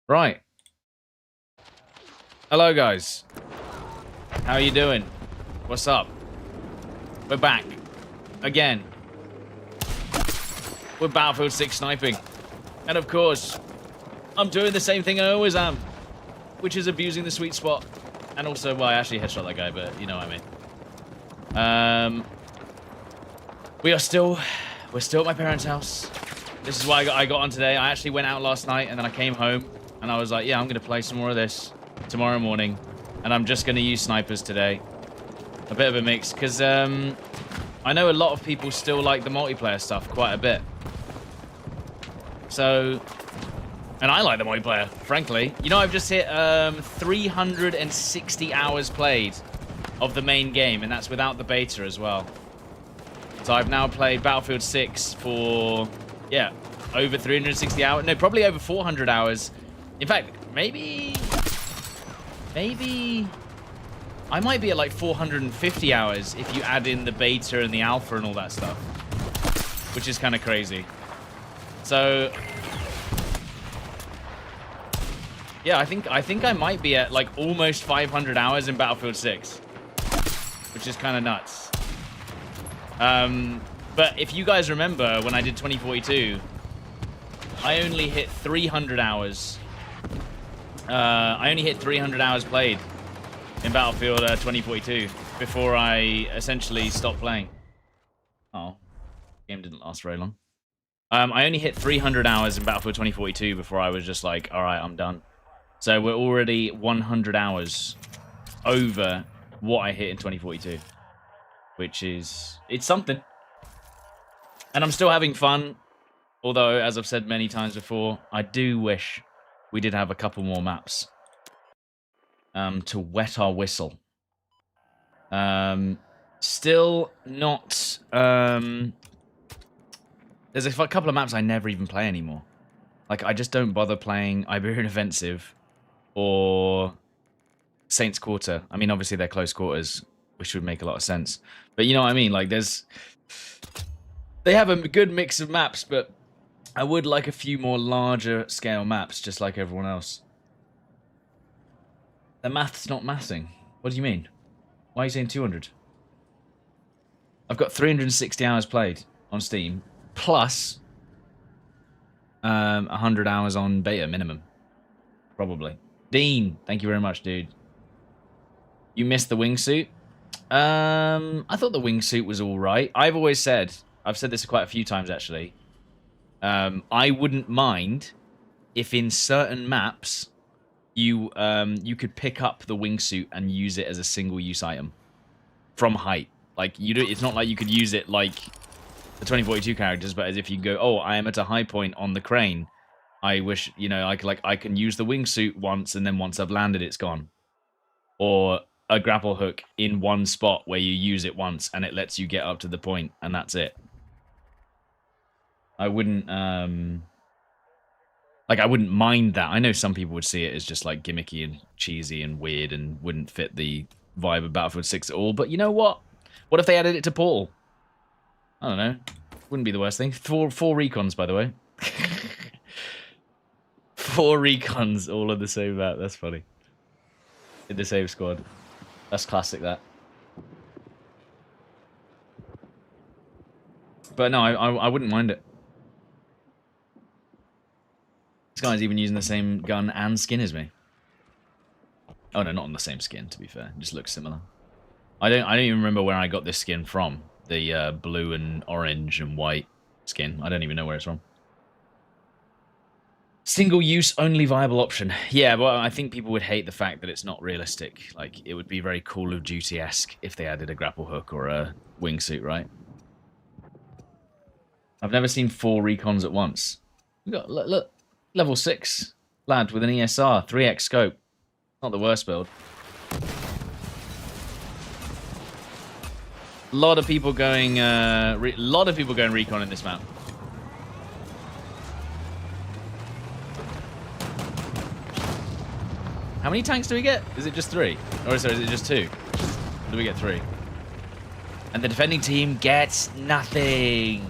Right. Hello, guys. How are you doing? What's up? We're back. Again. We're Battlefield 6 sniping. And of course, I'm doing the same thing I always am, which is abusing the sweet spot. And also, well, I actually headshot that guy, but you know what I mean. We're still at my parents' house. This is why I got on today. I actually went out last night, and then I came home, and I was like, yeah, I'm going to play some more of this tomorrow morning. And I'm just going to use snipers today. A bit of a mix, because I know a lot of people still like the multiplayer stuff quite a bit. So, and I like the multiplayer, frankly. You know, I've just hit 360 hours played of the main game, and that's without the beta as well. So I've now played Battlefield 6 for, yeah, over 360 hours. No, probably over 400 hours. In fact, maybe I might be at like 450 hours if you add in the beta and the alpha and all that stuff, which is kind of crazy. So, yeah, I think I might be at like almost 500 hours in Battlefield 6, which is kind of nuts. But if you guys remember when I did 2042, I only hit 300 hours. I only hit 300 hours played in Battlefield 2042 before I essentially stopped playing. Oh, game didn't last very long. I only hit 300 hours in Battlefield 2042 before I was just like, all right, I'm done. So we're already 100 hours over what I hit in 2042, which is, it's something. And I'm still having fun, although, as I've said many times before, I do wish we did have a couple more maps to wet our whistle. Still not... there's a couple of maps I never even play anymore. Like, I just don't bother playing Iberian Offensive or Saints Quarter. I mean, obviously they're close quarters, which would make a lot of sense. But you know what I mean? Like, they have a good mix of maps, but I would like a few more larger scale maps, just like everyone else. The math's not mathing. What do you mean? Why are you saying 200? I've got 360 hours played on Steam, plus 100 hours on beta minimum. Probably. Dean, thank you very much, dude. You missed the wingsuit? I thought the wingsuit was alright. I've said this quite a few times actually. I wouldn't mind if in certain maps you could pick up the wingsuit and use it as a single-use item from height. Like it's not like you could use it like the 2042 characters, but as if you go, oh, I am at a high point on the crane. I wish, you know, I can use the wingsuit once, and then once I've landed, it's gone. Or a grapple hook in one spot where you use it once and it lets you get up to the point, and that's it. I wouldn't I wouldn't mind that. I know some people would see it as just like gimmicky and cheesy and weird and wouldn't fit the vibe of Battlefield 6 at all. But you know what? What if they added it to Portal? I don't know. Wouldn't be the worst thing. Four recons, by the way. 4 recons all on the same map. That's funny. In the same squad. That's classic, that. But no, I wouldn't mind it. This guy's even using the same gun and skin as me. Oh no, not on the same skin, to be fair. It just looks similar. I don't even remember where I got this skin from. The blue and orange and white skin. I don't even know where it's from. Single-use only viable option. Yeah, well, I think people would hate the fact that it's not realistic. Like, it would be very Call of Duty-esque if they added a grapple hook or a wingsuit, right? I've never seen 4 recons at once. We got, look, level 6 lad with an ESR, 3x scope. Not the worst build. A lot of people going recon in this map. How many tanks do we get? Is it just 3? Or sorry, is it just 2? Or do we get 3? And the defending team gets nothing.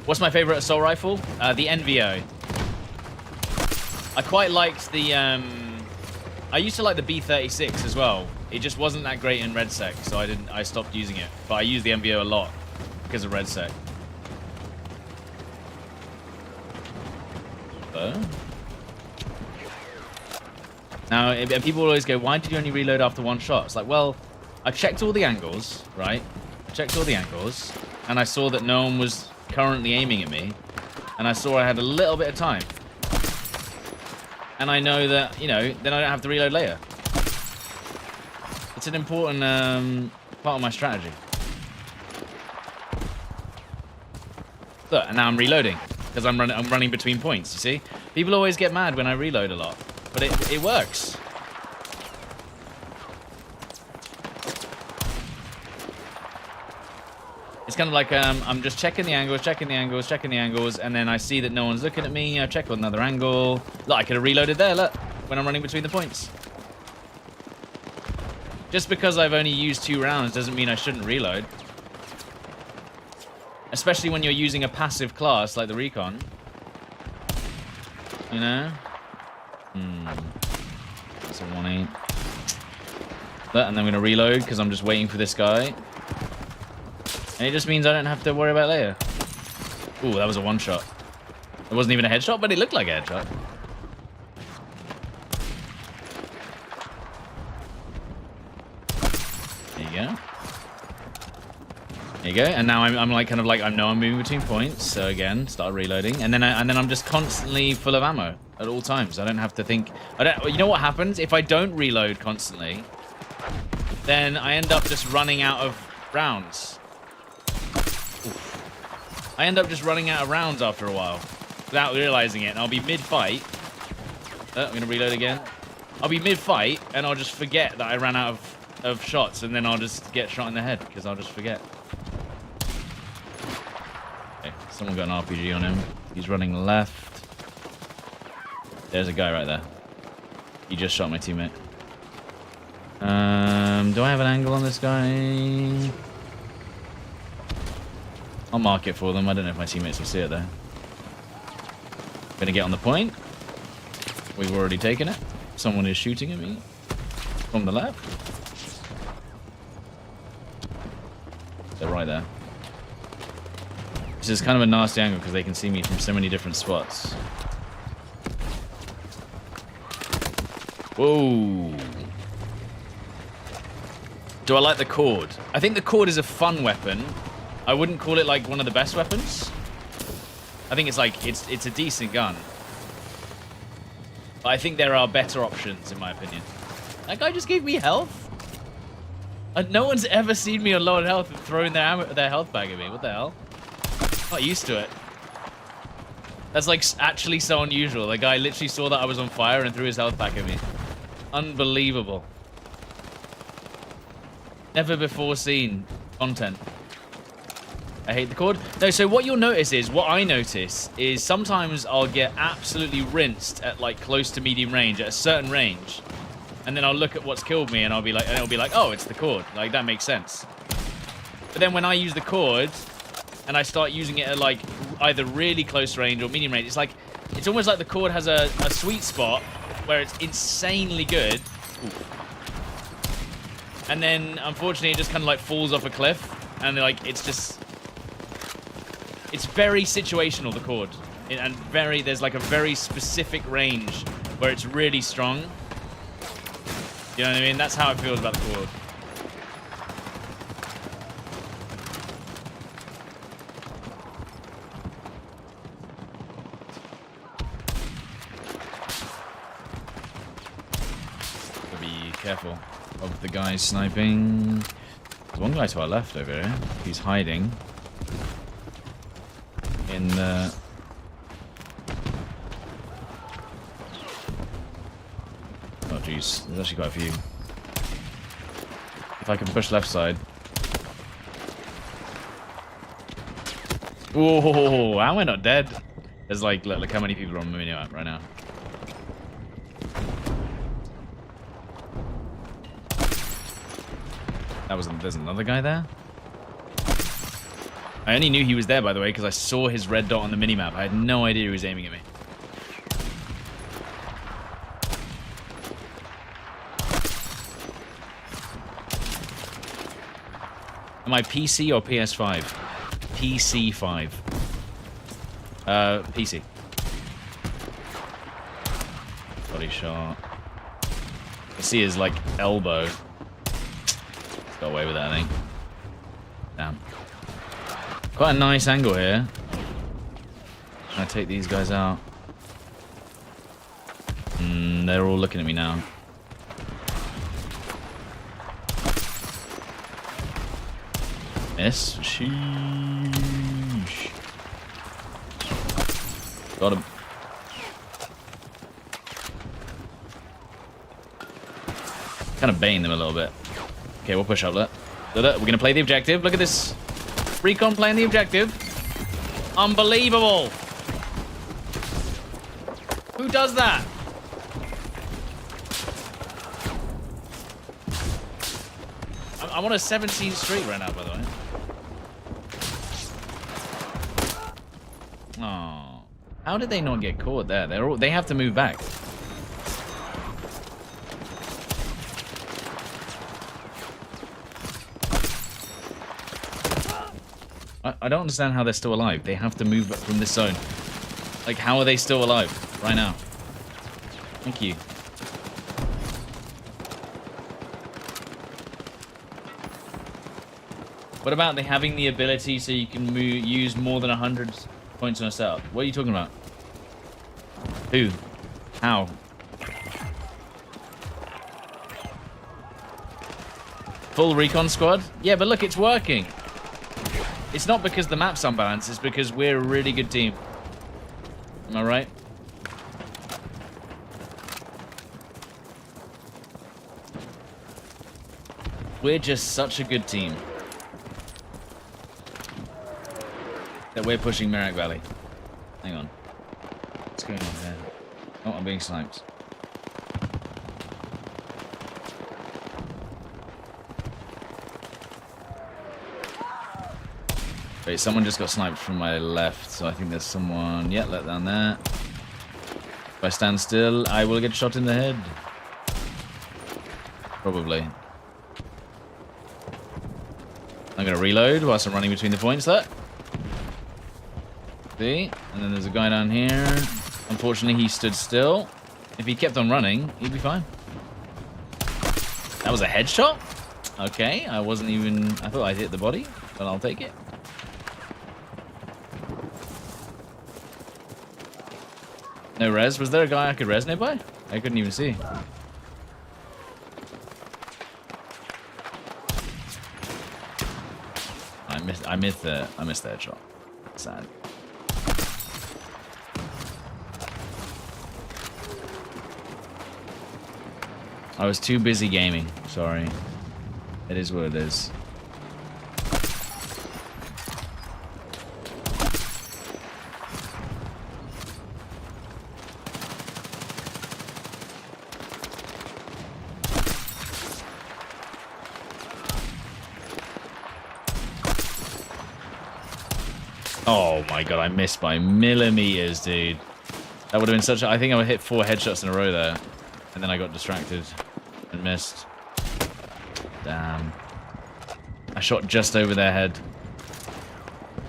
What's my favorite assault rifle? The NVO. I quite liked the, I used to like the B36 as well. It just wasn't that great in RedSec, so I stopped using it. But I use the MVO a lot because of RedSec. Now, people always go, why did you only reload after one shot? It's like, well, I checked all the angles, right? I checked all the angles, and I saw that no one was currently aiming at me, and I saw I had a little bit of time. And I know that, you know, then I don't have to reload later. It's an important part of my strategy. Look, and now I'm reloading, because I'm running between points, you see? People always get mad when I reload a lot. But it works. It's kind of like I'm just checking the angles, and then I see that no one's looking at me. I check another angle. Look, I could have reloaded there, look, when I'm running between the points. Just because I've only used 2 rounds doesn't mean I shouldn't reload. Especially when you're using a passive class like the Recon. You know? That's a 1-8. And then I'm going to reload because I'm just waiting for this guy. And it just means I don't have to worry about it later. Ooh, that was a 1-shot. It wasn't even a headshot, but it looked like a headshot. There you go. There you go. And now I'm like kind of like I know I'm moving between points. So again, start reloading, and then I'm just constantly full of ammo at all times. I don't have to think. You know what happens if I don't reload constantly? Then I end up just running out of rounds. Oof. I end up just running out of rounds after a while without realizing it, and I'll be mid-fight. I'm gonna reload again. I'll be mid-fight, and I'll just forget that I ran out of shots, and then I'll just get shot in the head because I'll just forget. Okay, someone got an RPG on him. He's running left. There's a guy right there. He just shot my teammate. Do I have an angle on this guy? I'll mark it for them. I don't know if my teammates will see it though. Gonna get on the point. We've already taken it. Someone is shooting at me from the left. They're right there. This is kind of a nasty angle because they can see me from so many different spots. Whoa. Do I like the cord? I think the cord is a fun weapon. I wouldn't call it like one of the best weapons. I think it's like, it's a decent gun. But I think there are better options in my opinion. That guy just gave me health? No one's ever seen me on low on health and throwing their health bag at me. What the hell? I'm not used to it. That's like actually so unusual. The guy literally saw that I was on fire and threw his health back at me. Unbelievable. Never before seen content. I hate the cord. No, so what you'll notice is, what I notice is sometimes I'll get absolutely rinsed at like close to medium range, at a certain range. And then I'll look at what's killed me and I'll be like, and it'll be like, oh, it's the cord. Like, that makes sense. But then when I use the cord and I start using it at like either really close range or medium range, it's like, it's almost like the cord has a sweet spot where it's insanely good. Ooh. And then unfortunately it just kind of like falls off a cliff and like, it's just, it's very situational, the cord. And there's like a very specific range where it's really strong. You know what I mean? That's how it feels about the cord. Gotta be careful of the guys sniping. There's one guy to our left over here. He's hiding in the... Oh jeez, there's actually quite a few. If I can push left side. Whoa, how am I not dead? There's like, look how many people are on the mini map right now. There's another guy there? I only knew he was there, by the way, because I saw his red dot on the mini map. I had no idea he was aiming at me. Am I PC or PS5? PC5. PC. Body shot. I see his, like, elbow. Got away with that, I think. Damn. Quite a nice angle here. Trying to take these guys out. They're all looking at me now. Miss. Sheesh. Got him. Kind of baiting them a little bit. Okay, we'll push up that. We're going to play the objective. Look at this. Recon playing the objective. Unbelievable. Who does that? I'm on a 17th streak right now, by the way. Oh, how did they not get caught there? They have to move back. I don't understand how they're still alive. They have to move from this zone. Like, how are they still alive right now? Thank you. What about they having the ability so you can use more than 100 points on a setup? What are you talking about? Who? How? Full recon squad? Yeah, but look, it's working. It's not because the map's unbalanced, it's because we're a really good team. Am I right? We're just such a good team that we're pushing Merrick Valley. Hang on. What's going on there? Oh, I'm being sniped. Wait, someone just got sniped from my left, so I think there's someone... Yeah, let down there. If I stand still, I will get shot in the head. Probably. I'm going to reload whilst I'm running between the points there. See? And then there's a guy down here. Unfortunately, he stood still. If he kept on running, he'd be fine. That was a headshot? Okay, I wasn't even... I thought I'd hit the body, but I'll take it. No res? Was there a guy I could res nearby? I couldn't even see. I missed the headshot. Sad. I was too busy gaming. Sorry. It is what it is. Oh my god, I missed by millimeters, dude. That would have been such a... I think I would hit 4 headshots in a row there. And then I got distracted and missed. Damn. I shot just over their head.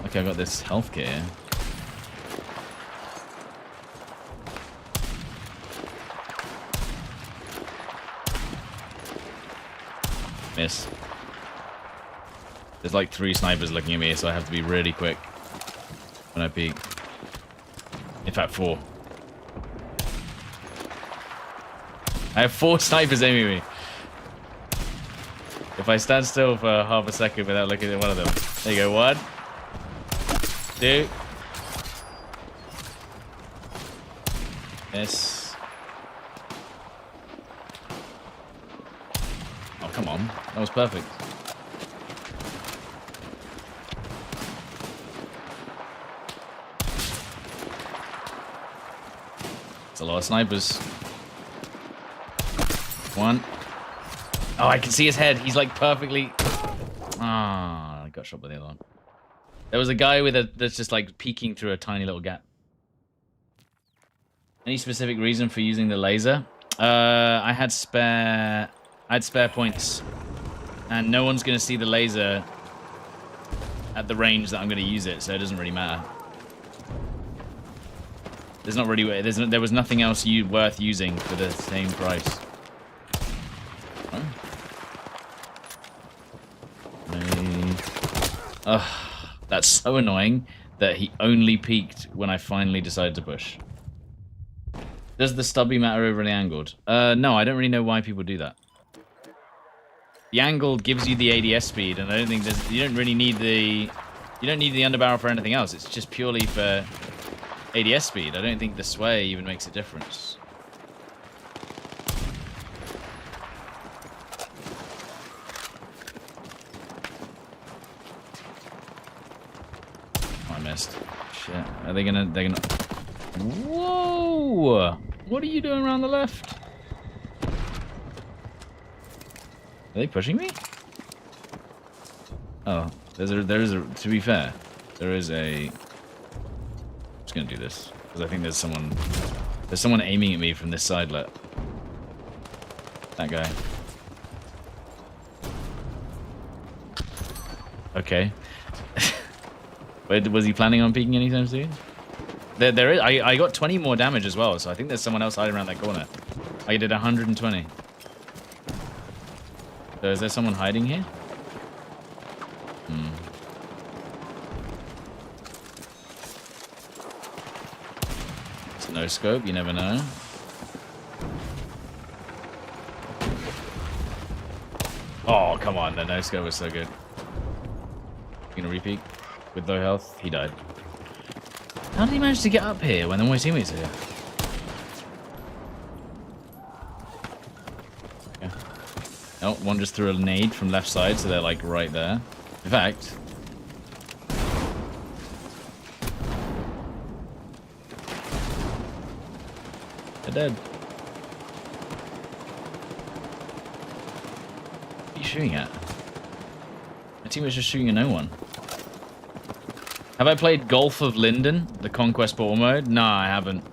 Okay, I got this health kit here. Miss. There's like 3 snipers looking at me, so I have to be really quick when I peek. In fact, 4. I have 4 snipers aiming at me. If I stand still for half a second without looking at one of them. There you go, 1, 2. Miss. Oh, come on. That was perfect. It's a lot of snipers. 1. Oh, I can see his head. He's like perfectly... Ah, I got shot by the other one. There was a guy with that's just like peeking through a tiny little gap. Any specific reason for using the laser? I had spare points, and no one's gonna see the laser at the range that I'm going to use it, so it doesn't really matter. There's not really... there was nothing else worth using for the same price. Ugh, that's so annoying that he only peaked when I finally decided to push. Does the stubby matter over the angled? No, I don't really know why people do that. The angled gives you the ADS speed, and I don't think you don't really need the... You don't need the underbarrel for anything else. It's just purely for ADS speed. I don't think the sway even makes a difference. Oh, I missed. Shit. Are they gonna... They're gonna... Whoa! What are you doing around the left? Are they pushing me? Oh, there is a, to be fair, there is a, I'm just gonna do this, because I think there's someone aiming at me from this sidelet. That guy. Okay. Wait, was he planning on peeking anytime soon? There is, I got 20 more damage as well, so I think there's someone else hiding around that corner. I did 120. So is there someone hiding here? It's no scope, you never know. Oh, come on, the no scope was so good. You gonna repeat? With low health, he died. How did he manage to get up here when all my teammates are here? Okay. Oh, one just threw a nade from left side, so they're like right there. In fact... They're dead. What are you shooting at? My team was just shooting at no one. Have I played Golf of Linden, the Conquest Portal mode? Nah, I haven't.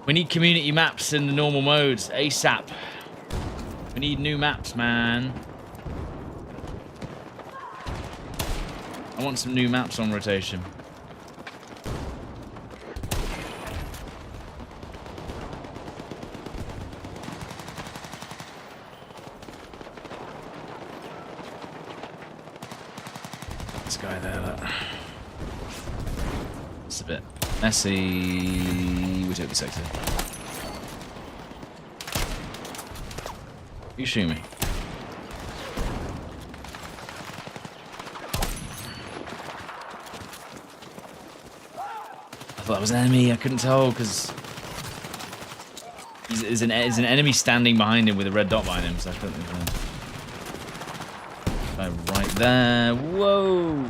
We need community maps in the normal modes, ASAP. We need new maps, man. I want some new maps on rotation. This guy there, look. It's a bit messy. We took the sector. You shoot me. I thought that was an enemy. I couldn't tell because there's an enemy standing behind him with a red dot behind him. So I couldn't. Right there. Whoa.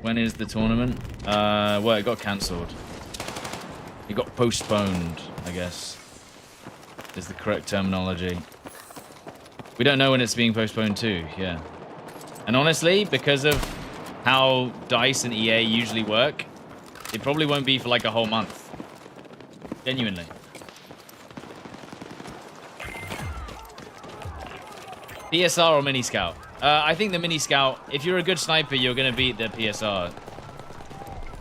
When is the tournament? Well, it got cancelled. It got postponed, I guess. Is the correct terminology. We don't know when it's being postponed to, yeah. And honestly, because of how DICE and EA usually work, it probably won't be for like a whole month. Genuinely. PSR or Mini Scout? I think the Mini Scout, if you're a good sniper, you're going to beat the PSR.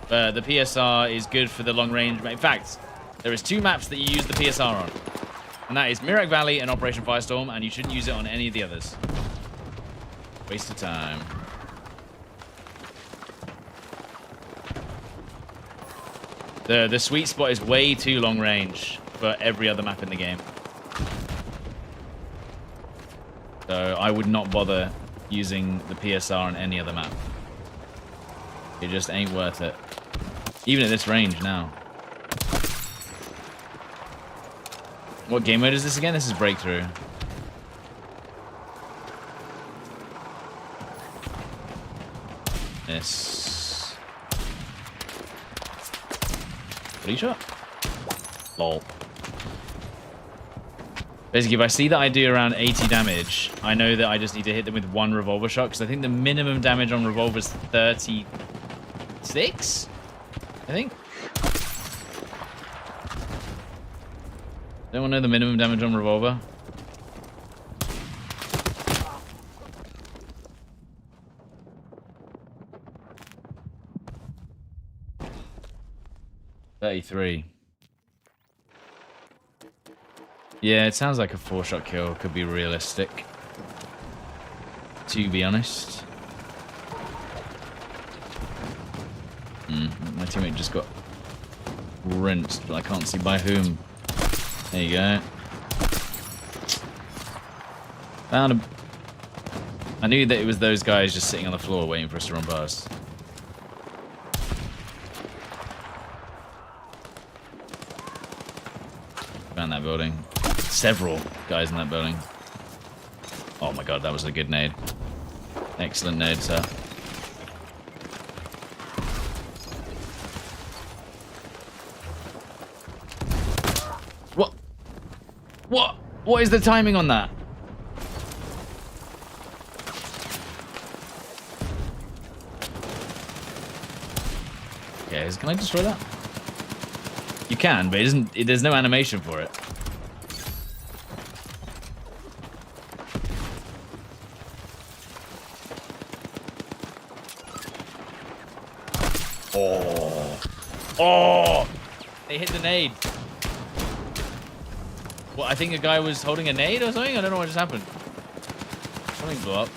The PSR is good for the long range. In fact, there is two maps that you use the PSR on. And that is Mirak Valley and Operation Firestorm, and you shouldn't use it on any of the others. Waste of time. The sweet spot is way too long range for every other map in the game. So I would not bother using the PSR on any other map. It just ain't worth it. Even at this range now. What game mode is this again? This is Breakthrough. This. What shot? Lol. Basically, if I see that I do around 80 damage, I know that I just need to hit them with one revolver shot, because I think the minimum damage on revolver is 36? I think. Anyone know the minimum damage on revolver? 33. Yeah, it sounds like a 4-shot kill could be realistic, to be honest. My teammate just got rinsed, but I can't see by whom. There you go. Found him. I knew that it was those guys just sitting on the floor waiting for us to run past. Found that building. Several guys in that building. Oh my god, that was a good nade. Excellent nade, sir. What? What? What is the timing on that? Okay, can I destroy that? You can, but it isn't. There's no animation for it. Oh! They hit the nade. Well, I think a guy was holding a nade or something. I don't know what just happened. Something blew up.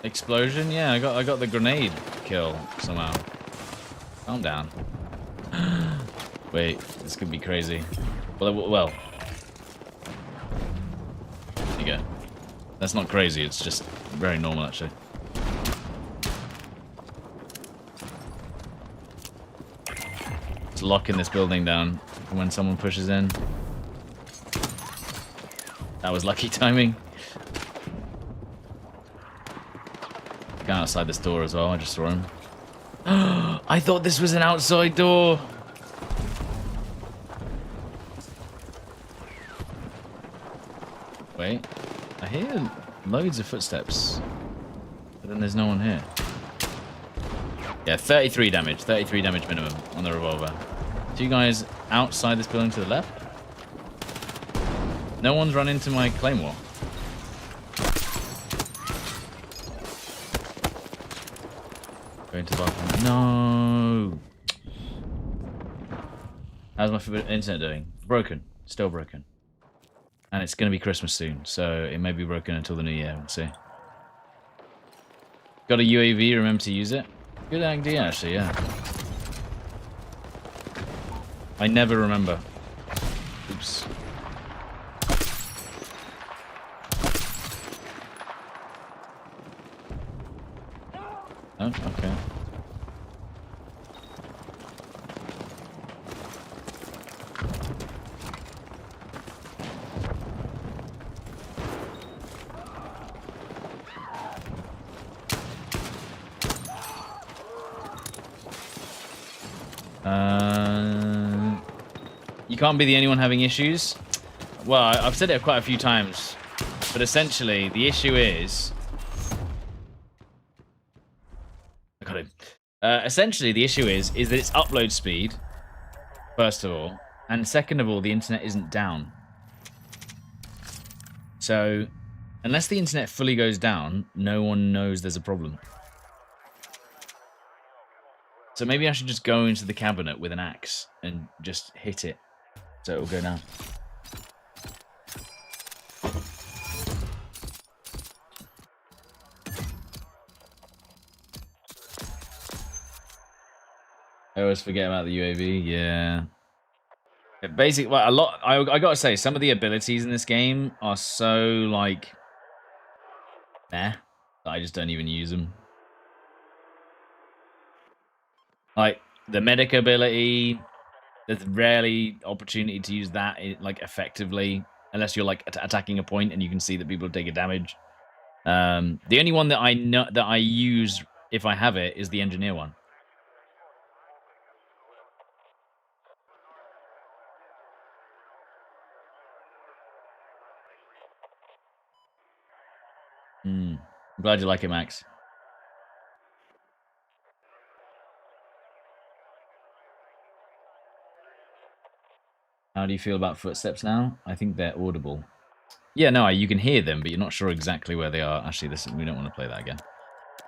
Explosion? Yeah, I got the grenade kill somehow. Calm down. Wait, this could be crazy. Well. There you go. That's not crazy, it's just very normal actually. It's locking this building down when someone pushes in. That was lucky timing. Go outside this door as well, I just saw him. I thought this was an outside door. Wait, I hear loads of footsteps, but then there's no one here. Yeah, 33 damage minimum on the revolver. 2 guys outside this building to the left. No one's run into my claymore. Go into the bathroom. No. How's my internet doing? Broken. Still broken. And it's going to be Christmas soon, so it may be broken until the new year. We'll see. Got a UAV, remember to use it? Good idea, actually, yeah. I never remember. Oops. Oh, okay. You can't be the only one having issues. Well, I've said it quite a few times, but essentially the issue is... I got it. Essentially the issue is that it's upload speed, first of all, and second of all, the internet isn't down. So, unless the internet fully goes down, no one knows there's a problem. So maybe I should just go into the cabinet with an axe and just hit it, so it will go down. I always forget about the UAV. Yeah. Basically, well, a lot. I gotta say, some of the abilities in this game are so like, nah, that I just don't even use them. Like the medic ability, there's rarely opportunity to use that like effectively, unless you're like attacking a point and you can see that people are taking damage. The only one that I know that I use if I have it is the engineer one. I'm glad you like it, Max. How do you feel about footsteps now? I think they're audible. Yeah, no, you can hear them, but you're not sure exactly where they are. Actually, we don't want to play that again.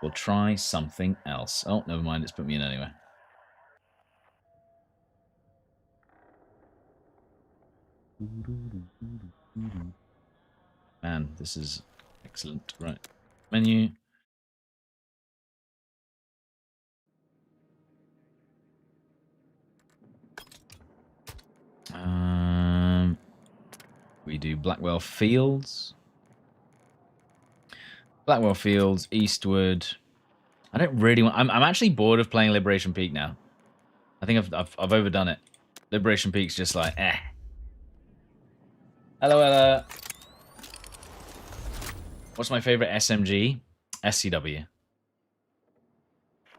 We'll try something else. Oh, never mind. It's put me in anyway. Man, this is excellent. Right. Menu. We do Blackwell Fields. Blackwell Fields, Eastwood. I don't really want... I'm actually bored of playing Liberation Peak now. I think I've overdone it. Liberation Peak's just like, eh. Hello, Ella. What's my favorite SMG? SCW.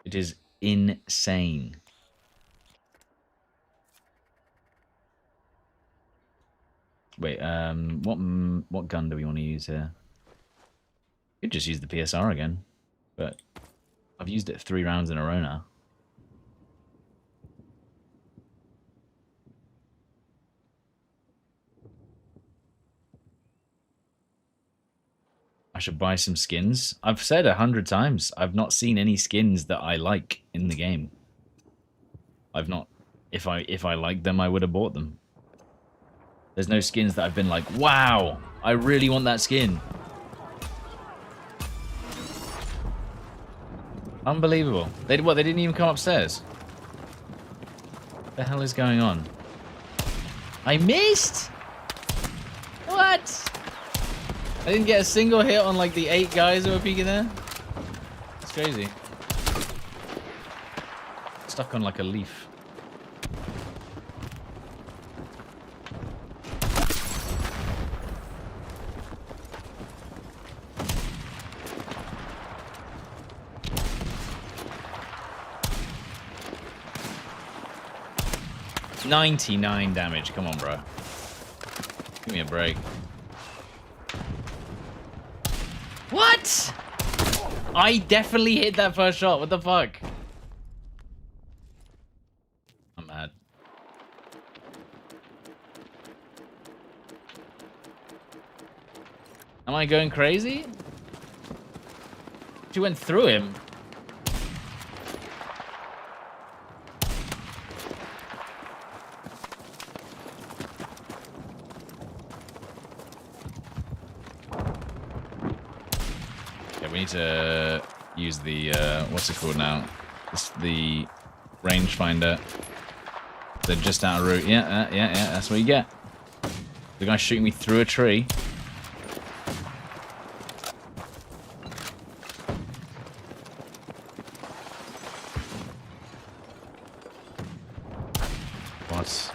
It is insane. Wait, what gun do we want to use here? Could just use the PSR again, but I've used it 3 rounds in a row now. I should buy some skins. I've said 100 times, I've not seen any skins that I like in the game. I've not. If I liked them, I would have bought them. There's no skins that I've been like, wow, I really want that skin. Unbelievable. They didn't even come upstairs. What the hell is going on? I missed? What? I didn't get a single hit on like the 8 guys who were peeking there. It's crazy. Stuck on like a leaf. $99 damage. Come on, bro. Give me a break. What? I definitely hit that first shot. What the fuck? I'm mad. Am I going crazy? She went through him. We need to use the, what's it called now? The rangefinder. They're just out of route. Yeah, that's what you get. The guy shooting me through a tree. What?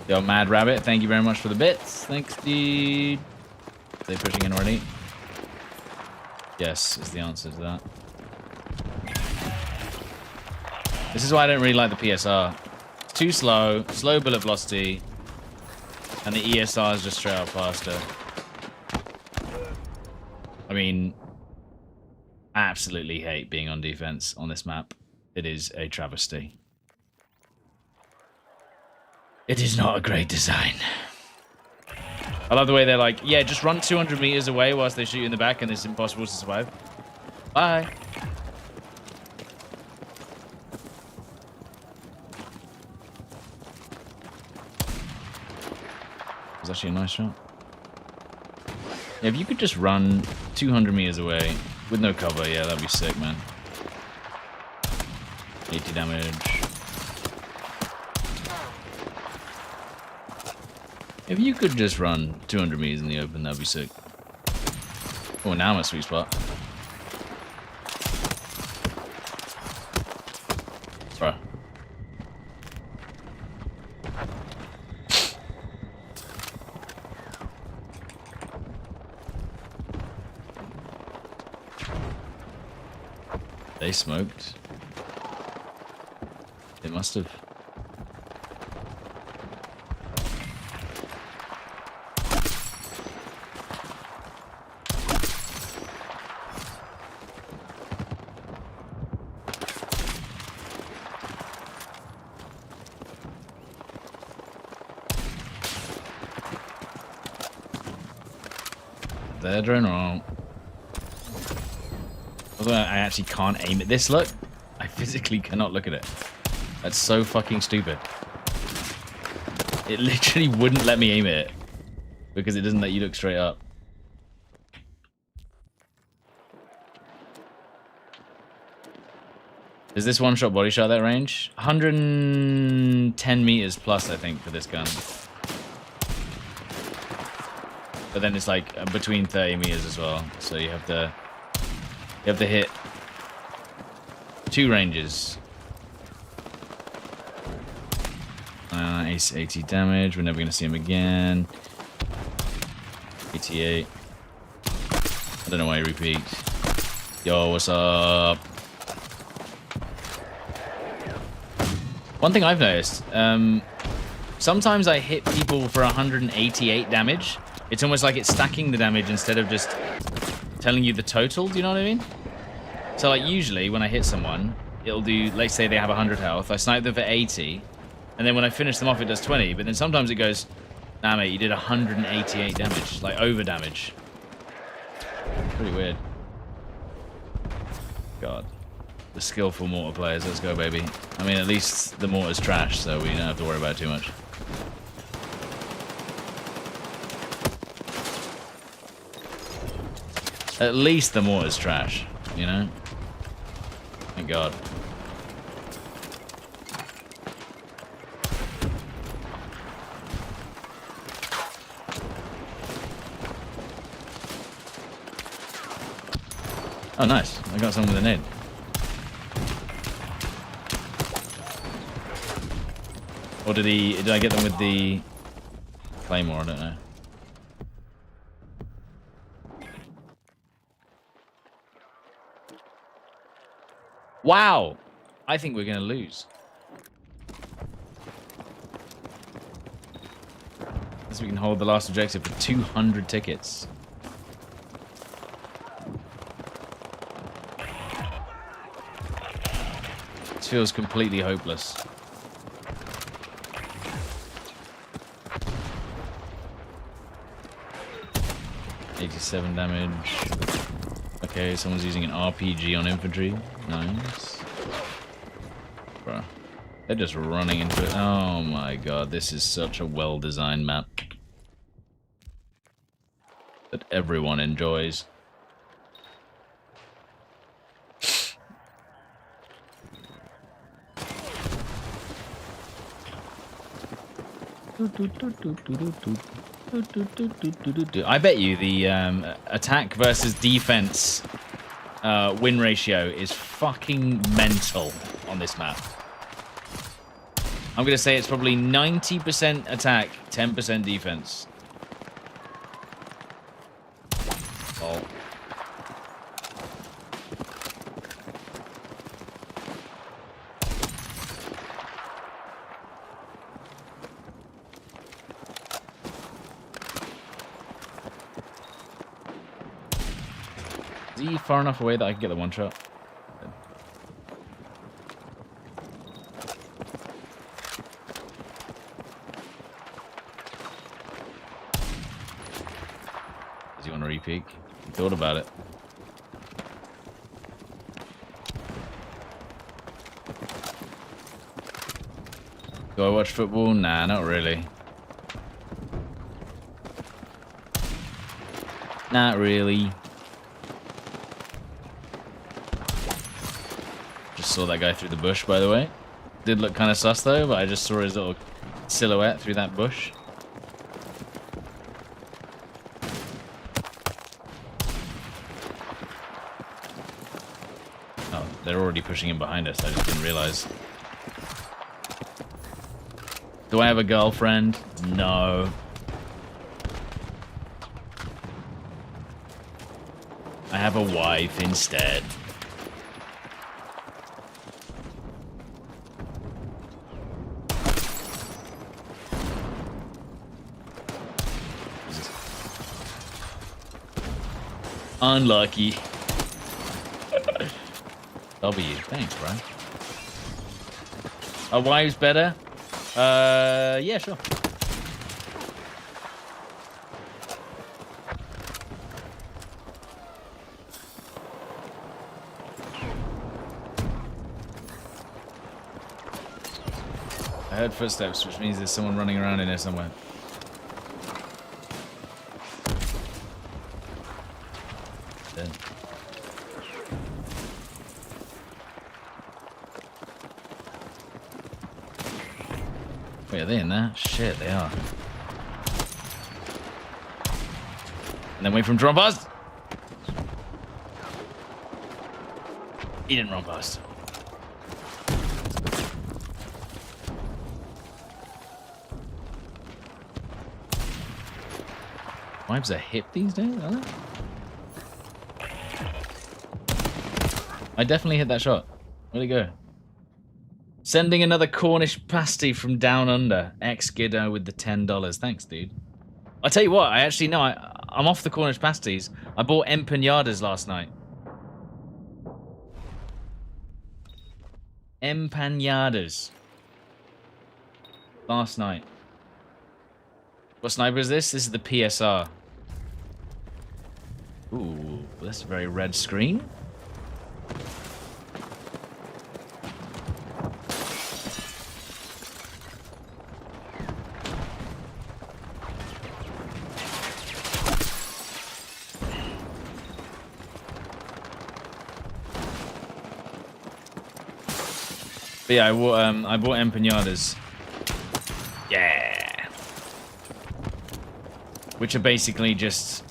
Yo, Mad Rabbit, thank you very much for the bits. Thanks, dude. Are they pushing in already? Yes, is the answer to that. This is why I don't really like the PSR. It's too slow, slow bullet velocity, and the ESR is just straight up faster. I mean, I absolutely hate being on defense on this map. It is a travesty. It is not a great design. I love the way they're like, yeah, just run 200 meters away whilst they shoot you in the back and it's impossible to survive. Bye. It was actually a nice shot. Yeah, if you could just run 200 meters away with no cover, yeah, that'd be sick, man. 80 damage. If you could just run 200 meters in the open, that'd be sick. Oh, now I'm at sweet spot. Bro. They smoked. It must have. there, drone, or... Although I actually can't aim at this, look. I physically cannot look at it. That's so fucking stupid. It literally wouldn't let me aim at it. Because it doesn't let you look straight up. Is this one-shot body shot that range? 110 meters plus, I think, for this gun. But then it's like between 30 meters as well. So you have to hit 2 ranges. Ace 80 damage. We're never going to see him again. 88. I don't know why he repeats. Yo, what's up? One thing I've noticed, sometimes I hit people for 188 damage. It's almost like it's stacking the damage instead of just telling you the total, do you know what I mean? So like usually when I hit someone, it'll do, let's say they have 100 health, I snipe them for 80, and then when I finish them off it does 20, but then sometimes it goes, nah mate, you did 188 damage, like over damage. Pretty weird. God. The skillful mortar players, let's go baby. I mean at least the mortar's trash, so we don't have to worry about it too much. At least the mortar's trash, you know? Thank God. Oh nice, I got someone with a nade. Or did I get them with the claymore? I don't know. Wow! I think we're going to lose. Unless we can hold the last objective for 200 tickets. This feels completely hopeless. .87 damage. Okay, someone's using an RPG on infantry. Nice. Bruh. They're just running into it. Oh my god, this is such a well-designed map. That everyone enjoys. I bet you the attack versus defense win ratio is fucking mental on this map. I'm going to say it's probably 90% attack, 10% defense. Oh. Is he far enough away that I can get the one shot? Does he want to re-peek? He thought about it. Do I watch football? Nah, not really. Not really. Just saw that guy through the bush, by the way. Did look kind of sus though, but I just saw his little silhouette through that bush. Oh, they're already pushing him behind us. I just didn't realize. Do I have a girlfriend? No. I have a wife instead. Unlucky. W. Thanks, bro. A wife's better? Yeah, sure. I heard footsteps, which means there's someone running around in here somewhere. Dead. Wait, are they in there? Shit, they are. And then wait from drone past. He didn't run past. Vibes are hip these days, are they? I definitely hit that shot. Where'd it go? Sending another Cornish pasty from down under. Ex-Giddo with the $10. Thanks, dude. I tell you what, I actually know I'm off the Cornish pasties. I bought empanadas last night. Empanadas. Last night. What sniper is this? This is the PSR. Ooh, that's a very red screen. But yeah, I bought empanadas. Yeah. Which are basically just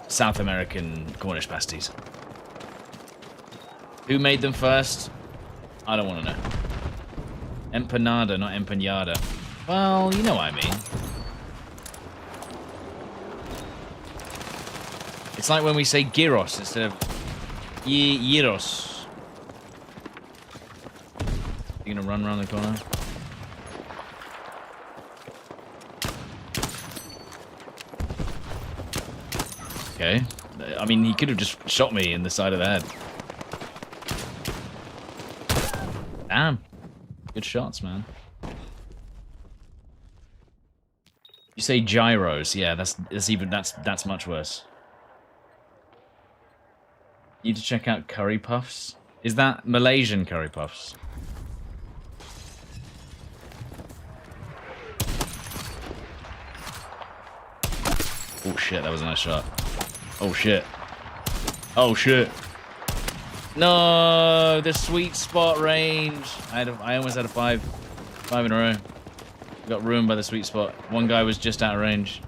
South American Cornish pasties. Who made them first? I don't want to know. Empanada, not empanada. Well, you know what I mean. It's like when we say gyros instead of gyros. You gonna run around the corner? Okay. I mean, he could have just shot me in the side of the head. Damn. Good shots, man. You say gyros? Yeah, that's much worse. You need to check out curry puffs. Is that Malaysian curry puffs? Oh shit, that was a nice shot. Oh shit. Oh shit. No, the sweet spot range. I almost had a five in a row. Got ruined by the sweet spot. One guy was just out of range.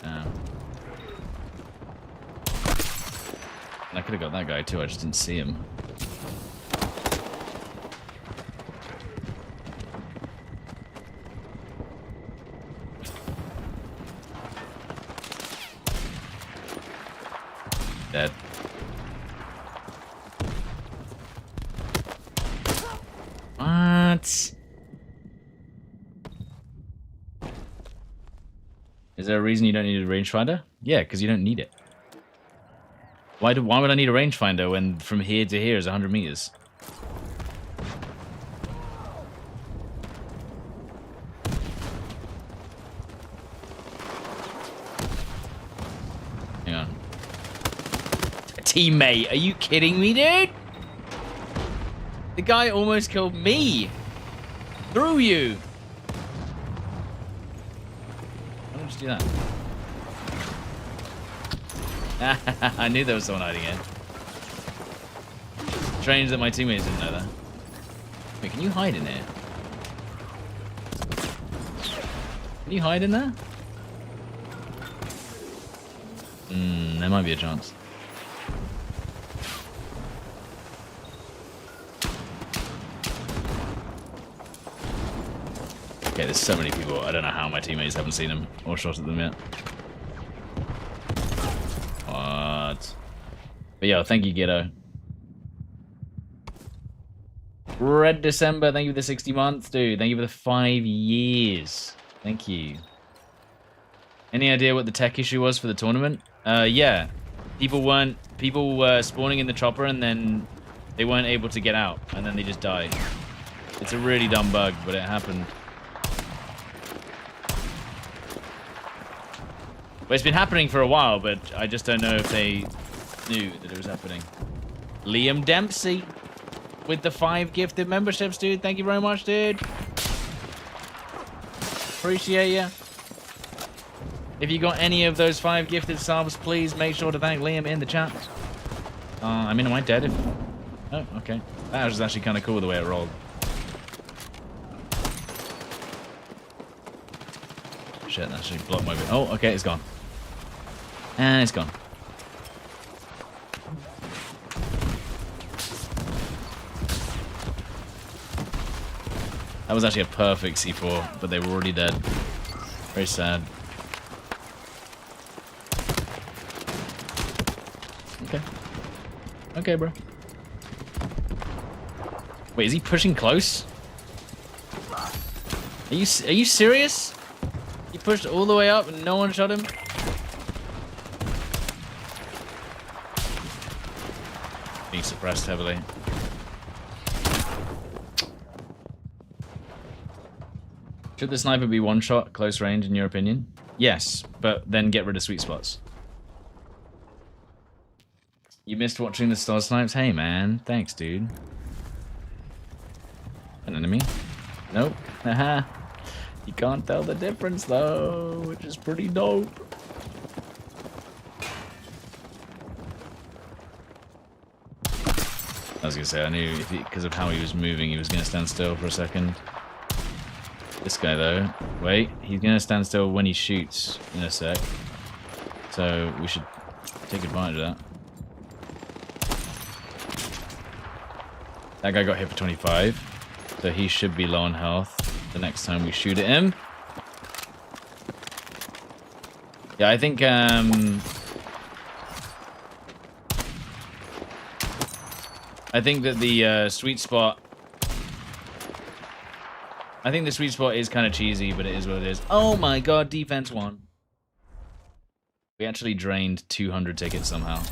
And I could have got that guy too, I just didn't see him. Dead. What? Is there a reason you don't need a rangefinder? Yeah, because you don't need it. Why would I need a rangefinder when from here to here is 100 meters? Hang on. Teammate, are you kidding me, dude? The guy almost killed me. Through you. Why don't you just do that? I knew there was someone hiding in. Strange that my teammates didn't know that. Wait, can you hide in here? Can you hide in there? There might be a chance. Okay, there's so many people. I don't know how my teammates haven't seen them or shot at them yet. What? But yo, thank you, Ghetto. Red December, thank you for the 60 months, dude. Thank you for the 5 years. Thank you. Any idea what the tech issue was for the tournament? Yeah. People were spawning in the chopper and then they weren't able to get out and then they just died. It's a really dumb bug, but it happened. But it's been happening for a while, but I just don't know if they knew that it was happening. Liam Dempsey. with the 5 gifted memberships, dude. Thank you very much, dude. Appreciate you. If you got any of those 5 gifted subs, please make sure to thank Liam in the chat. I mean, am I dead? Oh, okay. That was actually kind of cool the way it rolled. Shit, that actually blocked my... Oh, okay, it's gone. And it's gone. That was actually a perfect C4, but they were already dead. Very sad. Okay. Okay, bro. Wait, is he pushing close? Are you serious? He pushed all the way up and no one shot him? Being suppressed heavily. Should the sniper be one shot close range in your opinion? Yes, but then get rid of sweet spots. You missed watching the star snipes? Hey man, thanks dude. An enemy? Nope. Haha. You can't tell the difference though, which is pretty dope. I was gonna say, I knew because of how he was moving, he was gonna stand still for a second. This guy though, wait, he's gonna stand still when he shoots in a sec. So we should take advantage of that. That guy got hit for 25, so he should be low on health the next time we shoot at him. Yeah, I think that the sweet spot. I think the sweet spot is kind of cheesy, but it is what it is. Oh my god, defense 1. We actually drained 200 tickets somehow.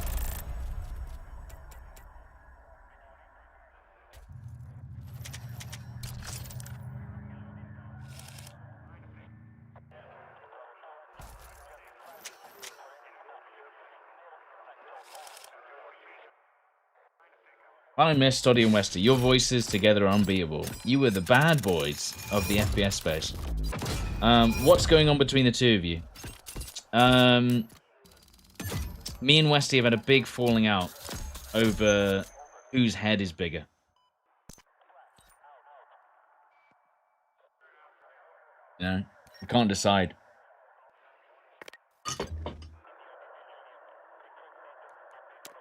I miss Stoddy and Westy. Your voices together are unbeatable. You were the bad boys of the FPS space. What's going on between the two of you? Me and Westy have had a big falling out over whose head is bigger. You know, we can't decide.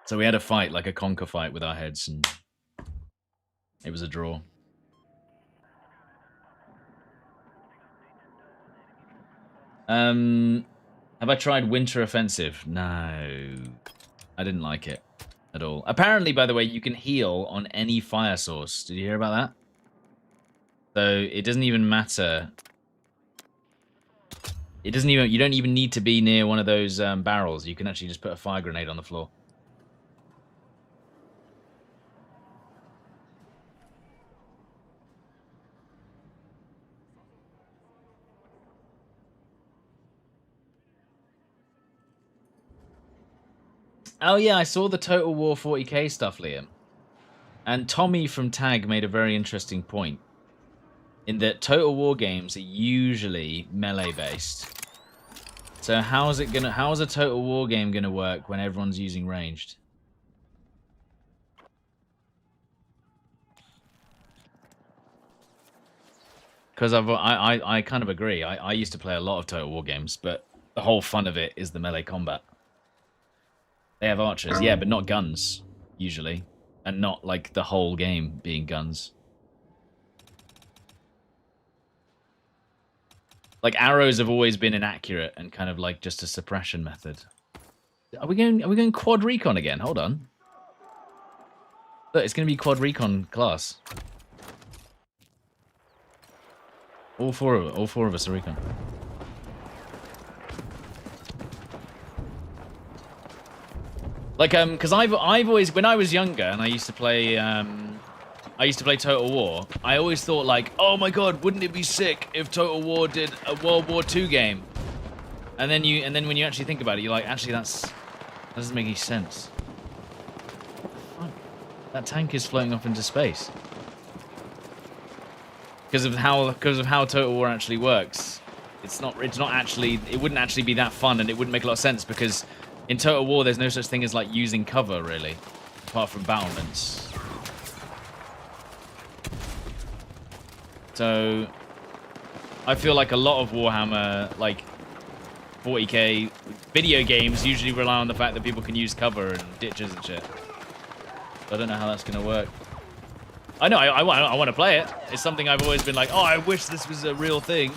So we had a fight, like a conquer fight with our heads, and it was a draw. Have I tried Winter Offensive? No. I didn't like it at all. Apparently, by the way, you can heal on any fire source. Did you hear about that? So it doesn't even matter. It doesn't even, you don't even need to be near one of those barrels. You can actually just put a fire grenade on the floor. Oh yeah, I saw the Total War 40k stuff, Liam. And Tommy from Tag made a very interesting point. In that Total War games are usually melee based. So how is a Total War game gonna work when everyone's using ranged? Because I kind of agree. I used to play a lot of Total War games, but the whole fun of it is the melee combat. They have archers, yeah, but not guns, usually. And not, like, the whole game being guns. Like, arrows have always been inaccurate and kind of, like, just a suppression method. Are we going quad recon again? Hold on. Look, it's going to be quad recon class. All four of us are recon. Like, because I've always, when I was younger and I used to play Total War, I always thought like, oh my god, wouldn't it be sick if Total War did a World War II game? And then when you actually think about it, you're like, actually that doesn't make any sense. What the fuck? That tank is floating off into space. Because of how Total War actually works. It's not actually, it wouldn't actually be that fun, and it wouldn't make a lot of sense because in Total War there's no such thing as like using cover really, apart from battlements. So I feel like a lot of Warhammer, like 40k video games, usually rely on the fact that people can use cover and ditches and shit. I don't know how that's gonna work. I know I want to play it. It's something I've always been like, oh, I wish this was a real thing.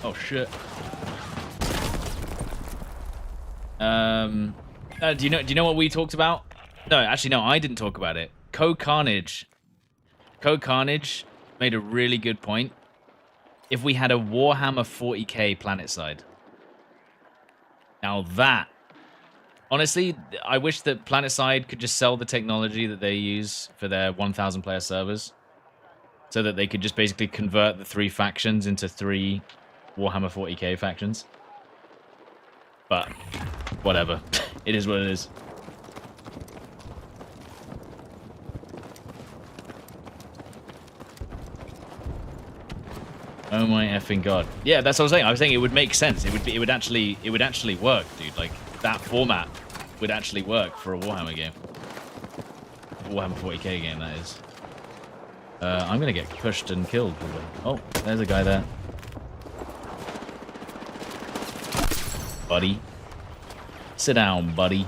Oh shit. Do you know what we talked about? No, actually no, I didn't talk about it. Code Carnage made a really good point. If we had a Warhammer 40k planetside. Now that, honestly, I wish that PlanetSide could just sell the technology that they use for their 1,000 player servers, so that they could just basically convert the 3 factions into 3 Warhammer 40k factions. But whatever, it is what it is. Oh my effing god! Yeah, that's what I was saying. I was saying it would make sense. It would actually work, dude. Like that format would actually work for a Warhammer game, a Warhammer 40k game. That is. I'm gonna get pushed and killed. Probably. Oh, there's a guy there, buddy. Sit down, buddy.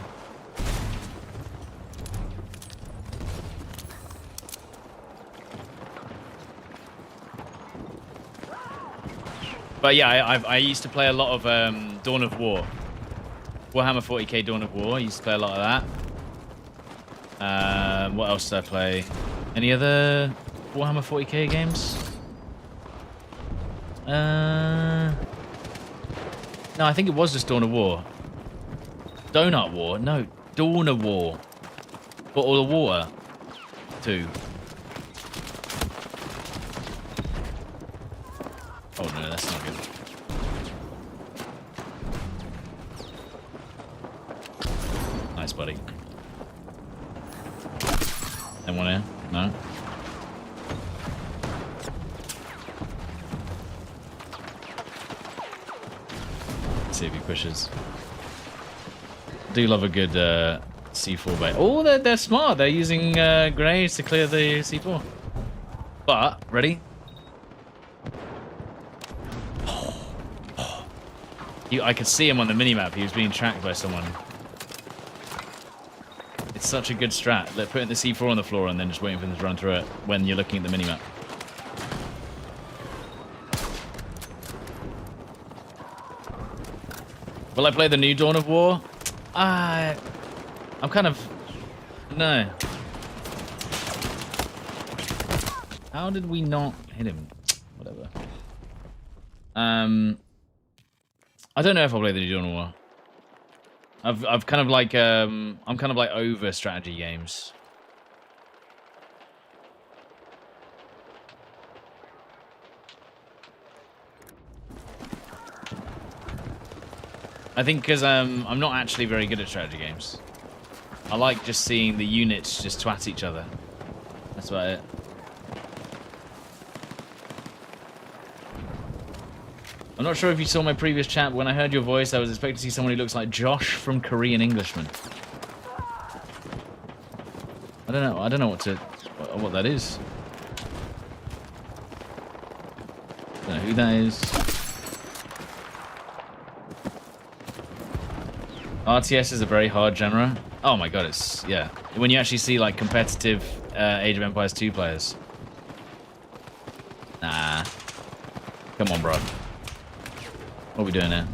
But yeah, I used to play a lot of Dawn of War. Warhammer 40k Dawn of War. I used to play a lot of that. What else did I play? Any other Warhammer 40k games? No, I think it was just Dawn of War. Donut War? No, Dawn of War. Bottle of Water 2. Oh no, that's not good. Nice, buddy. Anyone here? No? Let's see if he pushes. I do love a good C4 bait. Oh, they're smart. They're using greys to clear the C4. But, ready? I could see him on the minimap. He was being tracked by someone. It's such a good strat. Like putting the C4 on the floor and then just waiting for them to run through it when you're looking at the minimap. Will I play the new Dawn of War? I'm kind of... No. How did we not hit him? Whatever. I don't know if I'll play the new Dawn of War. I've kind of like I'm kind of like over strategy games. I think because I'm not actually very good at strategy games. I like just seeing the units just twat each other. That's about it. I'm not sure if you saw my previous chat, but when I heard your voice, I was expecting to see someone who looks like Josh from Korean Englishman. I don't know what that is. I don't know who that is. RTS is a very hard genre. Oh my god, it's, yeah. When you actually see like competitive Age of Empires 2 players. Nah. Come on, bro. What are we doing here?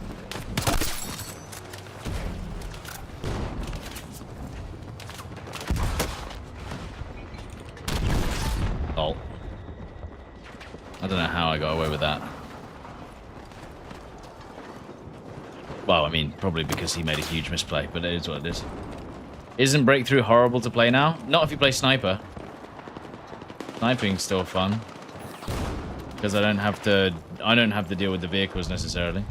Oh. I don't know how I got away with that. Well, I mean, probably because he made a huge misplay, but it is what it is. Isn't Breakthrough horrible to play now? Not if you play Sniper. Sniping's still fun. Because I don't have to deal with the vehicles necessarily.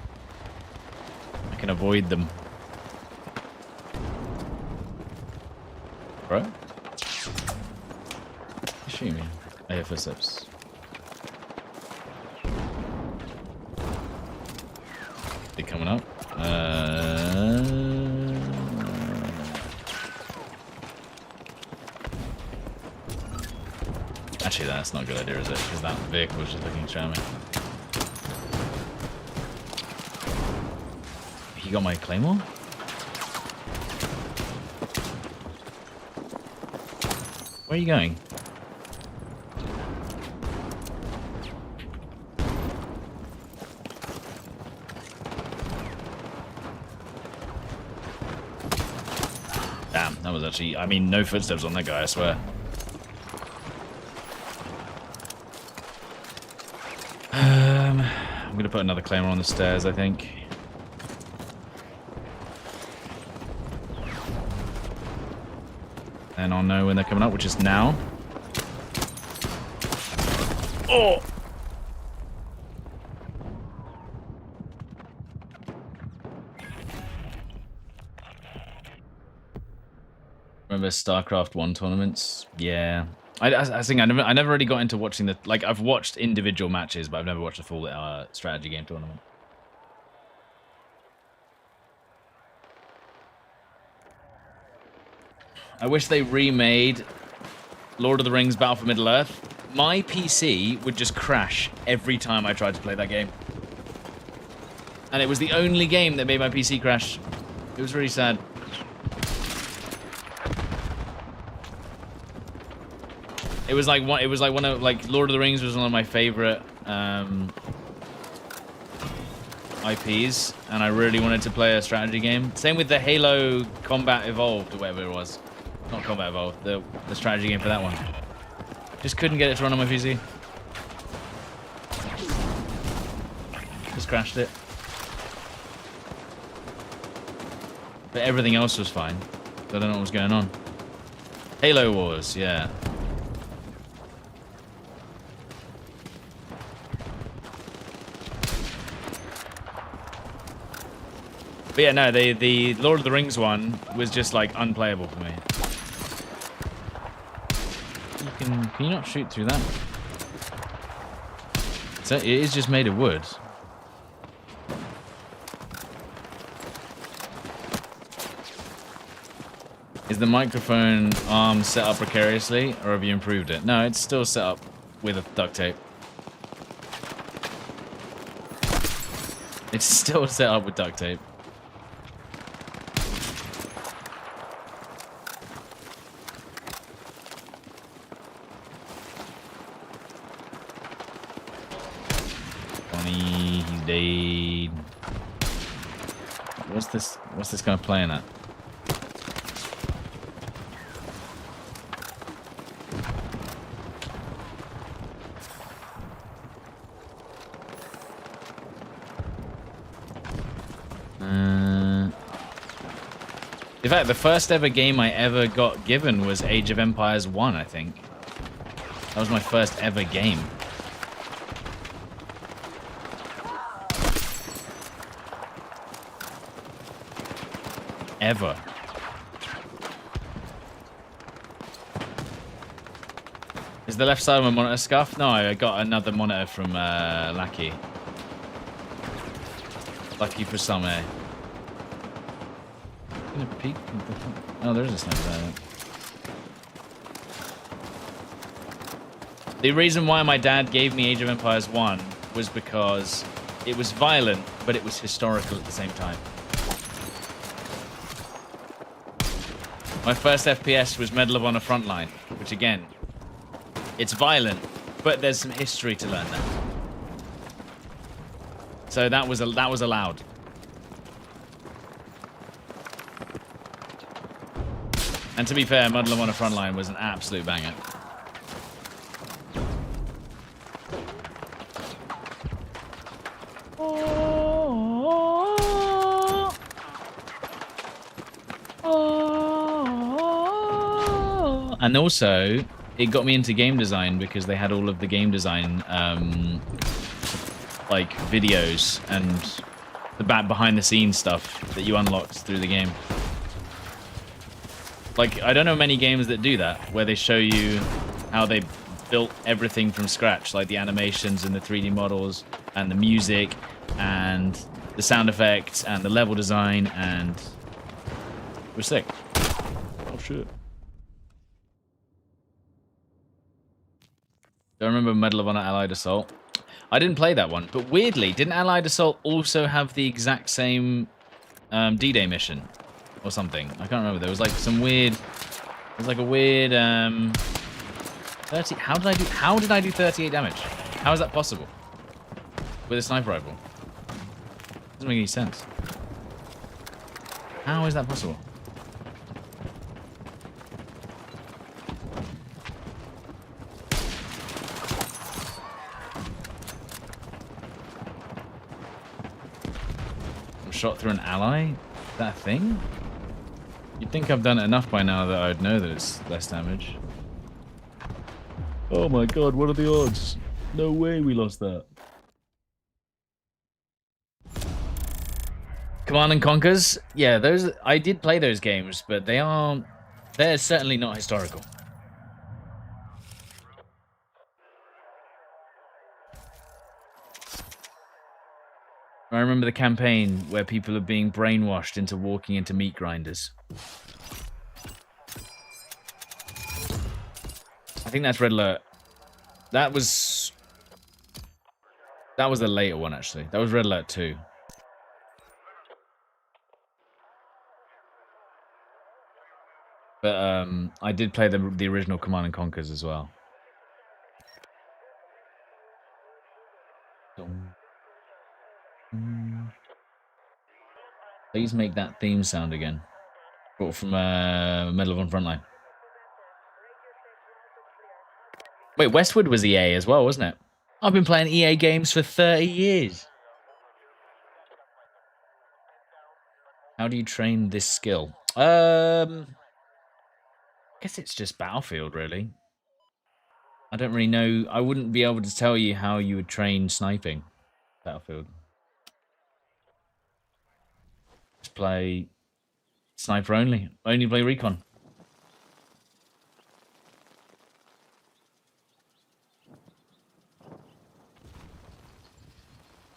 I can avoid them. bro. Shoot me. I hear footsteps. They coming up. Actually, that's not a good idea, is it? Because that vehicle is just looking charming. He got my claymore? Where are you going? Damn, that was actually... I mean, no footsteps on that guy, I swear. I'm going to put another claymore on the stairs, I think. And I'll know when they're coming up, which is now. Oh! Remember StarCraft 1 tournaments? Yeah. I think I never really got into watching the... Like, I've watched individual matches, but I've never watched a full strategy game tournament. I wish they remade Lord of the Rings Battle for Middle-earth. My PC would just crash every time I tried to play that game. And it was the only game that made my PC crash. It was really sad. It was like one of Lord of the Rings was one of my favorite IPs, and I really wanted to play a strategy game. Same with the Halo Combat Evolved or whatever it was. Not Combat Evolved, the strategy game for that one. Just couldn't get it to run on my PC. Just crashed it. But everything else was fine. So I don't know what was going on. Halo Wars, yeah. But yeah, no, the Lord of the Rings one was just like unplayable for me. Can you not shoot through that? So it is just made of wood. Is the microphone arm set up precariously, or have you improved it? No, it's still set up with a duct tape. It's still set up with duct tape. He's dead. What's this guy playing at? In fact, the first ever game I ever got given was Age of Empires 1, I think. That was my first ever game. Ever. Is the left side of my monitor scuffed? No, I got another monitor from Lucky. Lucky for some, eh? Gonna peek? Oh, there's a sniper there. The reason why my dad gave me Age of Empires 1 was because it was violent, but it was historical at the same time. My first FPS was Medal of Honor Frontline, which again, it's violent, but there's some history to learn there. So that was allowed. And to be fair, Medal of Honor Frontline was an absolute banger. And also, it got me into game design because they had all of the game design, like videos and the behind the scenes stuff that you unlocked through the game. Like, I don't know many games that do that, where they show you how they built everything from scratch, like the animations and the 3D models and the music and the sound effects and the level design, and it was sick. Oh shit. Do I remember Medal of Honor Allied Assault? I didn't play that one, but weirdly, didn't Allied Assault also have the exact same D-Day mission or something? I can't remember. There was like some weird. There's like a weird 30. How did I do 38 damage? How is that possible with a sniper rifle? Doesn't make any sense. How is that possible? I'm shot through an ally? Is that a thing? You'd think I've done it enough by now that I'd know that it's less damage. Oh my god, what are the odds? No way we lost that. Command and Conquers? Yeah, those I did play those games, but they're certainly not historical. I remember the campaign where people are being brainwashed into walking into meat grinders. I think that's Red Alert. That was a later one, actually. That was Red Alert 2. But I did play the original Command and Conquers as well. Please make that theme sound again. Brought from Medal of Honor Frontline. Wait, Westwood was EA as well, wasn't it? I've been playing EA games for 30 years. How do you train this skill? I guess it's just Battlefield, really. I don't really know. I wouldn't be able to tell you how you would train sniping Battlefield. Just play sniper only. Only play recon.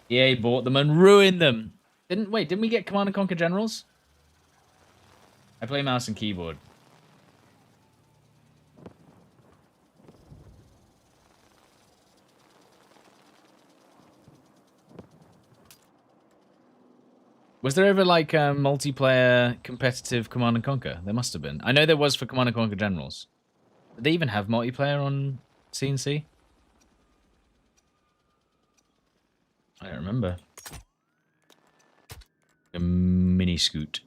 EA bought them and ruined them. Didn't we get Command and Conquer Generals? I play mouse and keyboard. Was there ever like a multiplayer competitive Command and Conquer? There must have been. I know there was for Command and Conquer Generals. Did they even have multiplayer on CNC? I don't remember. A mini scoot.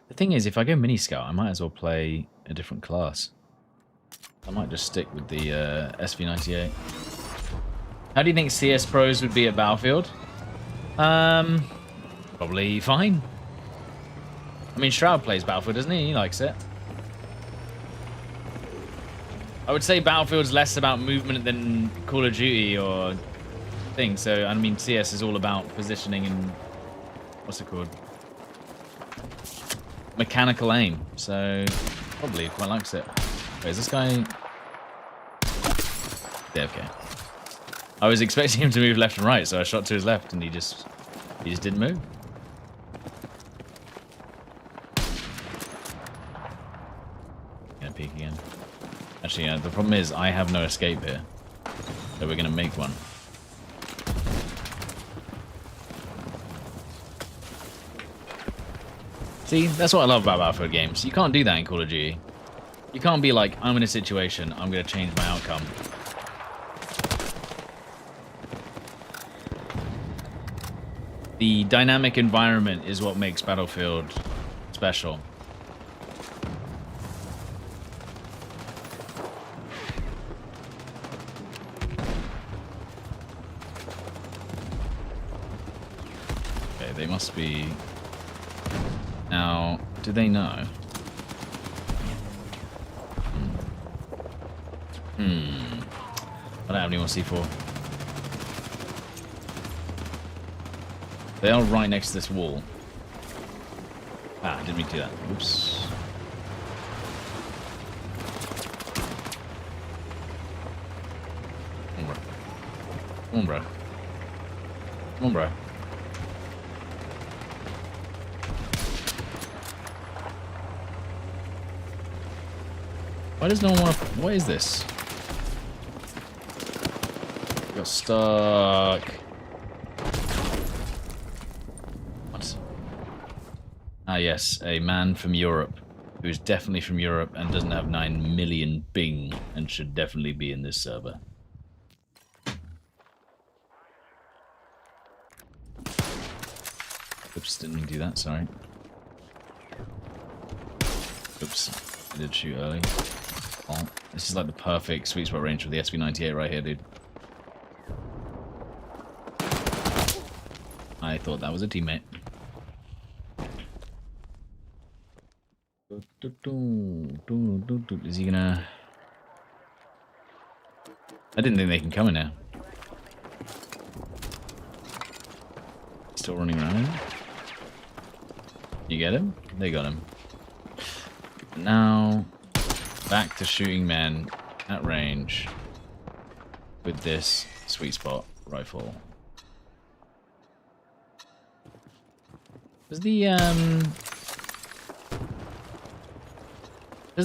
The thing is, if I go mini scout, I might as well play a different class. I might just stick with the SV98. How do you think CS pros would be at Battlefield? Probably fine. I mean, Shroud plays Battlefield, doesn't he? He likes it. I would say Battlefield's less about movement than Call of Duty or things. So, I mean, CS is all about positioning and what's it called? Mechanical aim. So, probably quite likes it. Wait, is this guy? Yeah, okay. I was expecting him to move left and right, so I shot to his left, and he just didn't move. Gonna peek again. Actually, the problem is I have no escape here, so we're gonna make one. See, that's what I love about Battlefield games. You can't do that in Call of Duty. You can't be like, I'm in a situation, I'm gonna change my outcome. The dynamic environment is what makes Battlefield special. Okay, they must be... Now, do they know? I don't have any more C4. They are right next to this wall. Ah, I didn't mean to do that. Oops. Come on, bro. Come on, bro. Why does no one want to... What is this? Got stuck. What? Ah, yes. A man from Europe. Who is definitely from Europe and doesn't have 9 million Bing and should definitely be in this server. Oops, didn't mean to do that, sorry. Oops, I did shoot early. Oh, this is like the perfect sweet spot range for the SV98 right here, dude. I thought that was a teammate. Is he gonna... I didn't think they can come in now. Still running around. You get him? They got him. Now, back to shooting men at range with this sweet spot rifle. Does the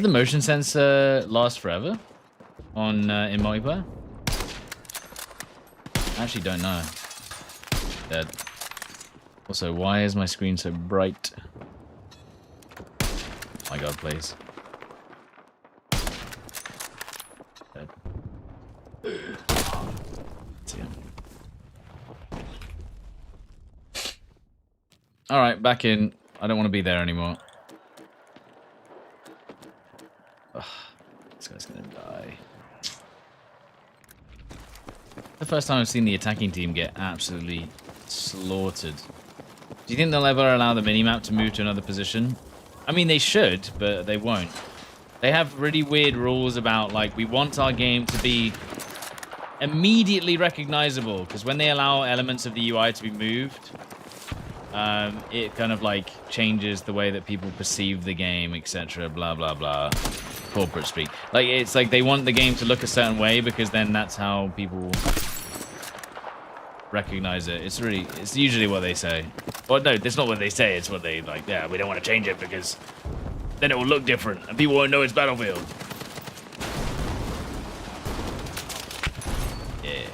motion sensor last forever on in multiplayer? I actually don't know. Dead. Also, why is my screen so bright? My God, please. Dead. See him. All right, back in. I don't want to be there anymore. Ugh, this guy's gonna die. The first time I've seen the attacking team get absolutely slaughtered. Do you think they'll ever allow the minimap to move to another position? I mean, they should, but they won't. They have really weird rules about, like, we want our game to be immediately recognizable, because when they allow elements of the UI to be moved, it kind of, like, changes the way that people perceive the game, etc., blah, blah, blah. Corporate speak. Like, it's like they want the game to look a certain way, because then that's how people recognize it. It's usually what they say. Well, no, that's not what they say. It's what they, like, yeah, we don't want to change it because then it will look different and people won't know it's Battlefield. Yeah.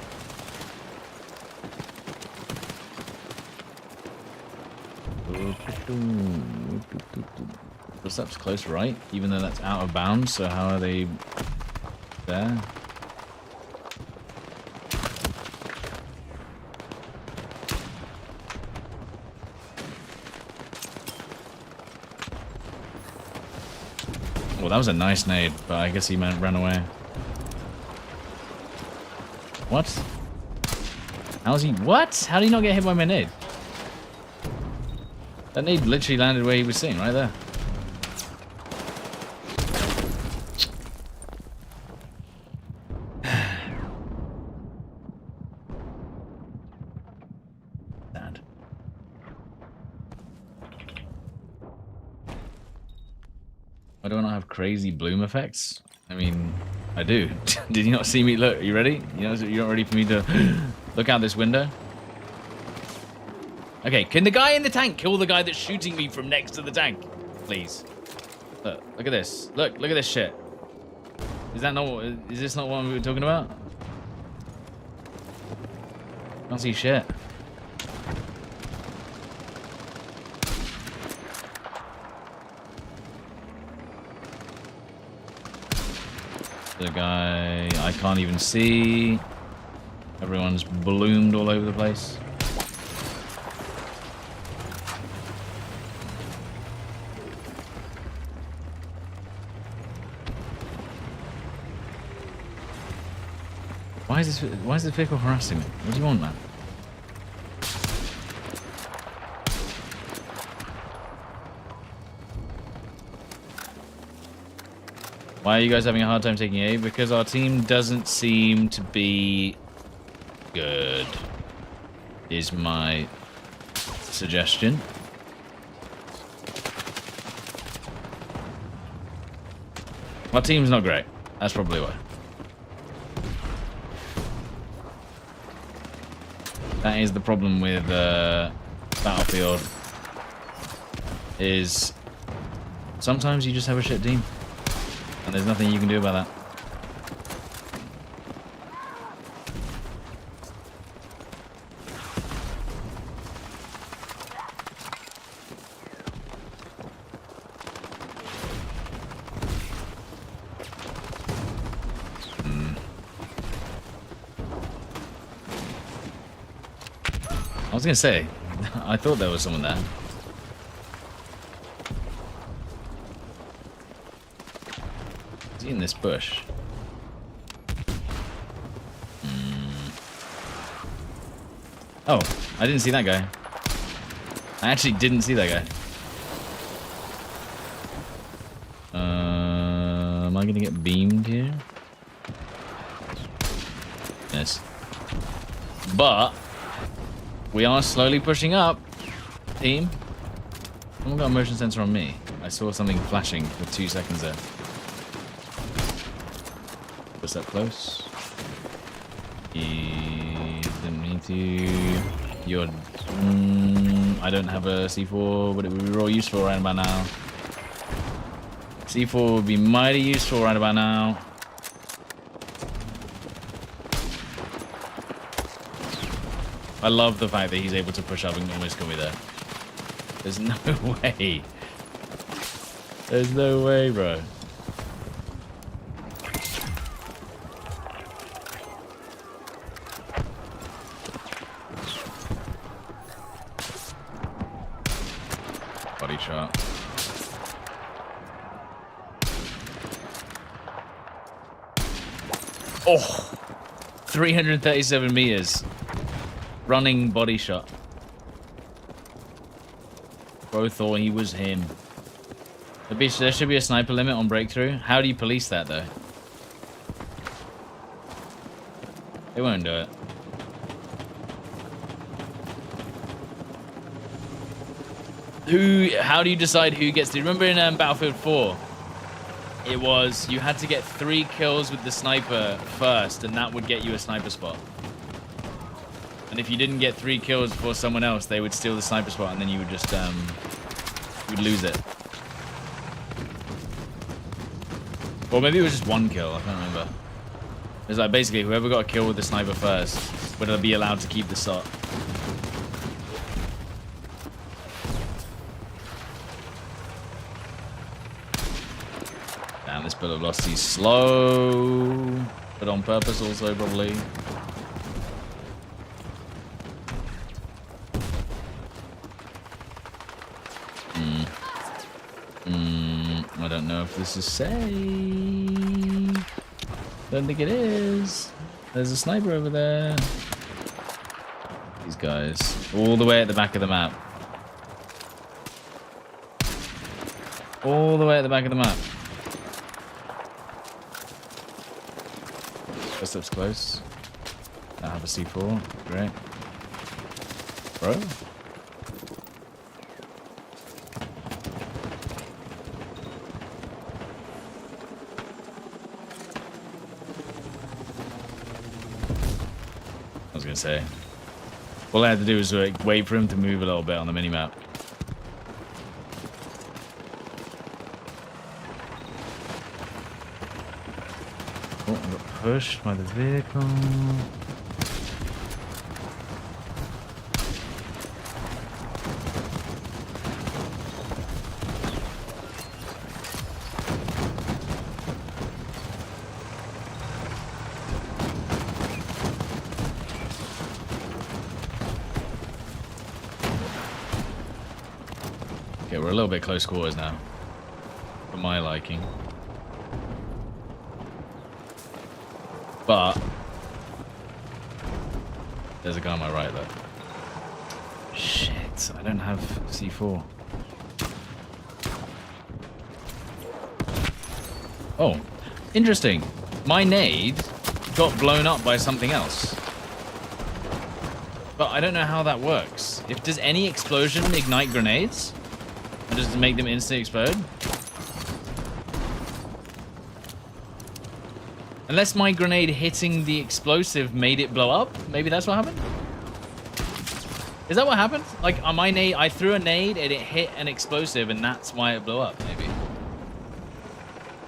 Footsteps close right, even though that's out of bounds, so how are they there? Well, that was a nice nade, but I guess he ran away. What? How's he? What? How did he not get hit by my nade? That nade literally landed where he was sitting, right there. Sad. Why do I not have crazy bloom effects? I mean, I do. Did you not see me? Look, are you ready? You're not ready for me to look out this window? Okay, can the guy in the tank kill the guy that's shooting me from next to the tank? Please. Look at this. Look at this shit. Is this not what we were talking about? Can't see shit. The guy I can't even see. Everyone's bloomed all over the place. Why is this vehicle harassing me? What do you want, man? Why are you guys having a hard time taking A? Because our team doesn't seem to be good, is my suggestion. Our team's not great. That's probably why. That is the problem with Battlefield. Is sometimes you just have a shit team, and there's nothing you can do about that. I was gonna say, I thought there was someone there. Is he in this bush? Oh, I didn't see that guy. I actually didn't see that guy. Am I gonna get beamed here? Yes. But we are slowly pushing up, team. Someone got a motion sensor on me. I saw something flashing for 2 seconds there. Was that close? He didn't mean to. You're. I don't have a C4, but it would be real useful right about now. C4 would be mighty useful right about now. I love the fact that he's able to push up and almost kill me there. There's no way. There's no way, bro. Body shot. Oh! 337 meters. Running body shot. Bro thought he was him. There should be a sniper limit on breakthrough. How do you police that, though? They won't do it. How do you decide who gets to... Remember in Battlefield 4? It was, you had to get 3 kills with the sniper first, and that would get you a sniper spot. And if you didn't get 3 kills before someone else, they would steal the sniper spot, and then you would just, you'd lose it. Or maybe it was just 1 kill, I can't remember. It was like, basically, whoever got a kill with the sniper first would be allowed to keep the shot. Damn, this bullet velocity's slow. But on purpose also, probably. I don't know if this is safe. Don't think it is. There's a sniper over there. These guys. All the way at the back of the map. All the way at the back of the map. First up's close. I have a C4. Great. Bro? I was gonna say. All I had to do was wait for him to move a little bit on the minimap. Oh, I got pushed by the vehicle. Okay, we're a little bit close quarters now, for my liking. But there's a guy on my right though. Shit, I don't have C4. Oh, interesting. My nade got blown up by something else. But I don't know how that works. Does any explosion ignite grenades? Or does it make them instantly explode? Unless my grenade hitting the explosive made it blow up? Maybe that's what happened? Is that what happened? Like on my nade, I threw a nade and it hit an explosive, and that's why it blew up. Maybe.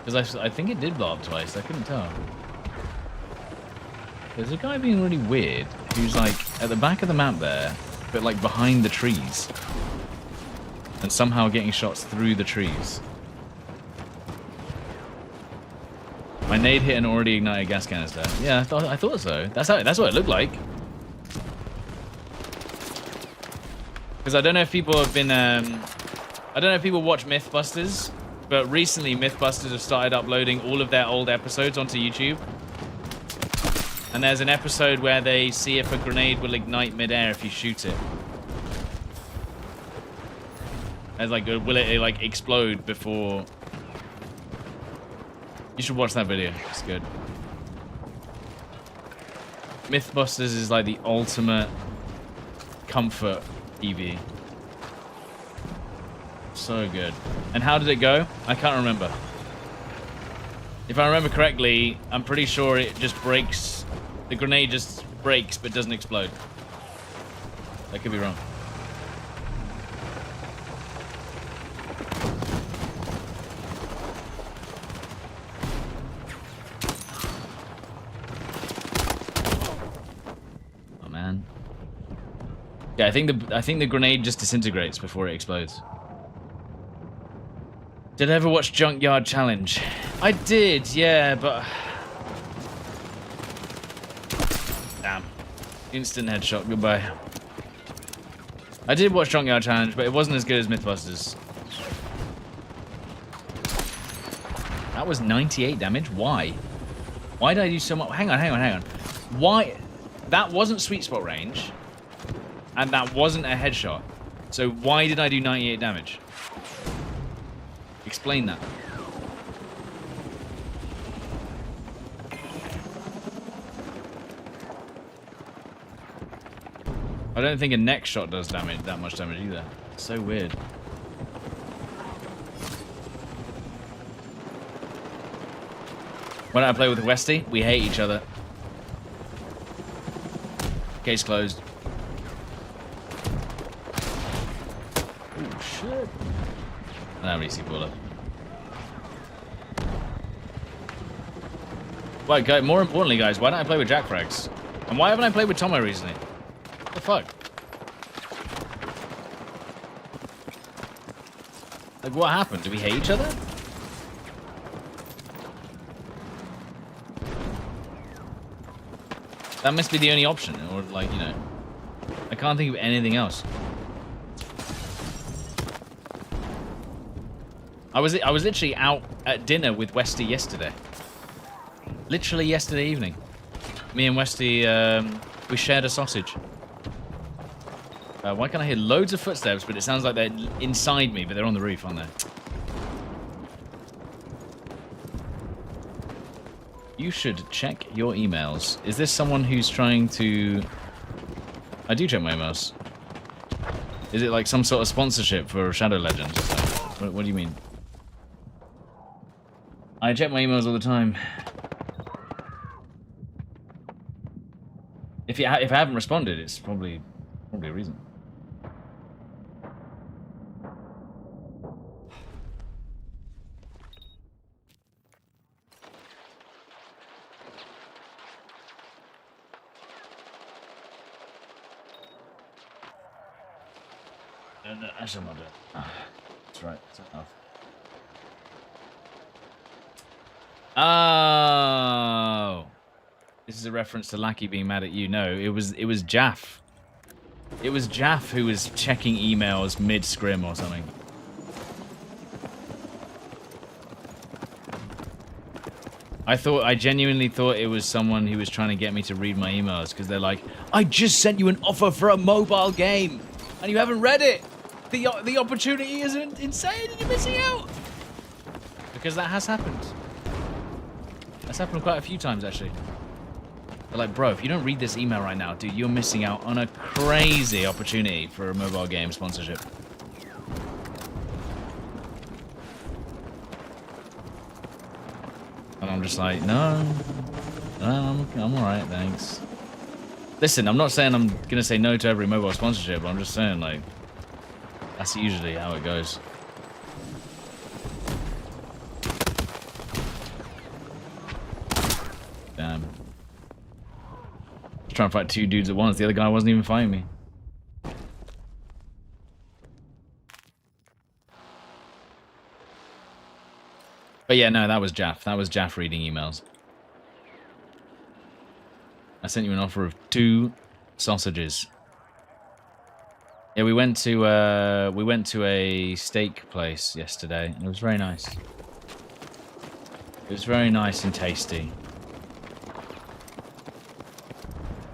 Because I think it did blow up twice. I couldn't tell. There's a guy being really weird who's like at the back of the map there, but like behind the trees, and somehow getting shots through the trees. My nade hit an already ignited gas canister. Yeah, I thought so. That's what it looked like. Because I don't know if people have been, I don't know if people watch Mythbusters, but recently Mythbusters have started uploading all of their old episodes onto YouTube. And there's an episode where they see if a grenade will ignite midair if you shoot it. As like, will it like explode before? You should watch that video. It's good. Mythbusters is like the ultimate comfort EV. So good. And how did it go? I can't remember. If I remember correctly, I'm pretty sure it just breaks. The grenade just breaks but doesn't explode. I could be wrong. Oh man. Yeah, I think the grenade just disintegrates before it explodes. Did I ever watch Junkyard Challenge? I did, yeah, but damn. Instant headshot, goodbye. I did watch Junkyard Challenge, but it wasn't as good as Mythbusters. That was 98 damage? Why? Why did I do so much? Hang on. Why? That wasn't sweet spot range, and that wasn't a headshot. So why did I do 98 damage? Explain that. I don't think a neck shot does that much damage either. It's so weird. When I play with Westy, we hate each other. Case closed. Oh shit. I don't really see bullet. Well, guys, more importantly, guys, why don't I play with Jack Frags? And why haven't I played with Tomo recently? What the fuck? Like, what happened? Do we hate each other? That must be the only option, or like, you know, I can't think of anything else. I was literally out at dinner with Westy yesterday. Literally yesterday evening. Me and Westy, we shared a sausage. Why can't I hear loads of footsteps, but it sounds like they're inside me, but they're on the roof, aren't they? You should check your emails. Is this someone who's trying to... I do check my emails. Is it like some sort of sponsorship for Shadow Legends or something? What do you mean? I check my emails all the time. If I haven't responded, it's probably a reason. No, actually, I'm not doing it. That's right. That's enough. Oh, this is a reference to Lackey being mad at you. No, it was Jaff. It was Jaff who was checking emails mid-scrim or something. I genuinely thought it was someone who was trying to get me to read my emails because they're like, I just sent you an offer for a mobile game and you haven't read it. The opportunity is insane and you're missing out. Because that has happened. That's happened quite a few times, actually. They're like, bro, if you don't read this email right now, dude, you're missing out on a crazy opportunity for a mobile game sponsorship. And I'm just like, no, I'm all right, thanks. Listen, I'm not saying I'm gonna say no to every mobile sponsorship, but I'm just saying, like, that's usually how it goes. Damn. Just trying to fight 2 dudes at once. The other guy wasn't even fighting me. But yeah, no, that was Jaff. That was Jaff reading emails. I sent you an offer of 2 sausages. Yeah, we went to a steak place yesterday. It was very nice. It was very nice and tasty.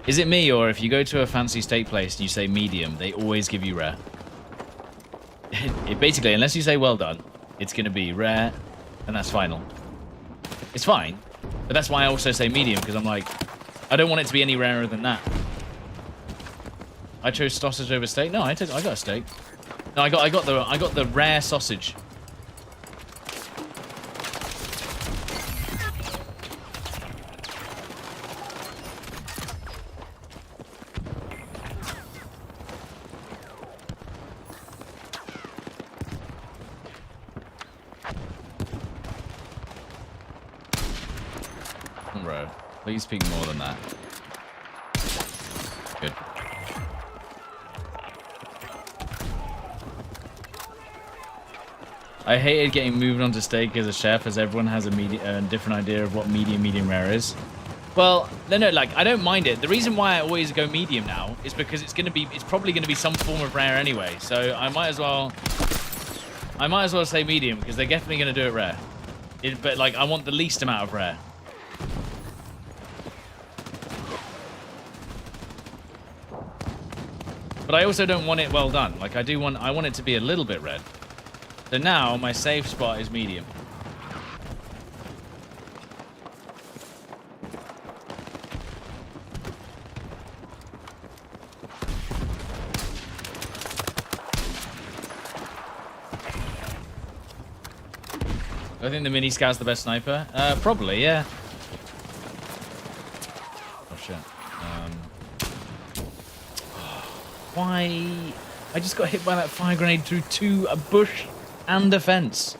Is it me, or if you go to a fancy steak place and you say medium, they always give you rare? It basically, unless you say well done, it's going to be rare, and that's final. It's fine, but that's why I also say medium, because I'm like, I don't want it to be any rarer than that. I chose sausage over steak. No, I got a steak. No, I got the rare sausage. Bro, please speak more than that. Good. I hated getting moved onto steak as a chef, as everyone has a different idea of what medium rare is. Well, no, like, I don't mind it. The reason why I always go medium now is because it's probably gonna be some form of rare anyway. So I might as well say medium, because they're definitely gonna do it rare. But like, I want the least amount of rare. But I also don't want it well done. Like, I want it to be a little bit red. So now my safe spot is medium. I think the mini scout's the best sniper. Probably, yeah. Oh shit. Why? I just got hit by that fire grenade through a bush and a fence.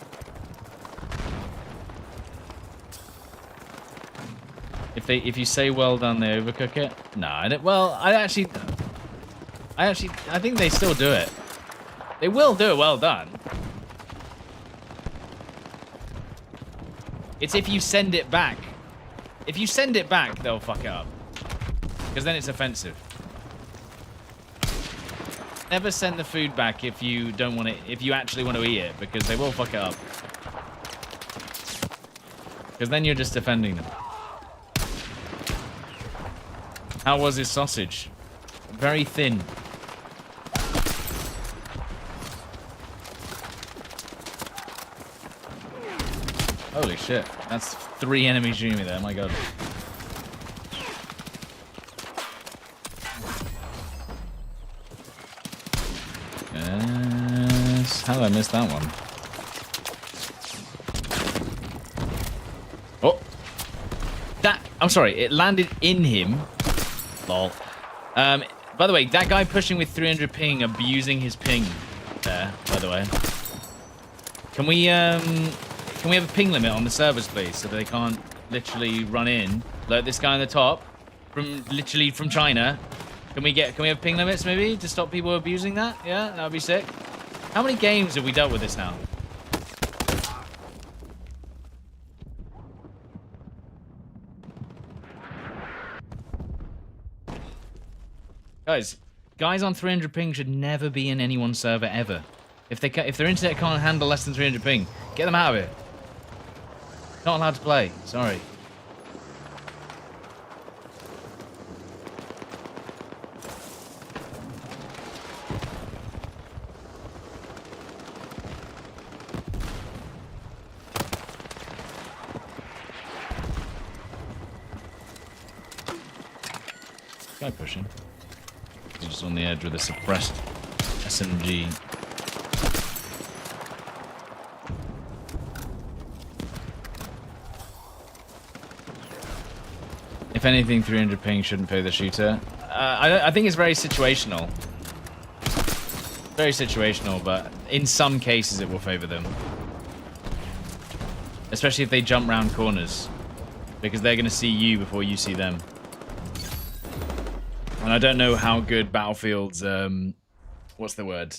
If you say well done, they overcook it. No, I don't. Well, I think they still do it. They will do it well done. It's if you send it back. If you send it back, they'll fuck it up. Because then it's offensive. Never send the food back if you don't want it, if you actually want to eat it, because they will fuck it up. Because then you're just defending them. How was his sausage? Very thin. Holy shit. That's 3 enemies shooting me there, my god. Yes. How did I miss that one? Oh! I'm sorry, it landed in him. Lol. By the way, that guy pushing with 300 ping, abusing his ping there, by the way. Can we have a ping limit on the servers, please, so that they can't literally run in? Like this guy on the top, from China. Can we have ping limits maybe to stop people abusing that? Yeah, that would be sick. How many games have we dealt with this now? Guys on 300 ping should never be in anyone's server ever. If their internet can't handle less than 300 ping, get them out of it. Not allowed to play. Sorry. Guy pushing. He's just on the edge with a suppressed SMG. If anything, 300 ping shouldn't pay the shooter. I think it's very situational. Very situational, but in some cases it will favor them. Especially if they jump round corners. Because they're going to see you before you see them. And I don't know how good Battlefield's, what's the word?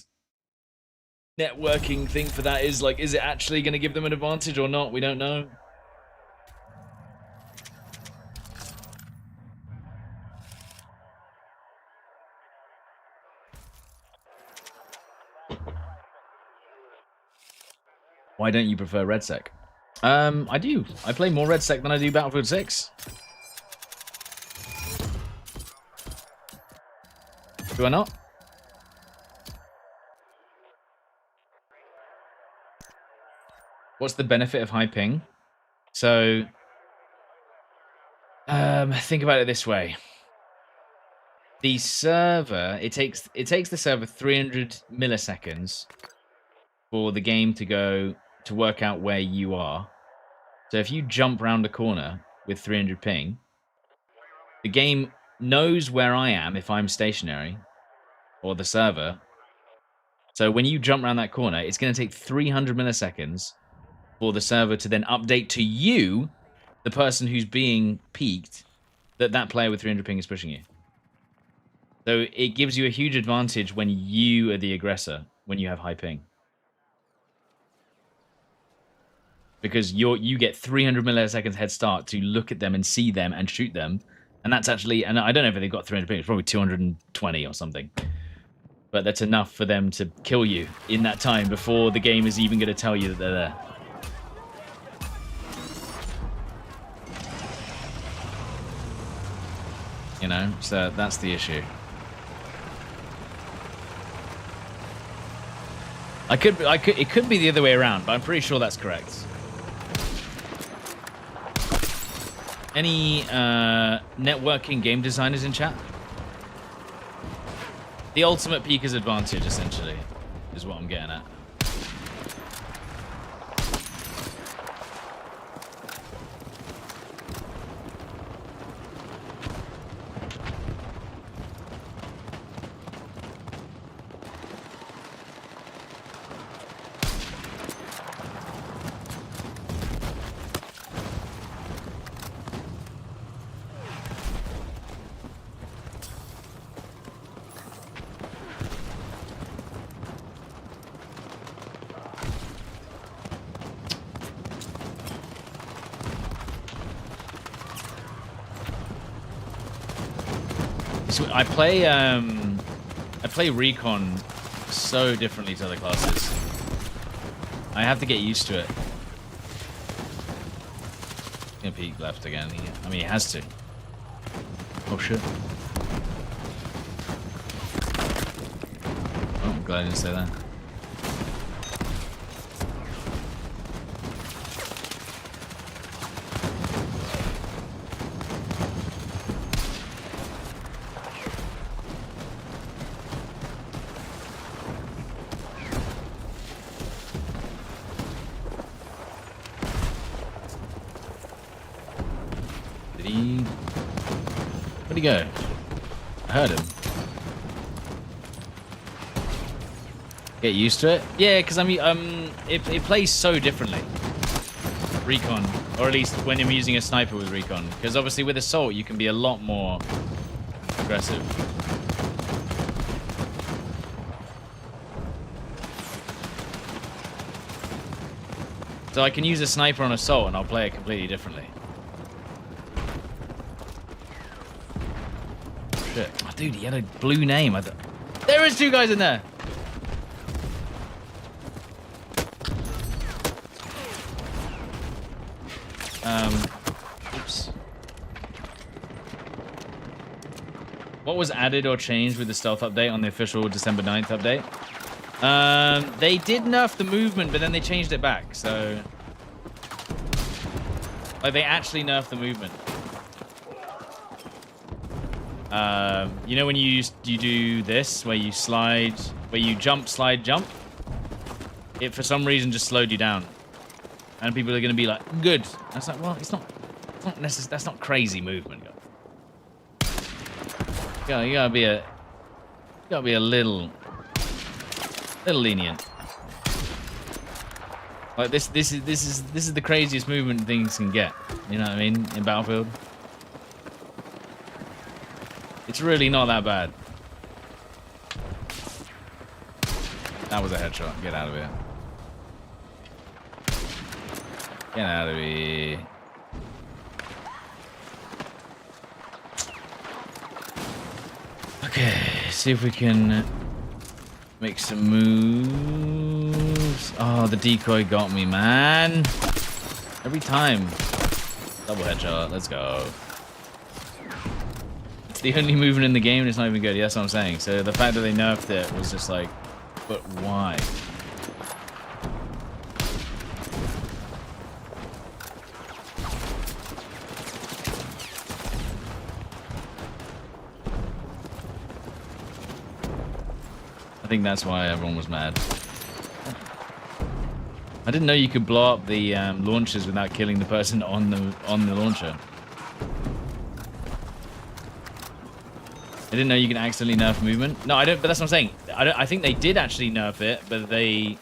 Networking thing for that is. Like, is it actually going to give them an advantage or not? We don't know. Why don't you prefer RedSec? I do. I play more RedSec than I do Battlefield 6. Do I not? What's the benefit of high ping? So, think about it this way. The server, it takes the server 300 milliseconds for the game to work out where you are. So if you jump around a corner with 300 ping, the game knows where I am if I'm stationary, or the server. So when you jump around that corner, it's going to take 300 milliseconds for the server to then update to you, the person who's being peaked, that player with 300 ping is pushing you. So it gives you a huge advantage when you are the aggressor, when you have high ping. Because you get 300 milliseconds head start to look at them and see them and shoot them. And that's actually, and I don't know if they've got 300 ping, it's probably 220 or something. But that's enough for them to kill you in that time before the game is even going to tell you that they're there. You know, so that's the issue. It could be the other way around, but I'm pretty sure that's correct. Any networking game designers in chat? The ultimate peaker's advantage, essentially, is what I'm getting at. I play Recon so differently to other classes. I have to get used to it. Gonna peek left again. I mean, he has to. Oh shit! Oh, I'm glad I didn't say that. Where'd he go? I heard him. Get used to it? Yeah, because I mean, it plays so differently. Recon, or at least when I'm using a sniper with Recon, because obviously with Assault you can be a lot more aggressive. So I can use a sniper on Assault and I'll play it completely differently. Shit. Oh, dude, he had a blue name. There is two guys in there. Oops. What was added or changed with the stealth update on the official December 9th update? They did nerf the movement, but then they changed it back. So, like, they actually nerfed the movement. You know when you do this, where you slide, where you jump, slide, jump? It, for some reason, just slowed you down. And people are going to be like, good. That's like, well, it's not necessary. That's not crazy movement. You gotta be a little lenient. Like this is the craziest movement things can get. You know what I mean? In Battlefield, it's really not that bad. That was a headshot. Get out of here. Get out of here. Okay, see if we can make some moves. Oh, the decoy got me, man. Every time. Double headshot. Let's go. It's the only movement in the game and it's not even good. Yeah, that's what I'm saying. So the fact that they nerfed it was just like, but why? I think that's why everyone was mad. I didn't know you could blow up the launchers without killing the person on the launcher. I didn't know you can accidentally nerf movement. No, I don't. But that's what I'm saying. I think they did actually nerf it, but they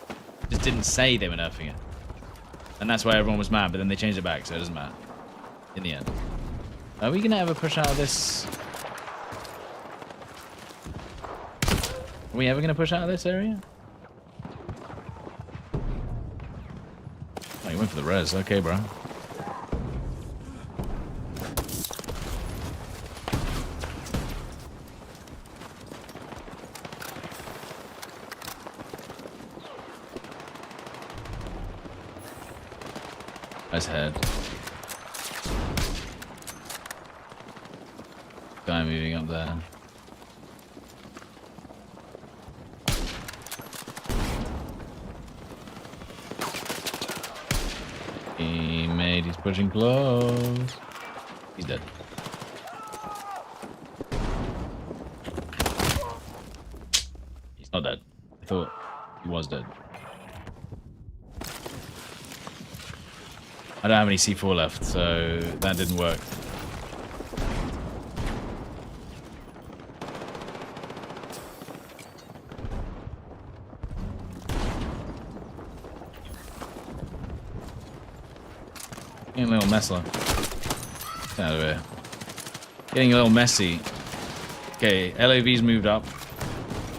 just didn't say they were nerfing it, and that's why everyone was mad. But then they changed it back, so it doesn't matter in the end. Are we gonna ever push out of this? Are we ever going to push out of this area? Oh, you went for the res. Okay, bro. Nice head. Guy moving up there. He's pushing close. He's dead. He's not dead. I thought he was dead. I don't have any C4 left, so that didn't work. Getting a little messy. Get out of here. Getting a little messy. Okay, LAV's moved up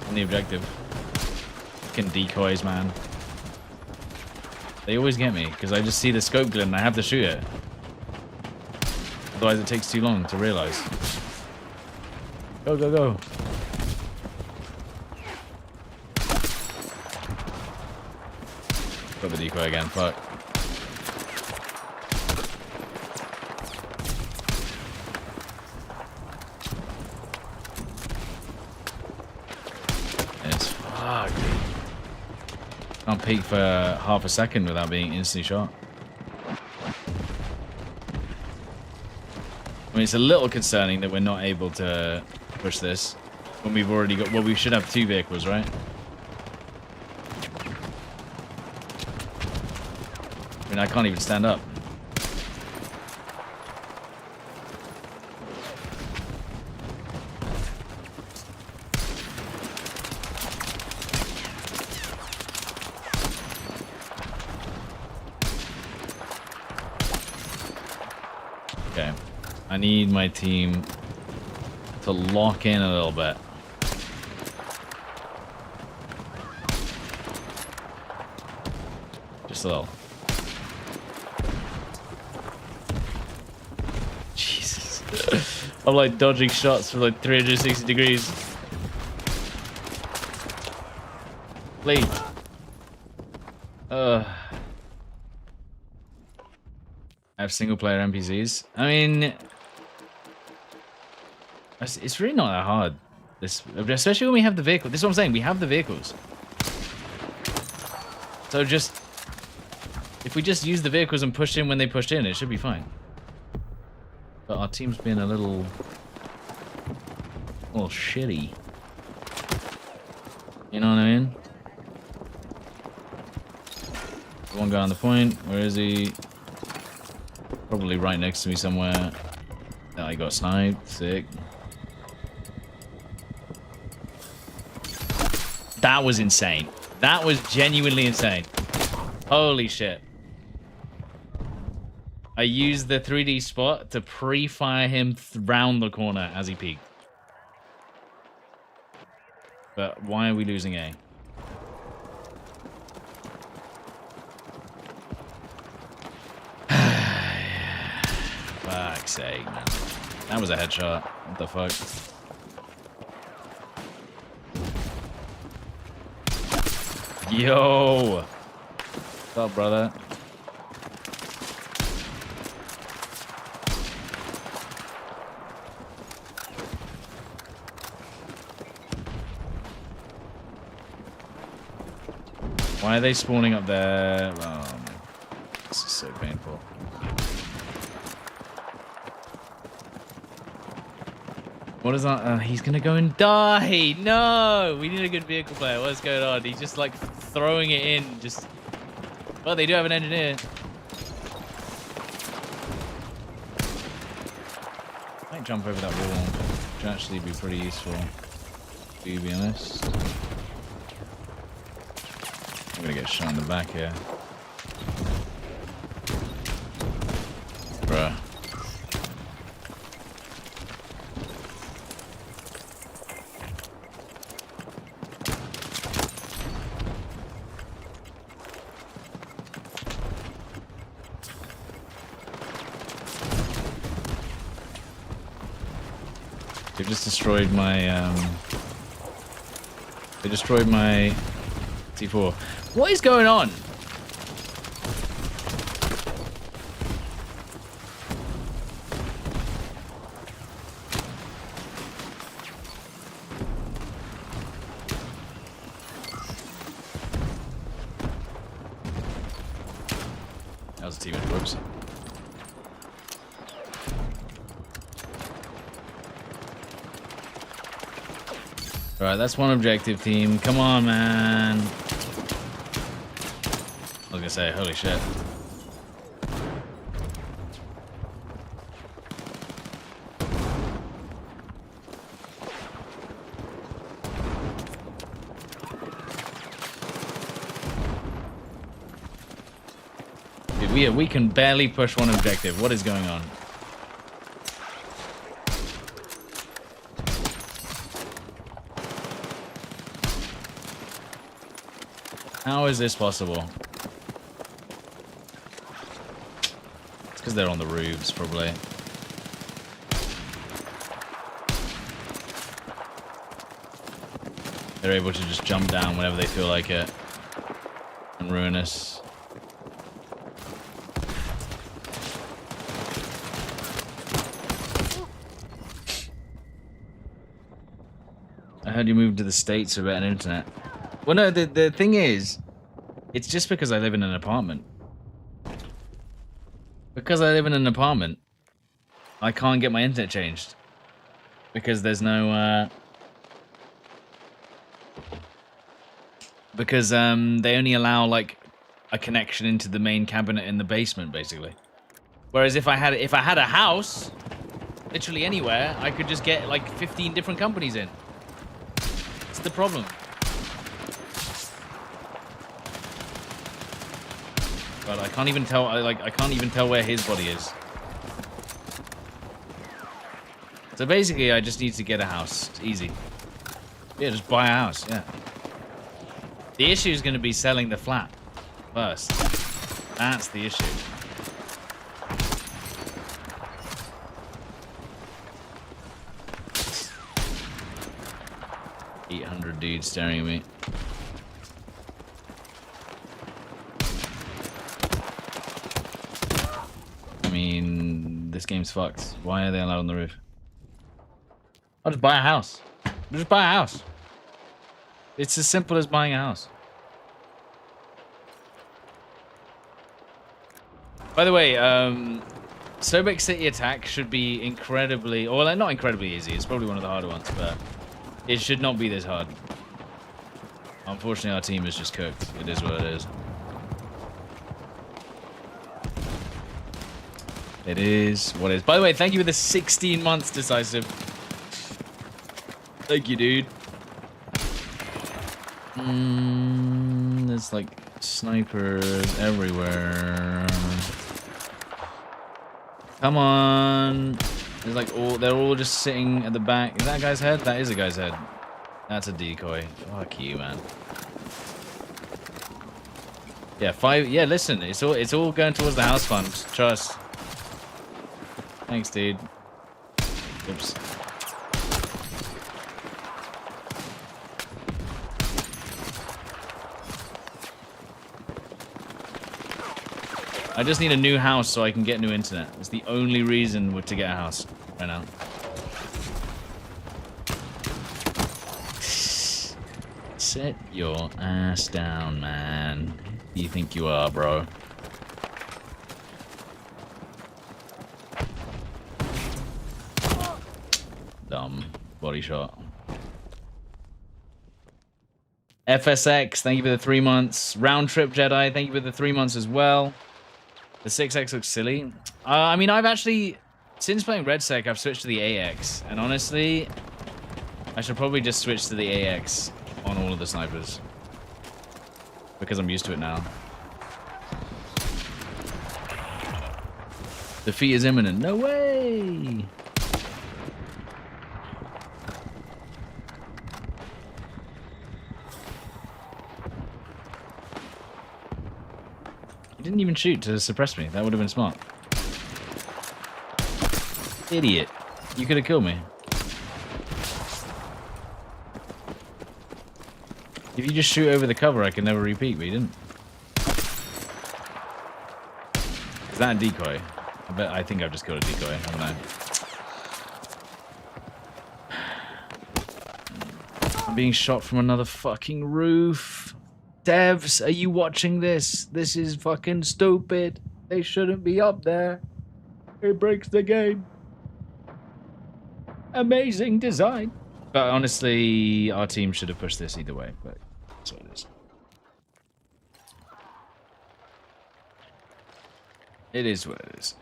on the objective. Fucking decoys, man. They always get me because I just see the scope glint and I have to shoot it. Otherwise, it takes too long to realize. Go, go, go. Got the decoy again. Fuck. Can't peek for half a second without being instantly shot. I mean, it's a little concerning that we're not able to push this when we've already got... Well, we should have 2 vehicles, right? I mean, I can't even stand up. Okay, I need my team to lock in a little bit. Just a little. Jesus. I'm like dodging shots for like 360 degrees. Please. I have single player NPCs. I mean, it's really not that hard. This, especially when we have the vehicle. This is what I'm saying. We have the vehicles. So just, if we just use the vehicles and push in when they push in, it should be fine. But our team's been a little shitty. You know what I mean? One guy on the point. Where is he? Probably right next to me somewhere. Oh, he got sniped. Sick. That was insane. That was genuinely insane. Holy shit. I used the 3D spot to pre-fire him round the corner as he peeked. But why are we losing A? Fuck's sake, man. That was a headshot. What the fuck? Yo! What's up, brother? Why are they spawning up there? Oh, man. This is so painful. What is that? He's gonna go and die. No, we need a good vehicle player. What's going on? He's just like throwing it in. Just. Well, they do have an engineer. Might jump over that wall, which would actually be pretty useful. To be honest. I'm gonna get shot in the back here. Bruh. They've just destroyed my, they destroyed my T4. What is going on? That was a teammate. Whoops. Alright, that's one objective, team. Come on, man. I was gonna say, holy shit. Dude, we can barely push one objective. What is going on? How is this possible? It's because they're on the roofs, probably. They're able to just jump down whenever they feel like it and ruin us. I heard you moved to the States for better internet. Well, no, the thing is, it's just because I live in an apartment. Because I live in an apartment, I can't get my internet changed. Because there's no, because, they only allow, like, a connection into the main cabinet in the basement, basically. Whereas if I had a house, literally anywhere, I could just get, like, 15 different companies in. It's the problem. But I can't even tell. I can't even tell where his body is. So basically, I just need to get a house. It's easy. Yeah, just buy a house. Yeah. The issue is going to be selling the flat first. That's the issue. $800 dudes staring at me. I mean, this game's fucked. Why are they allowed on the roof? I'll just buy a house. Just buy a house. It's as simple as buying a house. By the way, Sobek City Attack should be incredibly, or like, not incredibly easy. It's probably one of the harder ones, but it should not be this hard. Unfortunately, our team is just cooked. It is what it is. It is what it is. By the way, thank you for the 16 months, Decisive. Thank you, dude. There's like snipers everywhere. Come on. There's like they're all just sitting at the back. Is that a guy's head? That is a guy's head. That's a decoy. Fuck you, man. Yeah, 5. Yeah, listen, it's all going towards the house fund. Trust. Thanks, dude. Oops. I just need a new house so I can get new internet. It's the only reason to get a house right now. Sit your ass down, man. Who do you think you are, bro? Dumb body shot. FSX, thank you for the 3 months. Round Trip Jedi, thank you for the 3 months as well. The 6X looks silly. I mean, I've actually, since playing RedSec, I've switched to the AX. And honestly, I should probably just switch to the AX on all of the snipers. Because I'm used to it now. Defeat is imminent. No way! Didn't even shoot to suppress me. That would have been smart. Idiot. You could have killed me. If you just shoot over the cover, I can never repeat, but you didn't. Is that a decoy? I think I've just killed a decoy. I don't know. I'm being shot from another fucking roof. Devs, are you watching this? This is fucking stupid. They shouldn't be up there. It breaks the game. Amazing design. But honestly, our team should have pushed this either way, but that's what it is. It is what it is.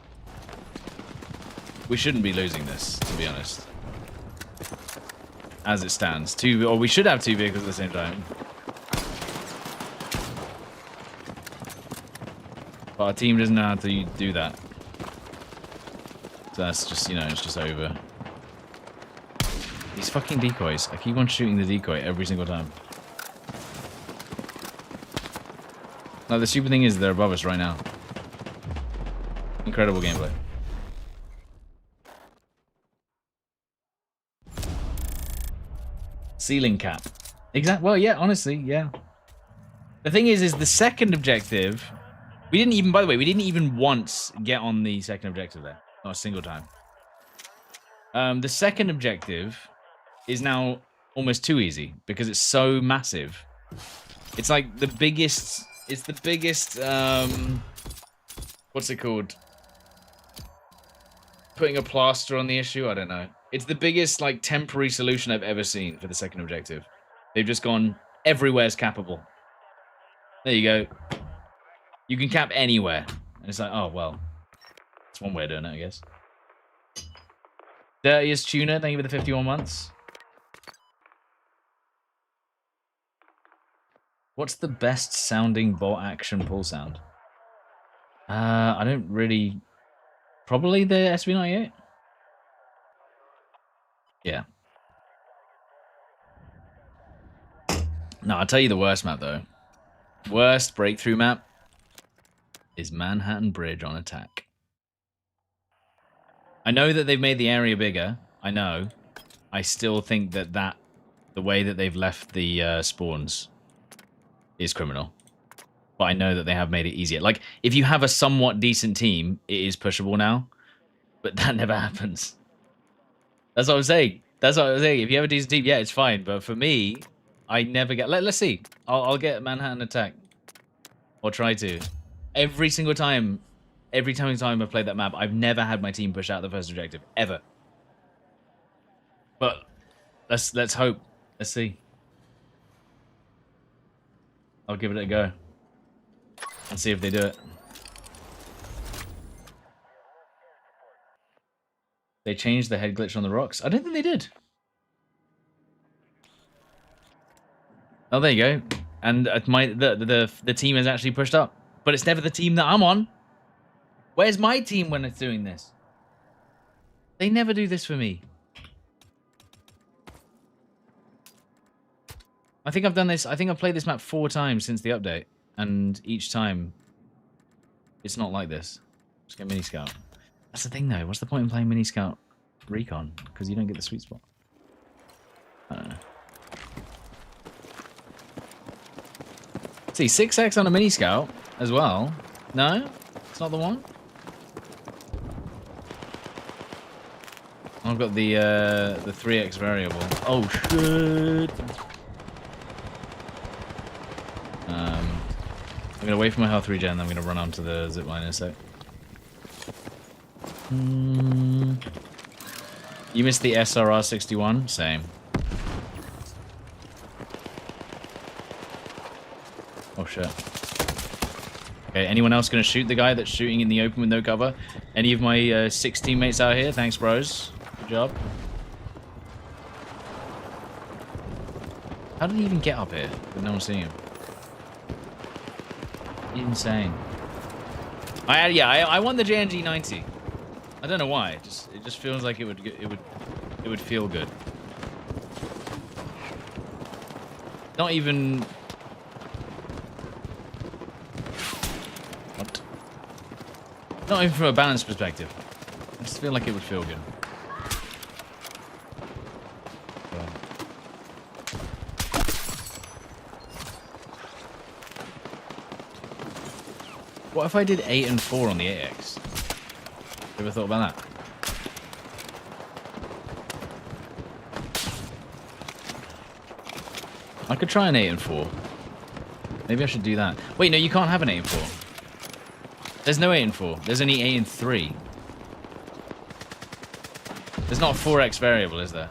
We shouldn't be losing this, to be honest. As it stands. Or we should have 2 vehicles at the same time. But our team doesn't know how to do that. So that's just, you know, it's just over. These fucking decoys. I keep on shooting the decoy every single time. Like, the stupid thing is they're above us right now. Incredible gameplay. Ceiling cap. Exactly. Well, yeah, honestly, yeah. The thing is the second objective... We didn't even, by the way, we didn't even once get on the second objective there. Not a single time. The second objective is now almost too easy because it's so massive. It's like the biggest, what's it called? Putting a plaster on the issue? I don't know. It's the biggest, like, temporary solution I've ever seen for the second objective. They've just gone, everywhere's cappable. There you go. You can cap anywhere. And it's like, oh, well. That's one way of doing it, I guess. Dirtiest Tuner, thank you for the 51 months. What's the best sounding bolt action pull sound? I don't really... Probably the SB98? Yeah. No, I'll tell you the worst map, though. Worst breakthrough map is Manhattan Bridge on attack. I know that they've made the area bigger. I know. I still think that the way that they've left the spawns is criminal. But I know that they have made it easier. Like, if you have a somewhat decent team, it is pushable now. But that never happens. That's what I'm saying. That's what I'm saying. If you have a decent team, yeah, it's fine. But for me, I never get... Let's see. I'll get Manhattan attack. Or try to. Every single time I've played that map, I've never had my team push out the first objective. Ever. But let's hope. Let's see. I'll give it a go. And see if they do it. They changed the head glitch on the rocks? I don't think they did. Oh, there you go. And the team has actually pushed up, but it's never the team that I'm on. Where's my team when it's doing this? They never do this for me. I think I've done this. I think I've played this map 4 times since the update, and each time it's not like this. Let's get mini scout. That's the thing, though. What's the point in playing mini scout recon? Because you don't get the sweet spot. I don't know. See, 6x on a mini scout as well. No, it's not the one. I've got the 3x variable. Oh shit! I'm gonna wait for my health regen. Then I'm gonna run onto the zipline in a sec. You missed the SRR 61. Same. Oh shit. Okay, anyone else gonna shoot the guy that's shooting in the open with no cover? Any of my 6 teammates out here? Thanks, bros. Good job. How did he even get up here with no one seeing him? Insane. I won the JNG 90. I don't know why. It just feels like it would feel good. Not even. What? Not even from a balance perspective. I just feel like it would feel good. What if I did 8 and 4 on the 8x? Ever thought about that? I could try an 8 and 4. Maybe I should do that. Wait, no, you can't have an 8 and 4. There's no 8 and 4. There's only 8 and 3. There's not a 4x variable, is there?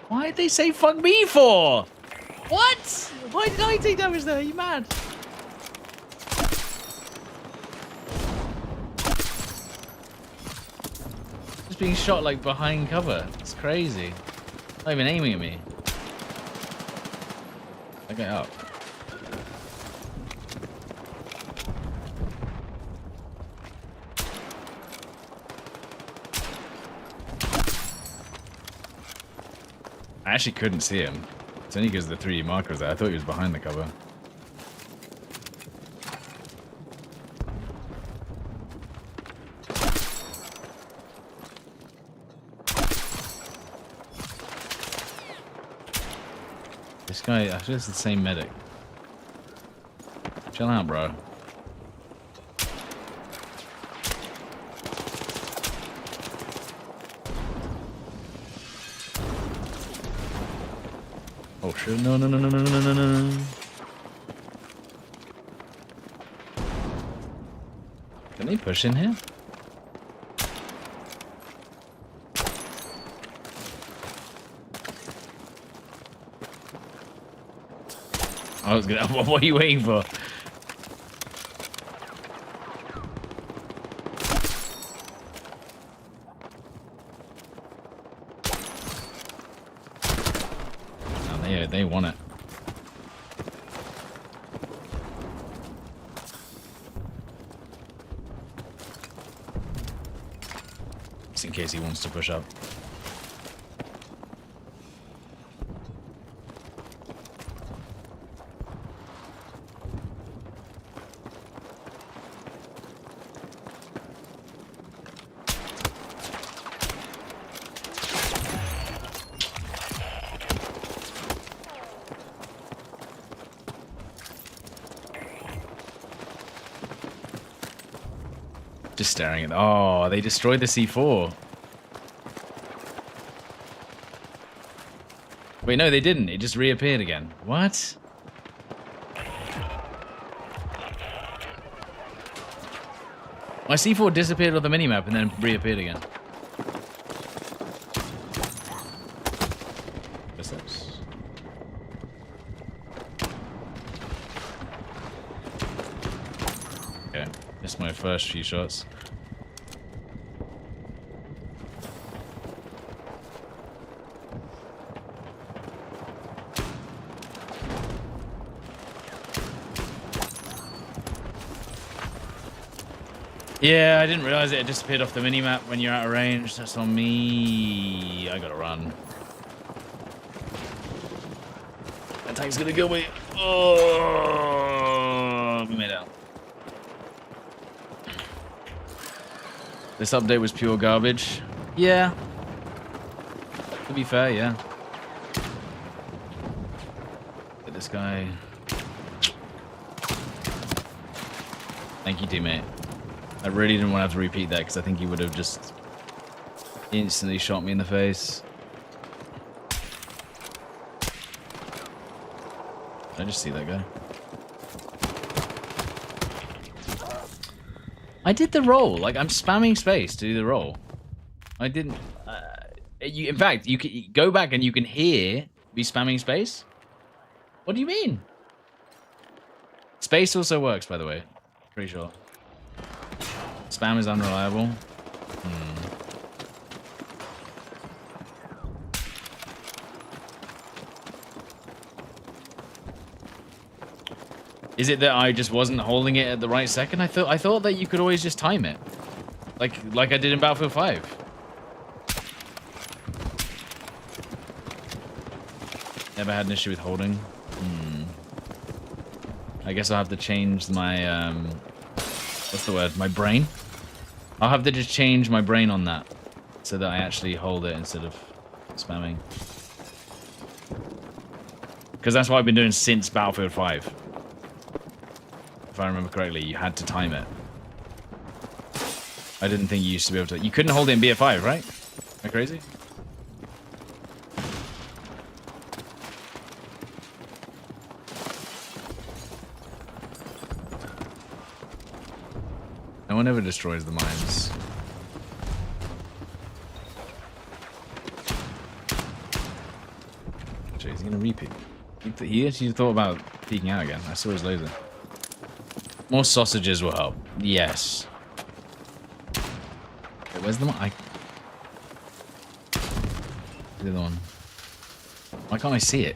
Why did they say fuck me for? What? Why did I take damage there? Are you mad? Just being shot like behind cover. It's crazy. Not even aiming at me. Okay, up. I actually couldn't see him. It's only because the 3D marker was there. I thought he was behind the cover. This guy, I think it's the same medic. Chill out, bro. Oh shit, no. Can they push in here? I was gonna, what are you waiting for? They want it. Just in case he wants to push up. Just staring at. Oh, they destroyed the C4. Wait, no, they didn't. It just reappeared again. What? My C4 disappeared on the minimap and then reappeared again. missed my first few shots. Yeah, I didn't realize it had disappeared off the minimap when you're out of range. That's on me. I gotta run. That tank's gonna kill me. Oh, we made out. This update was pure garbage. Yeah. To be fair, yeah. But this guy. Thank you, teammate. I really didn't want to have to repeat that because I think he would have just instantly shot me in the face. Did I just see that guy? I did the roll. Like, I'm spamming space to do the roll. I didn't... in fact, you can go back and you can hear me spamming space. What do you mean? Space also works, by the way. Pretty sure. Spam is unreliable. Is it that I just wasn't holding it at the right second? I thought that you could always just time it, like I did in Battlefield 5. Never had an issue with holding. I guess I'll have to change my what's the word? My brain. I'll have to just change my brain on that so that I actually hold it instead of spamming. Because that's what I've been doing since Battlefield 5. If I remember correctly, you had to time it. I didn't think you used to be able to. You couldn't hold it in BF5, right? Am I crazy? No one ever destroys the mines. Actually, he's gonna repeat. He actually thought about peeking out again. I saw his laser. More sausages will help. Yes. Wait, where's the mine? The other one. Why can't I see it?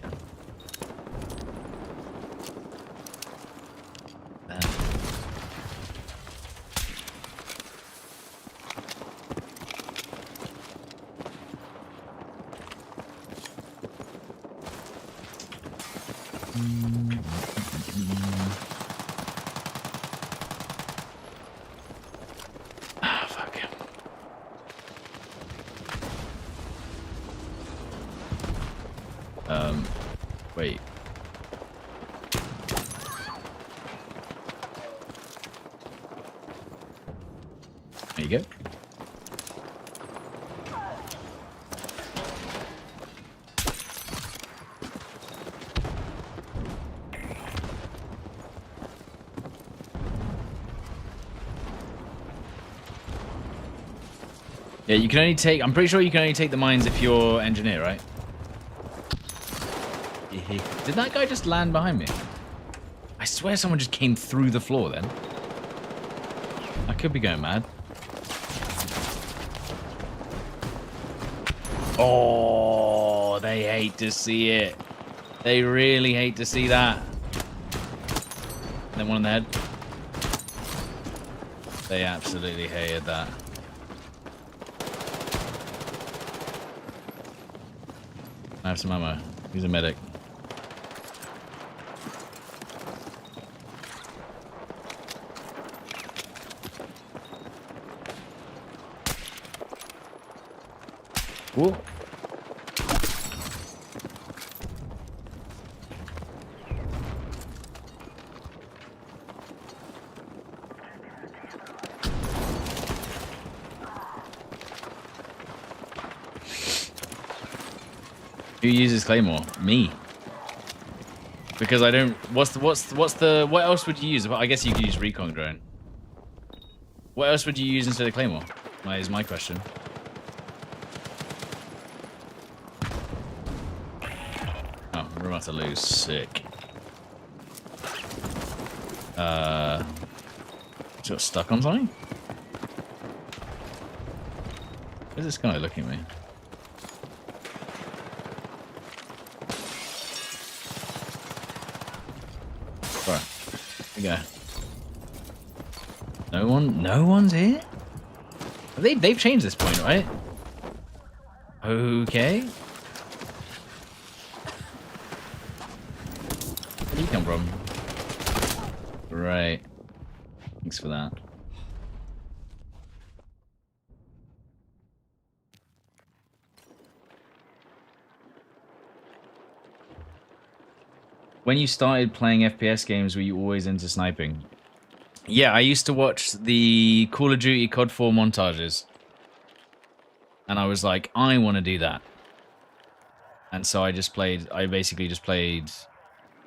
Wait. There you go. Yeah, you can only take... I'm pretty sure you can only take the mines if you're engineer, right? Did that guy just land behind me? I swear someone just came through the floor then. I could be going mad. Oh, they hate to see it. They really hate to see that. And then one on the head. They absolutely hated that. I have some ammo. He's a medic. Whoa. Who uses Claymore? Me. Because I don't. What else would you use? I guess you could use recon drone. What else would you use instead of Claymore? Is my question. Oh, we're about to lose. Sick. Just got stuck on something? Where's this guy looking at me? Bro, here we go. No one's here? They've changed this point, right? Okay. Where did you come from? Right. Thanks for that. When you started playing FPS games, were you always into sniping? Yeah, I used to watch the Call of Duty COD 4 montages. And I was like, I want to do that. And so I basically just played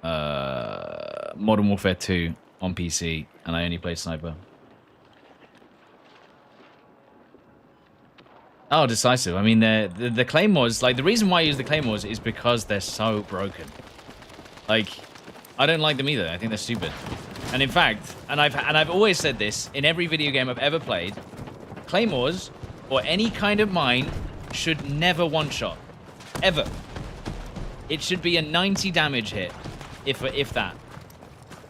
Modern Warfare 2 on PC, and I only played Sniper. Oh, decisive. I mean, the Claymores, like, the reason why I use the Claymores is because they're so broken. Like, I don't like them either. I think they're stupid. And in fact, and I've always said this in every video game I've ever played, Claymores or any kind of mine should never one-shot. Ever. It should be a 90 damage hit, if that.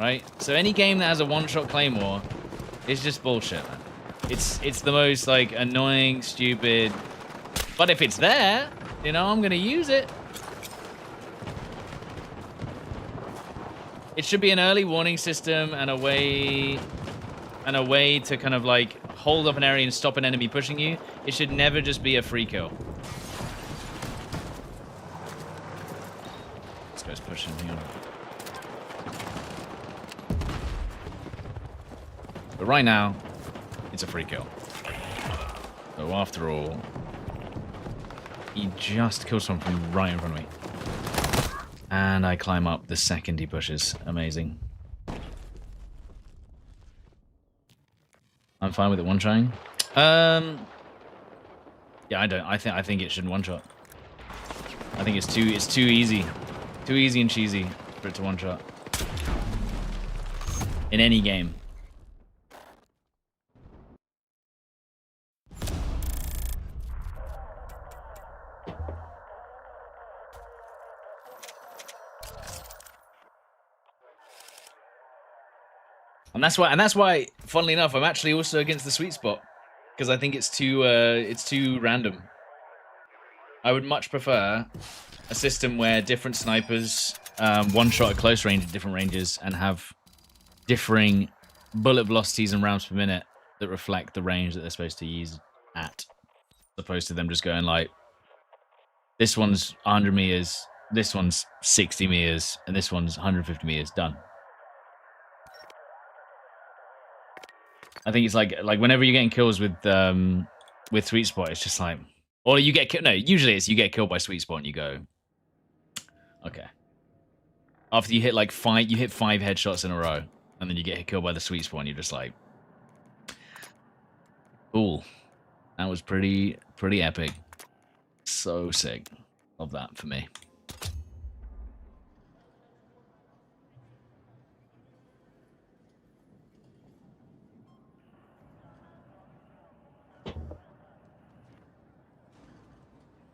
Right? So any game that has a one-shot Claymore is just bullshit, man. It's the most, like, annoying, stupid... But if it's there, you know, I'm gonna use it. It should be an early warning system and a way to kind of, like, hold up an area and stop an enemy pushing you. It should never just be a free kill. This guy's pushing me on. But right now, it's a free kill. So after all, he just killed someone from right in front of me. And I climb up the second he pushes. Amazing. I'm fine with it one-shotting. Yeah, I don't. I think it should one-shot. I think it's too easy. Too easy and cheesy for it to one-shot. In any game. And that's why, funnily enough, I'm actually also against the sweet spot, because I think it's too random. I would much prefer a system where different snipers one shot at close range at different ranges and have differing bullet velocities and rounds per minute that reflect the range that they're supposed to use at, as opposed to them just going like, this one's 100 meters, this one's 60 meters, and this one's 150 meters. Done. I think it's like whenever you're getting kills with sweet spot, it's just like, or you get no. Usually it's you get killed by sweet spot and you go, okay. After you hit like five headshots in a row, and then you get killed by the sweet spot, and you're just like, cool. That was pretty epic. So sick. Love that for me.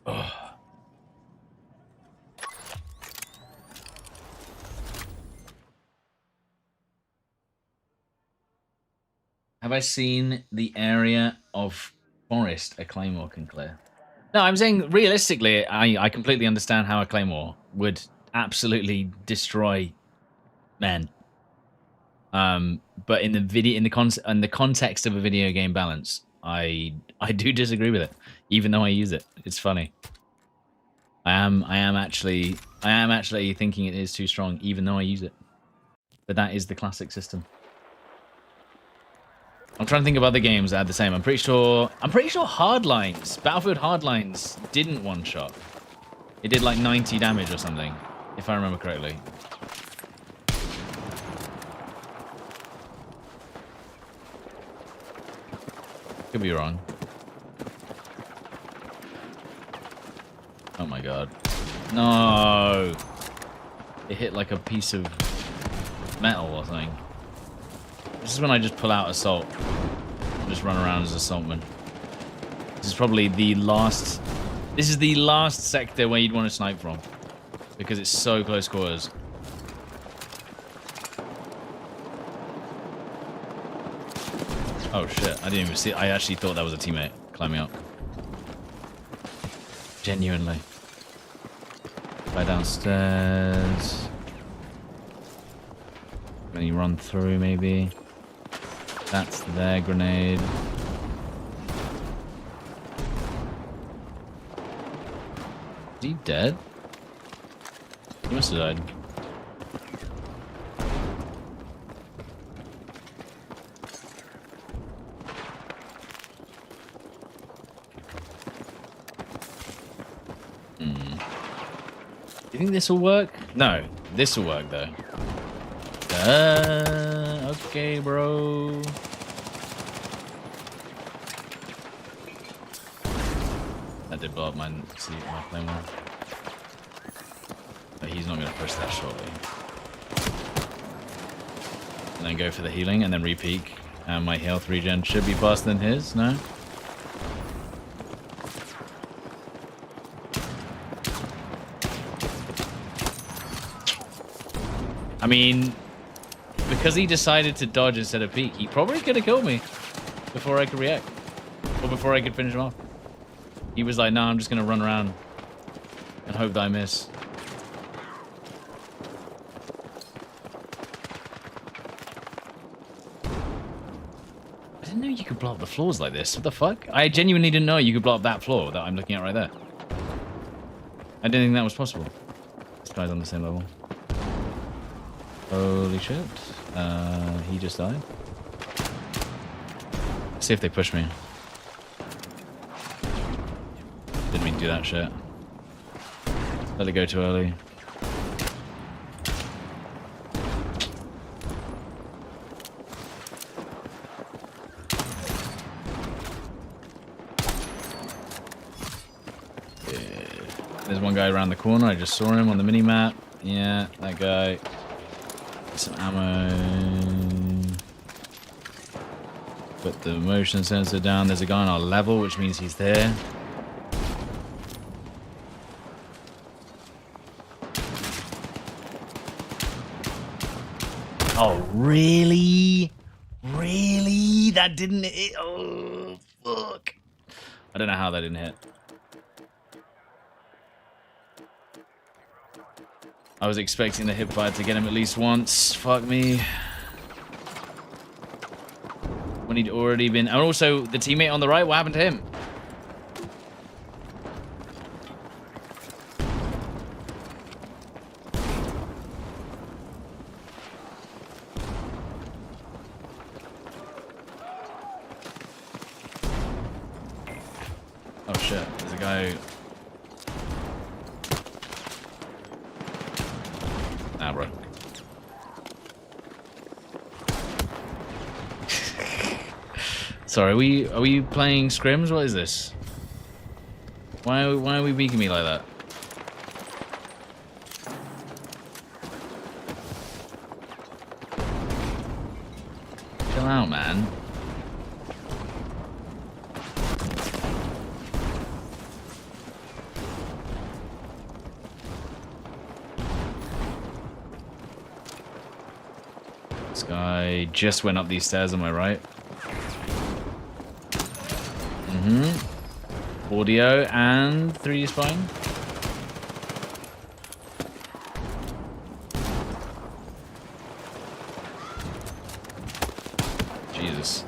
Oh. Have I seen the area of forest a claymore can clear? No, I'm saying realistically, I completely understand how a claymore would absolutely destroy men. But in the context of a video game balance, I do disagree with it, even though I use it. It's funny. I am actually thinking it is too strong, even though I use it. But that is the classic system. I'm trying to think of other games that had the same. I'm pretty sure Hardlines, Battlefield Hardlines didn't one shot. It did like 90 damage or something, if I remember correctly. Could be wrong. Oh my god. No! It hit like a piece of metal or something. This is when I just pull out assault. Just run around as assaultman. This is probably the last... This is the last sector where you'd want to snipe from. Because it's so close quarters. Oh shit, I didn't even see it. I actually thought that was a teammate climbing up. Genuinely. Right downstairs. Then you run through maybe. That's their grenade. Is he dead? He must have died. Do you think this will work? No, this will work though. Okay, bro. That did blow up my claymore. But he's not going to push that shortly. And then go for the healing and then re-peek. And my health regen should be faster than his, no? I mean, because he decided to dodge instead of peek, he probably could have killed me before I could react. Or before I could finish him off. He was like, nah, I'm just going to run around and hope that I miss. I didn't know you could blow up the floors like this. What the fuck? I genuinely didn't know you could blow up that floor that I'm looking at right there. I didn't think that was possible. This guy's on the same level. Holy shit. He just died. Let's see if they push me. Didn't mean to do that shit. Let it go too early. Yeah. There's one guy around the corner. I just saw him on the mini-map. Yeah, that guy. Some ammo. Put the motion sensor down. There's a guy on our level, which means he's there. Oh, really? Really? That didn't hit? Oh, fuck. I don't know how that didn't hit. I was expecting the hipfire to get him at least once. Fuck me. When he'd already been... And also, the teammate on the right, what happened to him? Oh shit, there's a guy... Nah, bro. Sorry, are we playing scrims? What is this? Why are we beaking me like that? Chill out, man. This guy just went up these stairs on my right. Audio and 3D spine. Jesus.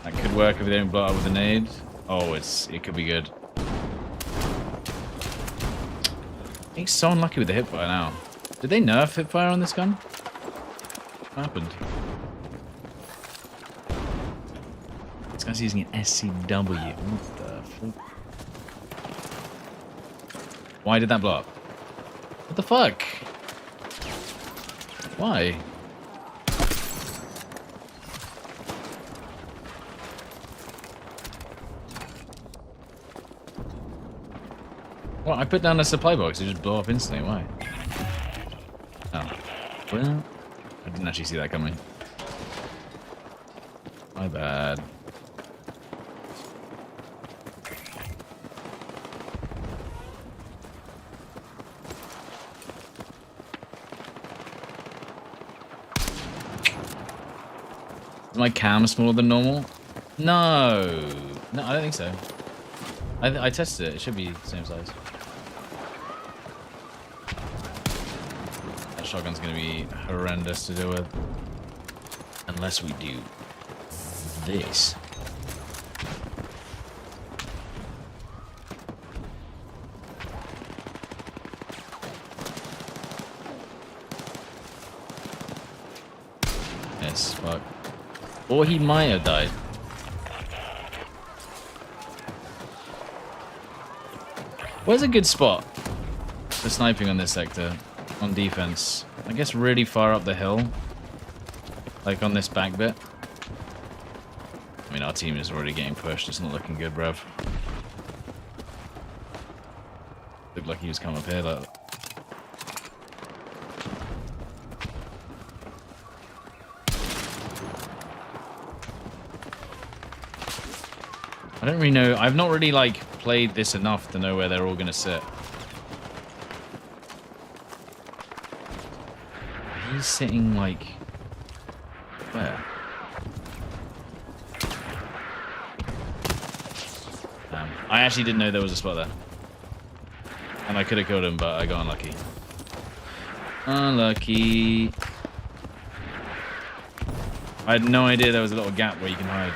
That could work if they don't blow up with a nade. Oh, it could be good. He's so unlucky with the hipfire now. Did they nerf hipfire on this gun? What happened? This guy's using an SCW. What the fuck? Why did that blow up? What the fuck? Why? Well, I put down a supply box, it just blew up instantly. Why? Oh. Well, I didn't actually see that coming. My bad. Is my cam smaller than normal? No. No, I don't think so. I tested it. It should be the same size. That shotgun's going to be horrendous to deal with. Unless we do this. Yes, fuck. Or he might have died. Where's a good spot for sniping on this sector? On defense? I guess really far up the hill. Like on this back bit. I mean, our team is already getting pushed. It's not looking good, bruv. Looked like he was coming up here. Like... I don't really know. I've not really, like, played this enough to know where they're all going to sit. He's sitting, like... Where? I actually didn't know there was a spot there. And I could have killed him, but I got unlucky. Unlucky. I had no idea there was a little gap where you can hide.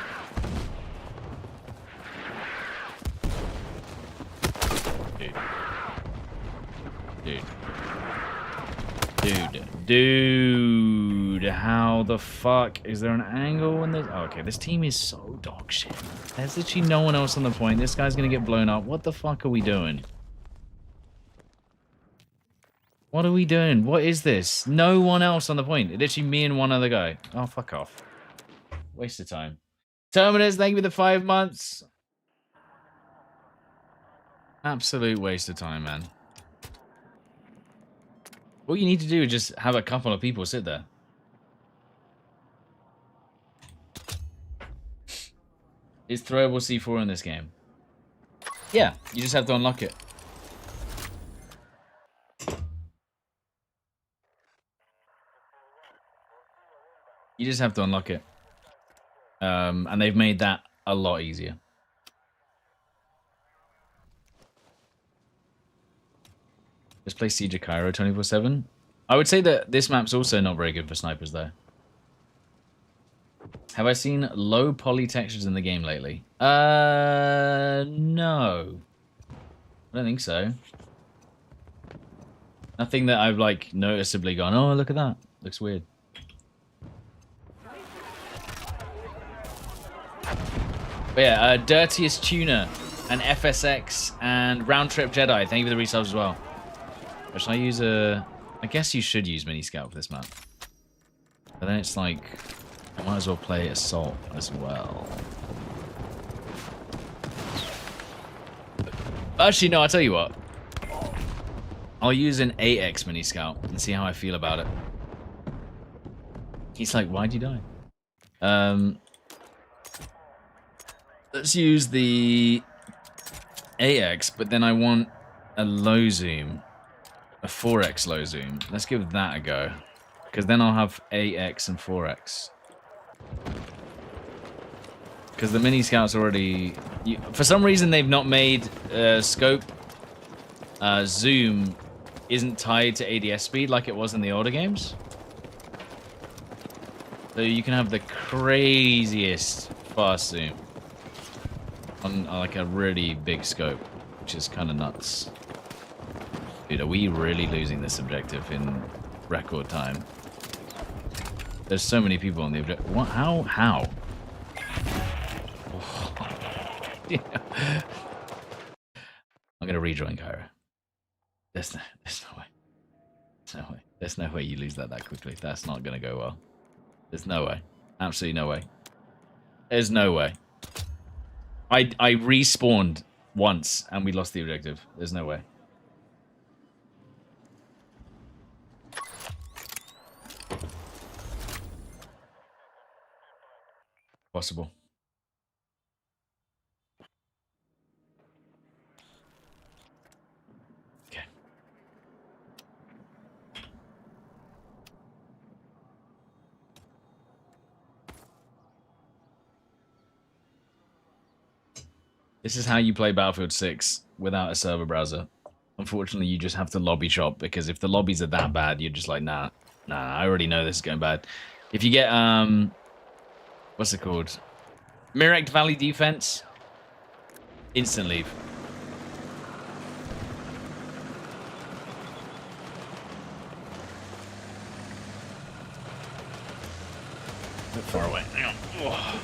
Dude, how the fuck? Is there an angle in this? Oh, okay, this team is so dog shit. There's literally no one else on the point. This guy's gonna get blown up. What the fuck are we doing? What are we doing? What is this? No one else on the point. Literally me and one other guy. Oh, fuck off. Waste of time. Terminus, thank you for the 5 months. Absolute waste of time, man. All you need to do is just have a couple of people sit there. Is throwable C4 in this game? Yeah, you just have to unlock it. You just have to unlock it. And they've made that a lot easier. Let's play Siege of Cairo 24/7. I would say that this map's also not very good for snipers, though. Have I seen low poly textures in the game lately? No. I don't think so. Nothing that I've, like, noticeably gone, oh, look at that. Looks weird. But yeah, Dirtiest Tuner and FSX and Round Trip Jedi. Thank you for the resubs as well. Or should I use a... I guess you should use Mini Scout for this map. But then it's like... I might as well play Assault as well. Actually, no, I'll tell you what. I'll use an 8x Mini Scout and see how I feel about it. He's like, why'd you die? Let's use the 8x, but then I want a low zoom. A 4x low zoom. Let's give that a go. Because then I'll have 8x and 4x. Because the Mini Scout's already... for some reason, they've not made scope zoom isn't tied to ADS speed like it was in the older games. So you can have the craziest fast zoom on like a really big scope, which is kind of nuts. Dude, are we really losing this objective in record time? There's so many people on the objective. What? How? How? Oh. Yeah. I'm gonna rejoin Cairo. There's no way. There's no way. There's no way you lose that quickly. That's not gonna go well. There's no way. Absolutely no way. There's no way. I respawned once and we lost the objective. There's no way. possible. Okay. This is how you play Battlefield 6 without a server browser. Unfortunately, you just have to lobby shop, because if the lobbies are that bad, you're just like, nah, I already know this is going bad. If you get, what's it called? Mirror Valley defense, instant leave. A bit far away. Oh.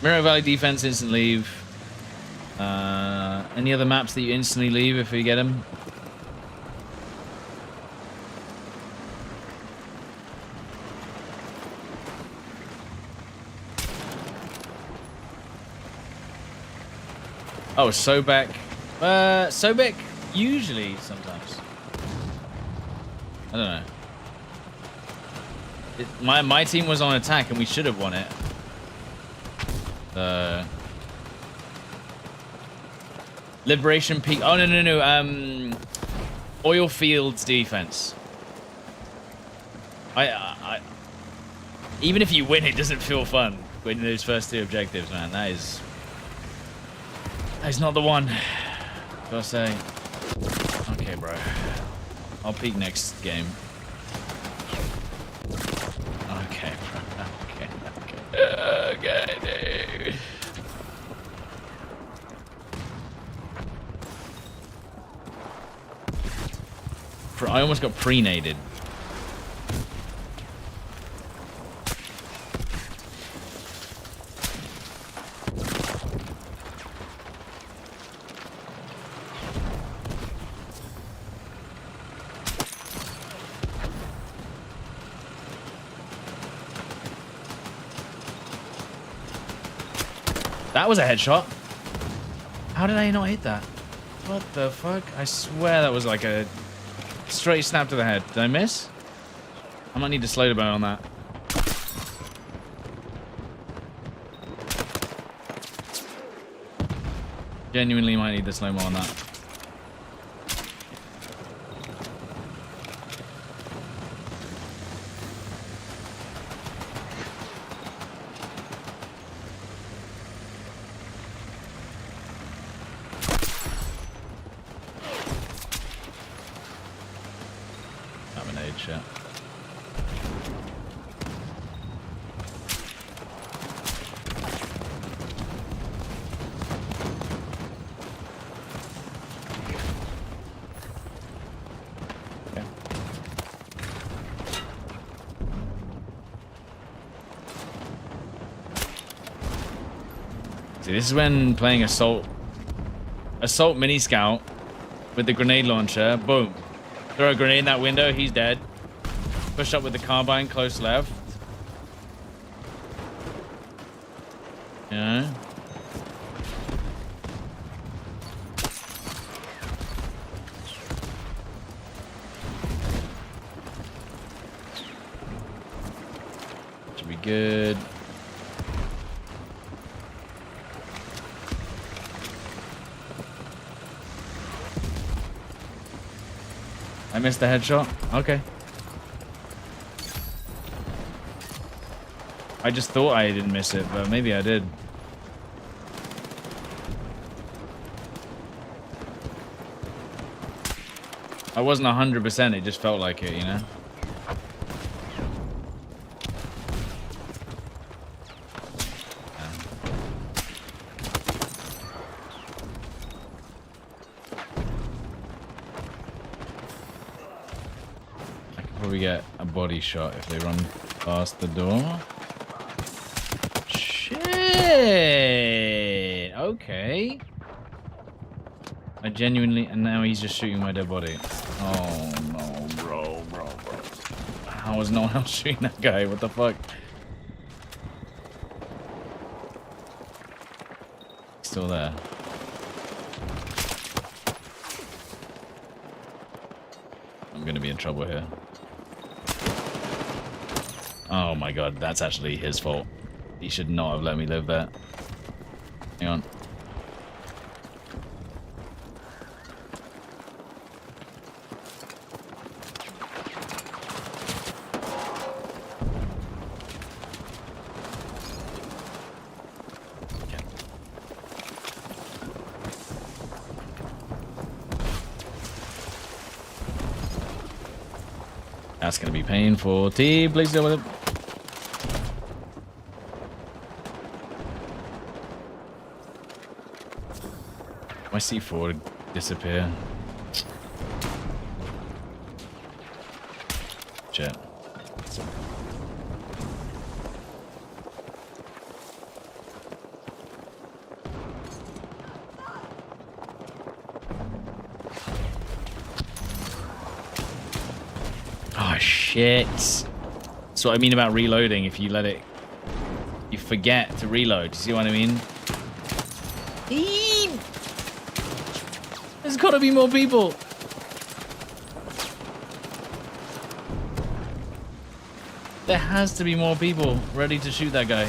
Mirror Valley defense, instant leave. Any other maps that you instantly leave if you get them? Oh, Sobek. Sobek usually sometimes. I don't know. My team was on attack and we should have won it. Liberation Peak. Oh no. Oil fields defense. I even if you win, it doesn't feel fun winning those first two objectives, man. That is not the one. Gotta say. Okay, bro. I'll peek next game. Okay, bro. Okay, dude. I almost got pre-naded. That was a headshot. How did I not hit that? What the fuck? I swear that was like a straight snap to the head. Did I miss? I might need to slow down on that. Genuinely might need the slow-mo on that. Shit. Okay. See, this is when playing assault mini scout with the grenade launcher. Boom. Throw a grenade in that window, he's dead. Push up with the carbine, close left. Yeah. Should be good. I missed the headshot? Okay. I just thought I didn't miss it, but maybe I did. I wasn't 100%, it just felt like it, you know? I could probably get a body shot if they run past the door. Shit! Okay. I genuinely... And now he's just shooting my dead body. Oh, no, bro. How is no one else shooting that guy? What the fuck? Still there. I'm gonna be in trouble here. Oh my god, that's actually his fault. He should not have let me live there. Hang on. That's going to be painful. T, please deal with it. My C4 disappear. Shit. Oh, shit. That's what I mean about reloading. If you let it... You forget to reload. You see what I mean? There's got to be more people. There has to be more people ready to shoot that guy.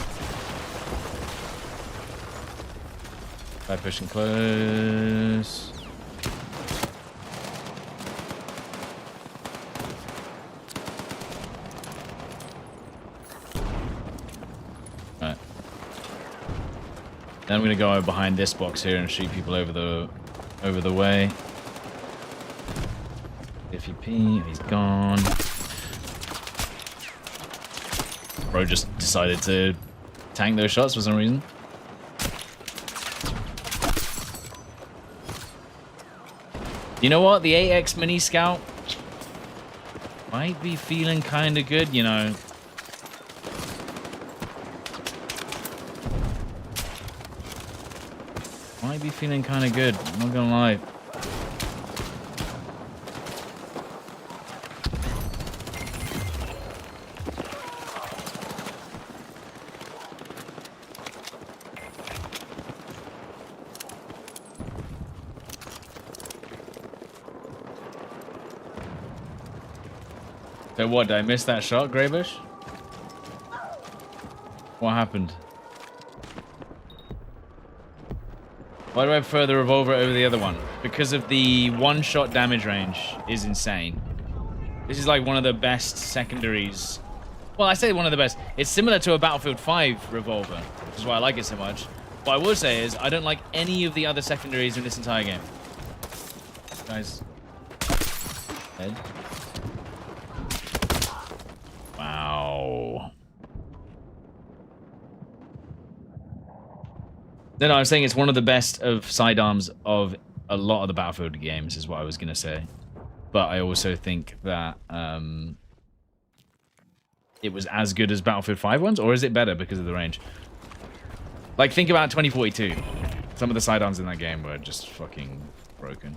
By pushing close. Right. Then I'm gonna go behind this box here and shoot people over the way. If he pee, he's gone. Bro just decided to tank those shots for some reason. You know what? The 8x mini scout might be feeling kind of good, you know. Might be feeling kind of good. I'm not gonna lie. So what, did I miss that shot, Greybush? What happened? Why do I prefer the revolver over the other one? Because of the one-shot damage range is insane. This is like one of the best secondaries. Well, I say one of the best. It's similar to a Battlefield 5 revolver, which is why I like it so much. What I will say is I don't like any of the other secondaries in this entire game. Guys. Head. Wow. No, I'm saying it's one of the best of sidearms of a lot of the Battlefield games, is what I was going to say. But I also think that it was as good as Battlefield 5 ones, or is it better because of the range? Like, think about 2042. Some of the sidearms in that game were just fucking broken.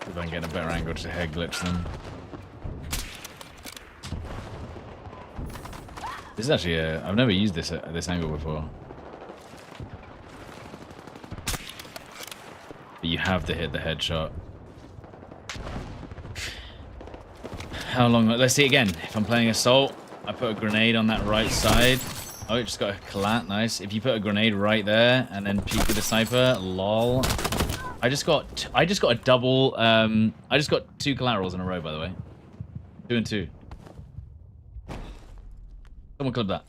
If I can get a better angle to head glitch them. This is actually I've never used this at this angle before. But you have to hit the headshot. How long? Let's see again. If I'm playing assault, I put a grenade on that right side. Oh, it just got a collat. Nice. If you put a grenade right there and then peek with the sniper, lol. I just got a double. I just got 2 collaterals in a row, by the way. 2 and 2. Someone clip that.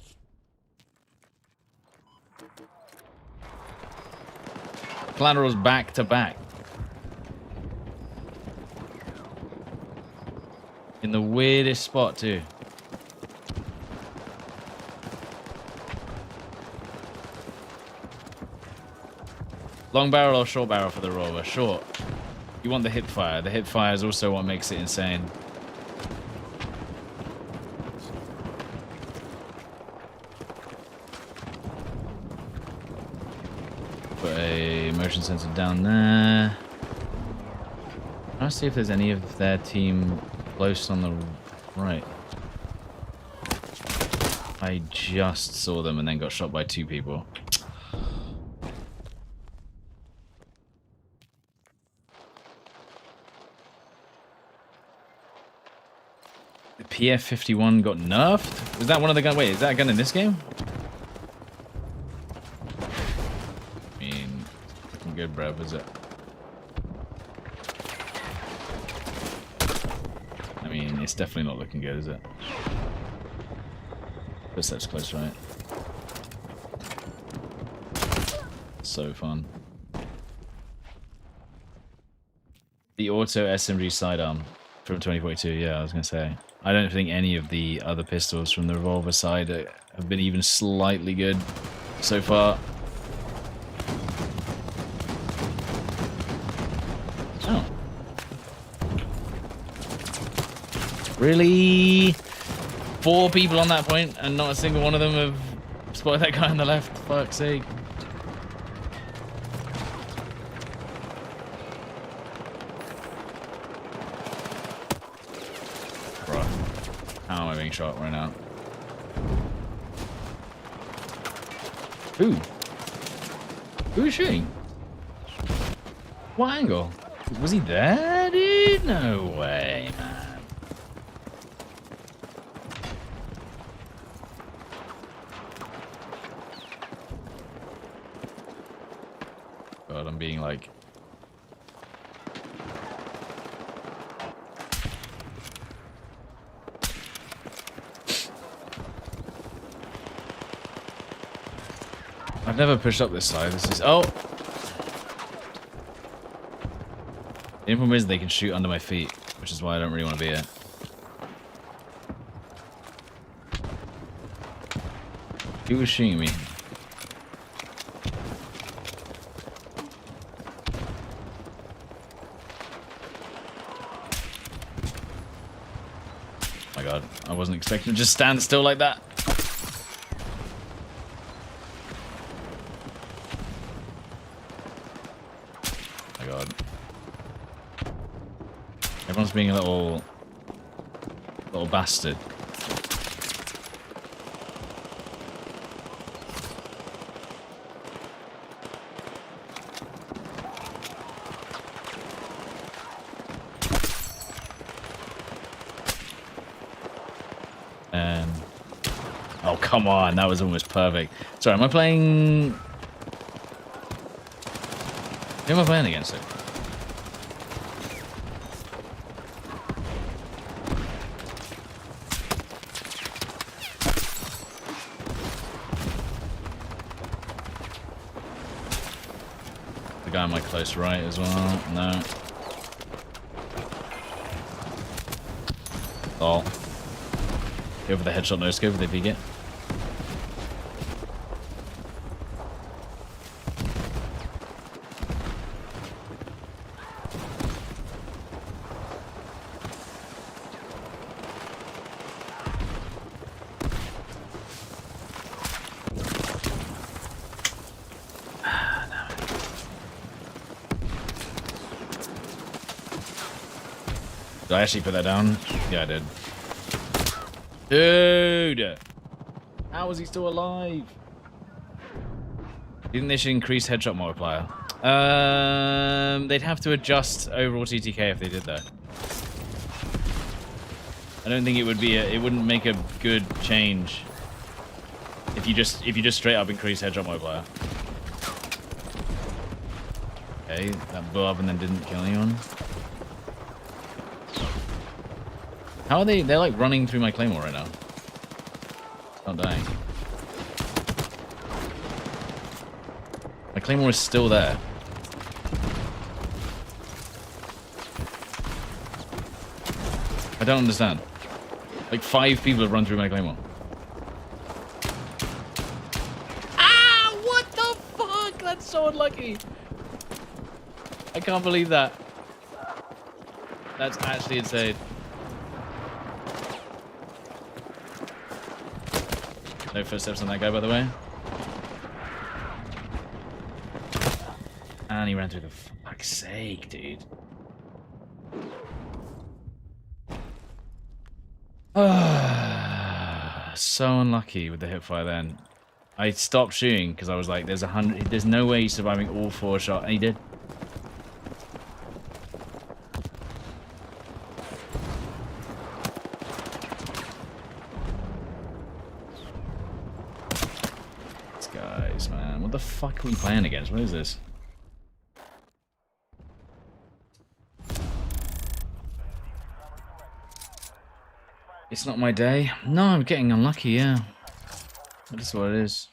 Collaterals back to back. In the weirdest spot, too. Long barrel or short barrel for the rover? Short. You want the hip fire. The hip fire is also what makes it insane. Put a motion sensor down there. Let's see if there's any of their team close on the right. I just saw them and then got shot by 2 people. The PF-51 got nerfed? Was that one of the guns? Wait, is that a gun in this game? I mean, looking good, bruv, is it? I mean, it's definitely not looking good, is it? Footsteps close, right? So fun. The auto SMG sidearm from 2042, yeah, I was gonna say. I don't think any of the other pistols from the revolver side have been even slightly good so far. Oh. Really? 4 people on that point, and not a single one of them have spotted that guy on the left. Fuck's sake. Bruh. How am I being shot right now? Who? Who is shooting? What angle? Was he there, dude? No way, man. God, I'm being like... I've never pushed up this side. This is... Oh! The problem is they can shoot under my feet, which is why I don't really want to be here. Who was shooting me? Oh my god, I wasn't expecting to just stand still like that. Oh my god. Everyone's being a little bastard. Oh, come on, that was almost perfect. Sorry, am I playing... Who am I playing against it? The guy on my close right as well. No. Oh. Go for the headshot, no scope if you get. Did I actually put that down? Yeah, I did. Dude! How is he still alive? Do you think they should increase headshot multiplier? They'd have to adjust overall TTK if they did that. I don't think it would be it wouldn't make a good change if you just straight up increase headshot multiplier. Okay, that blew up and then didn't kill anyone. How are they? They're like running through my claymore right now. Not dying. My claymore is still there. I don't understand. Like 5 people have run through my claymore. Ah! What the fuck? That's so unlucky. I can't believe that. That's actually insane. No footsteps on that guy, by the way. And he ran through the... Fuck's sake, dude. so unlucky with the hipfire then. I stopped shooting because I was like, there's no way he's surviving all 4 shots. And he did. These guys, man. What the fuck are we playing against? What is this? It's not my day. No, I'm getting unlucky, yeah. That's what it is.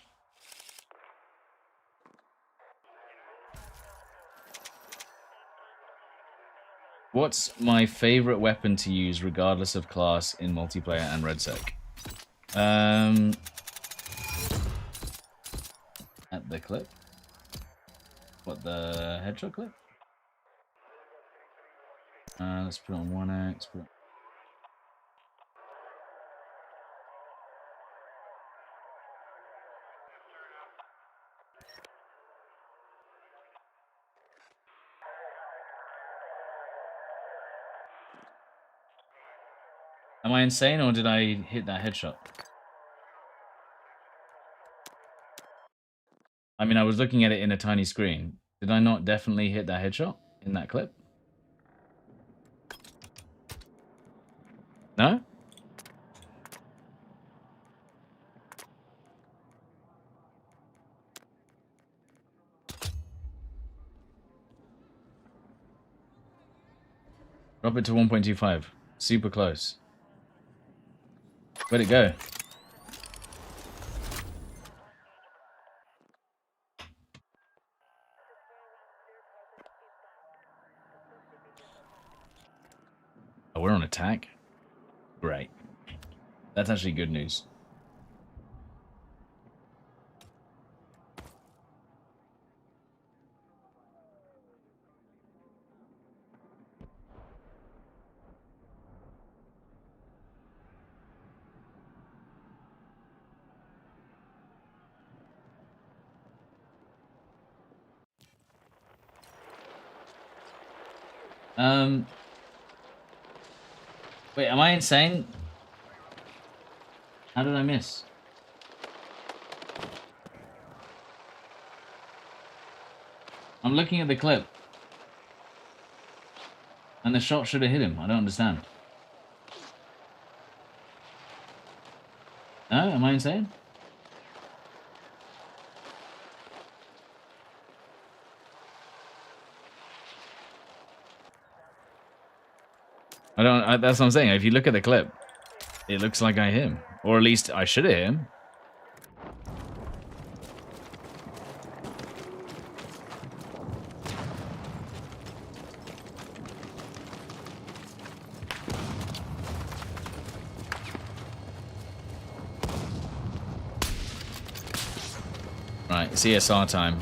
What's my favorite weapon to use regardless of class in multiplayer and RedSec? At the clip? What, the headshot clip? Let's put it on 1x. Am I insane or did I hit that headshot? I mean, I was looking at it in a tiny screen. Did I not definitely hit that headshot in that clip? No? Drop it to 1.25. Super close. Where'd it go? Oh, we're on attack? Great. That's actually good news. Wait, am I insane? How did I miss? I'm looking at the clip. And the shot should have hit him. I don't understand. No? Am I insane? That's what I'm saying. If you look at the clip, it looks like I hit him. Or at least I should have hit him. Right, CSR time.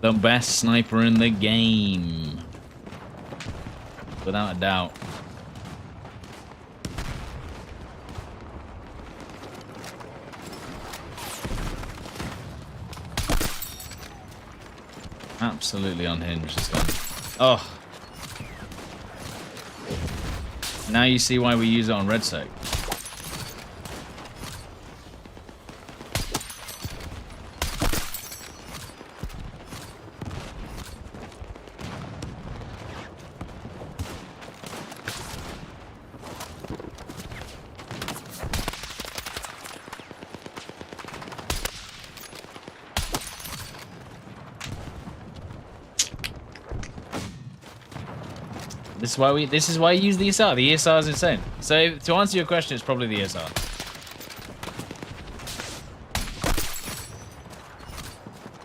The best sniper in the game. Without a doubt. Absolutely unhinged, this gun. Oh. Now you see why we use it on RedSec. This is why you use the ESR. The ESR is insane. So to answer your question, it's probably the ESR.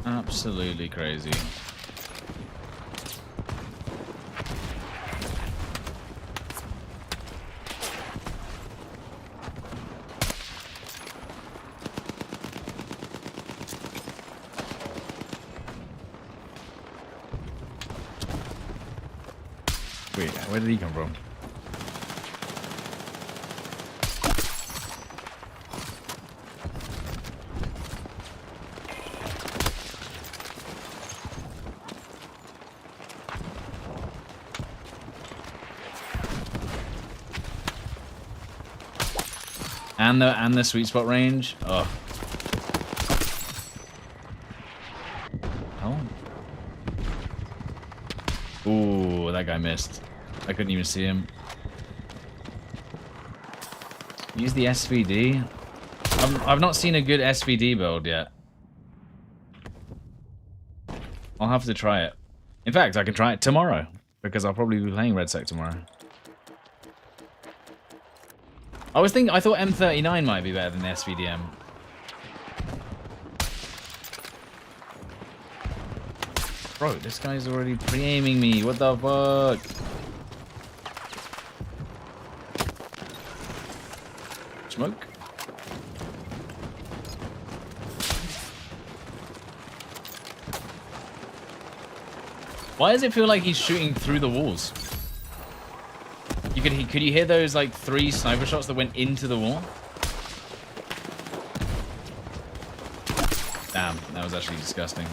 Absolutely crazy. Wait, where did he come from? And the sweet spot range. Oh. Oh. Ooh, that guy missed. I couldn't even see him. Use the SVD. I've not seen a good SVD build yet. I'll have to try it. In fact, I can try it tomorrow because I'll probably be playing Red Sec tomorrow. I thought M39 might be better than the SVDM. Bro, this guy's already pre-aiming me. What the fuck? Smoke. Why does it feel like he's shooting through the walls? Could you hear those like 3 sniper shots that went into the wall? Damn, that was actually disgusting.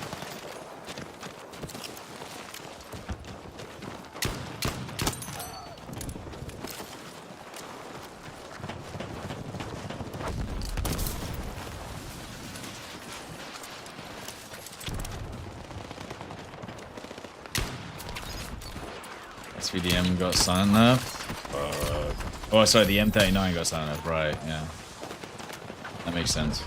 SVDM got silent nerf. Oh, sorry, the M39 got silent nerf. Right, yeah. That makes sense.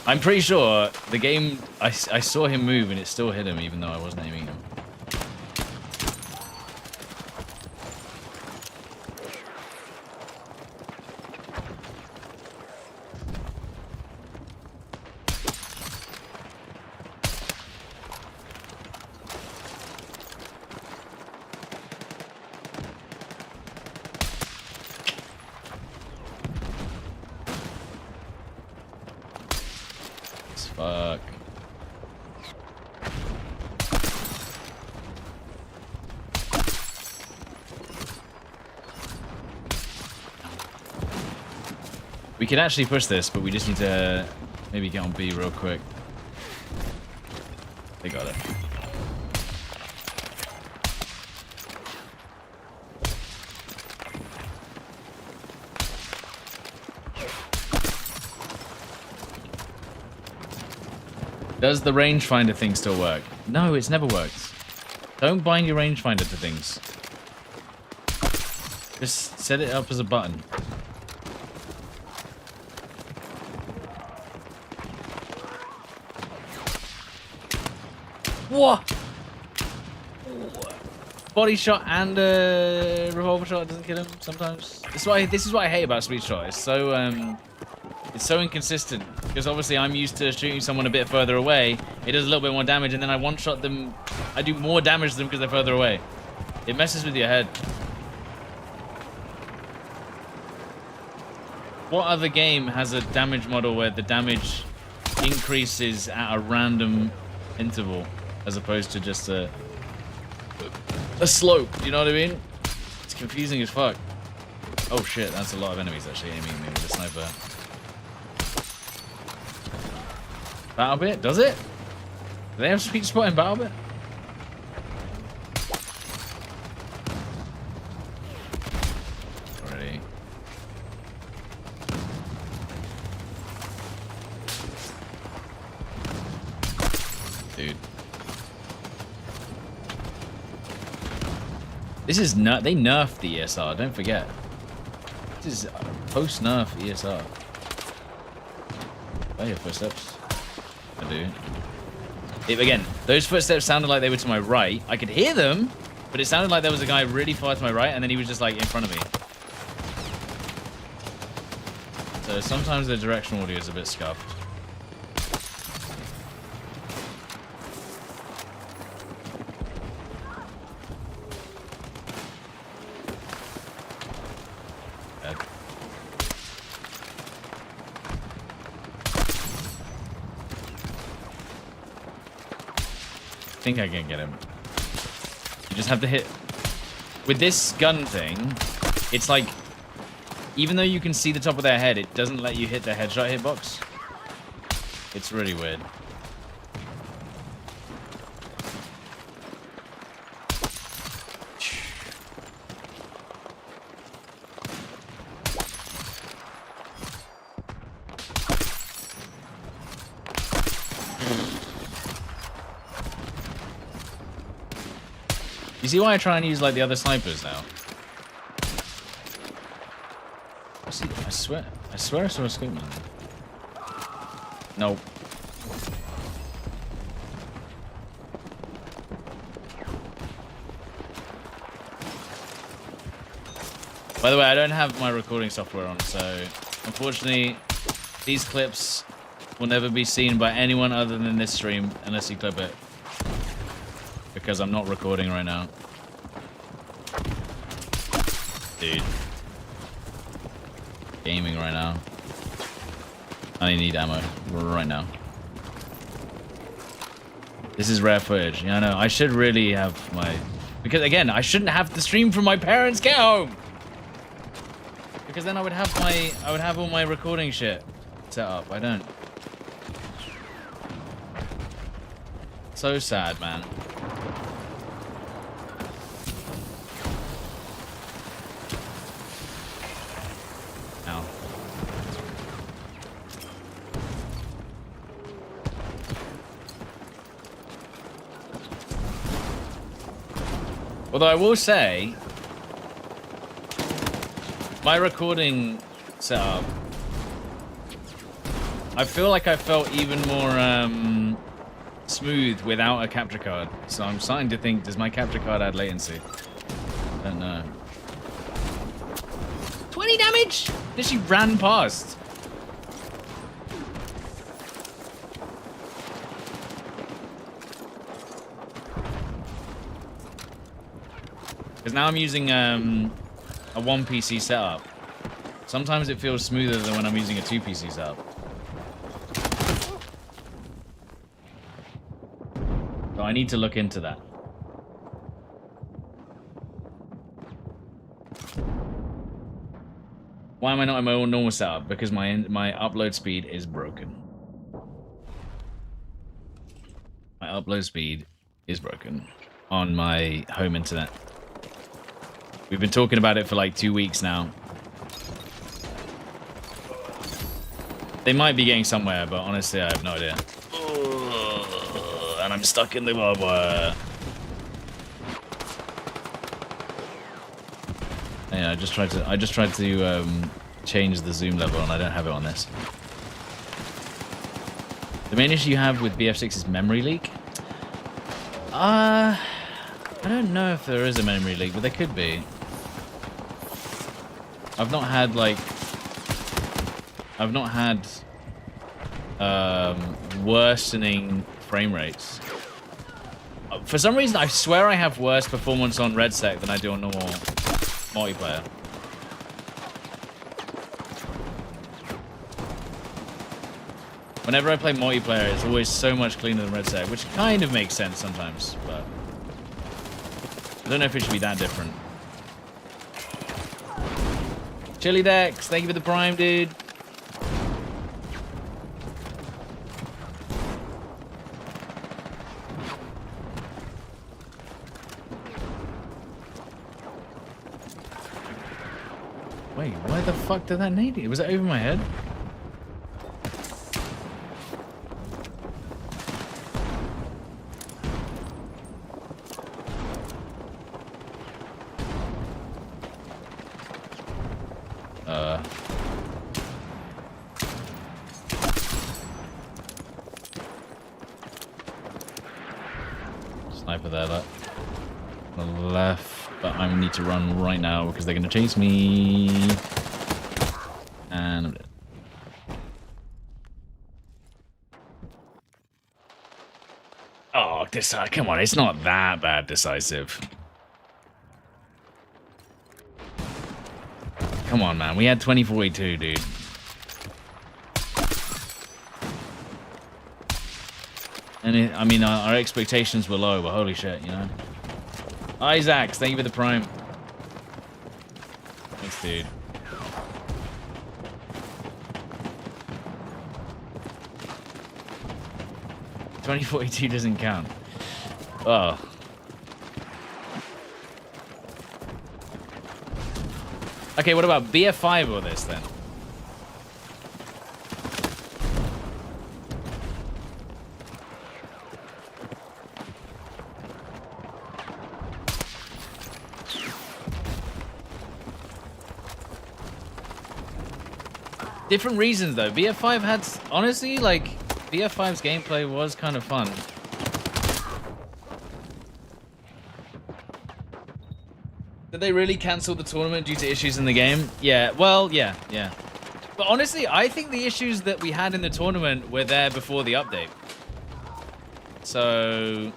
I'm pretty sure the game, I saw him move and it still hit him even though I wasn't aiming him. Fuck. We can actually push this, but we just need to maybe get on B real quick. They got it. Does the rangefinder thing still work? No, it's never worked. Don't bind your rangefinder to things. Just set it up as a button. What? Body shot and a revolver shot doesn't kill him sometimes. This is what I hate about Sweet Shot. It's so inconsistent. Because obviously I'm used to shooting someone a bit further away. It does a little bit more damage, and then I one-shot them. I do more damage to them because they're further away. It messes with your head. What other game has a damage model where the damage increases at a random interval, as opposed to just a slope? You know what I mean? It's confusing as fuck. Oh shit, that's a lot of enemies actually aiming at me with a sniper. Battle bit? Does it? Do they have sweet spot in battle bit? Already. Dude. This is they nerfed the ESR, don't forget. This is post nerf ESR. I hear footsteps. I do. Again, those footsteps sounded like they were to my right. I could hear them, but it sounded like there was a guy really far to my right, and then he was just like in front of me. So sometimes the directional audio is a bit scuffed. I think I can get him. You just have to hit. With this gun thing, it's like, even though you can see the top of their head, it doesn't let you hit the headshot hitbox. It's really weird. You see why I try and use like the other snipers now? See, I swear I saw a scoop man. Nope. By the way, I don't have my recording software on, so unfortunately, these clips will never be seen by anyone other than this stream unless you clip it. Because I'm not recording right now. Dude. Gaming right now. I need ammo right now. This is rare footage. Yeah, I know. I should really have my... Because again, I shouldn't have to stream from my parents' get home. Because then I would have all my recording shit set up. I don't. So sad, man. Ow. Although I will say, my recording setup, I feel like I felt even more smooth without a capture card. So I'm starting to think, does my capture card add latency? I don't know. 20 damage? She ran past. Because now I'm using a 1 PC setup. Sometimes it feels smoother than when I'm using a 2 PC setup. So I need to look into that. Why am I not in my own normal setup? Because my upload speed is broken. My upload speed is broken on my home internet. We've been talking about it for like 2 weeks now. They might be getting somewhere, but honestly, I have no idea. And I'm stuck in the barbed wire. Yeah, I just tried to change the zoom level, and I don't have it on this. The main issue you have with BF6 is memory leak. I don't know if there is a memory leak, but there could be. I've not had worsening frame rates. For some reason, I swear I have worse performance on Red Sec than I do on normal multiplayer. Whenever I play multiplayer, it's always so much cleaner than Red Sec, which kind of makes sense sometimes, but I don't know if it should be that different. Chili Dex, thank you for the prime, dude. Wait, where the fuck did that nade? Was it over my head? Sniper there, look. On the left, but I need to run right now because they're going to chase me. And I'm dead. Oh, come on, it's not that bad decisive. Come on, man. We had 2042, dude. And I mean, our expectations were low, but holy shit, you know. Isaacs, thank you for the prime. Thanks, dude. $2042 doesn't count. Oh. Okay, what about BF5 or this then? Different reasons though. BF5 had, honestly, like, BF5's gameplay was kind of fun. Did they really cancel the tournament due to issues in the game? Yeah, well, yeah. But honestly, I think the issues that we had in the tournament were there before the update. So,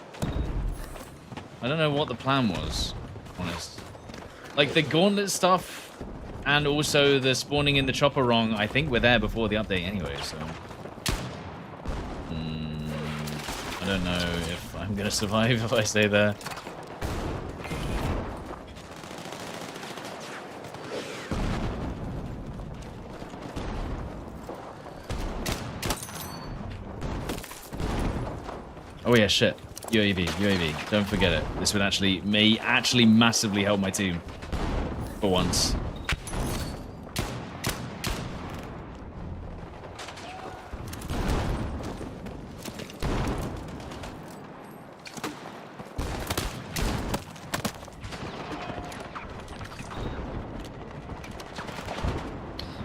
I don't know what the plan was, honest. Like, the gauntlet stuff and also the spawning in the chopper wrong, I think were there before the update anyway, so... I don't know if I'm gonna survive if I stay there. Oh yeah, shit. UAV. Don't forget it. This would may actually massively help my team. For once.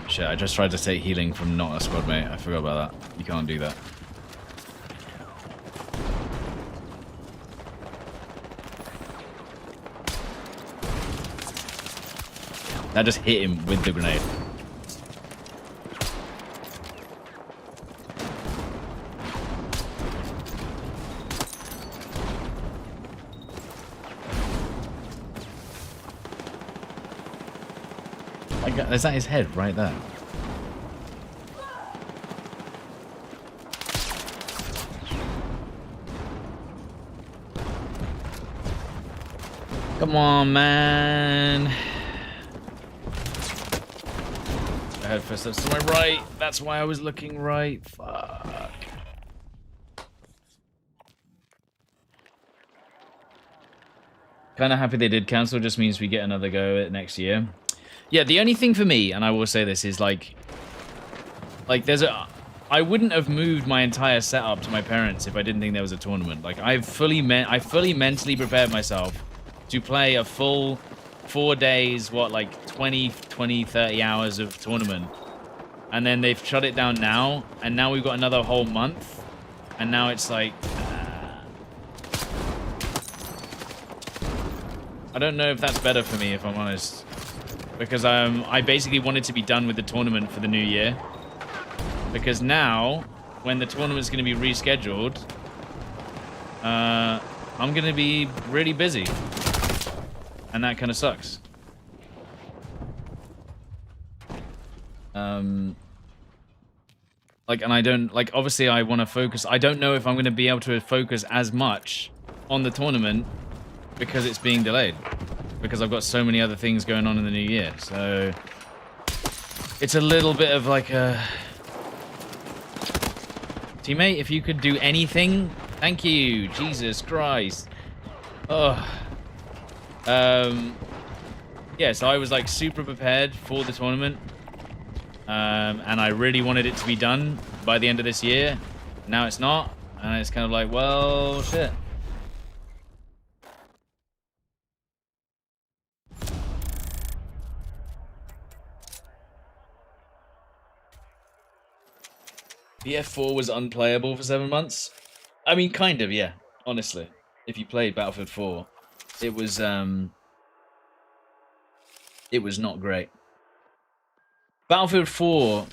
Shit, I just tried to take healing from not a squad mate. I forgot about that. You can't do that. That just hit him with the grenade. Is that his head right there? Come on, man. I had footsteps to my right. That's why I was looking right. Fuck. Kind of happy they did cancel. Just means we get another go at next year. Yeah, the only thing for me, and I will say this, is like there's a... I wouldn't have moved my entire setup to my parents if I didn't think there was a tournament. Like, I fully mentally prepared myself to play a full 4 days, what, like 20, 30 hours of tournament. And then they've shut it down now, and now we've got another whole month. And now it's like... I don't know if that's better for me, if I'm honest. Because I basically wanted to be done with the tournament for the new year. Because now, when the tournament's going to be rescheduled, I'm going to be really busy. And that kind of sucks. Like, and I don't, like, obviously I want to focus. I don't know if I'm going to be able to focus as much on the tournament because it's being delayed. Because I've got so many other things going on in the new year. So, it's a little bit of like a... Teammate, if you could do anything, thank you. Jesus Christ. Oh. Yeah, so I was like super prepared for the tournament. And I really wanted it to be done by the end of this year. Now it's not. And it's kind of like, well, shit. BF4 was unplayable for 7 months. I mean, kind of, yeah. Honestly, if you played Battlefield 4, it was not great. Battlefield 4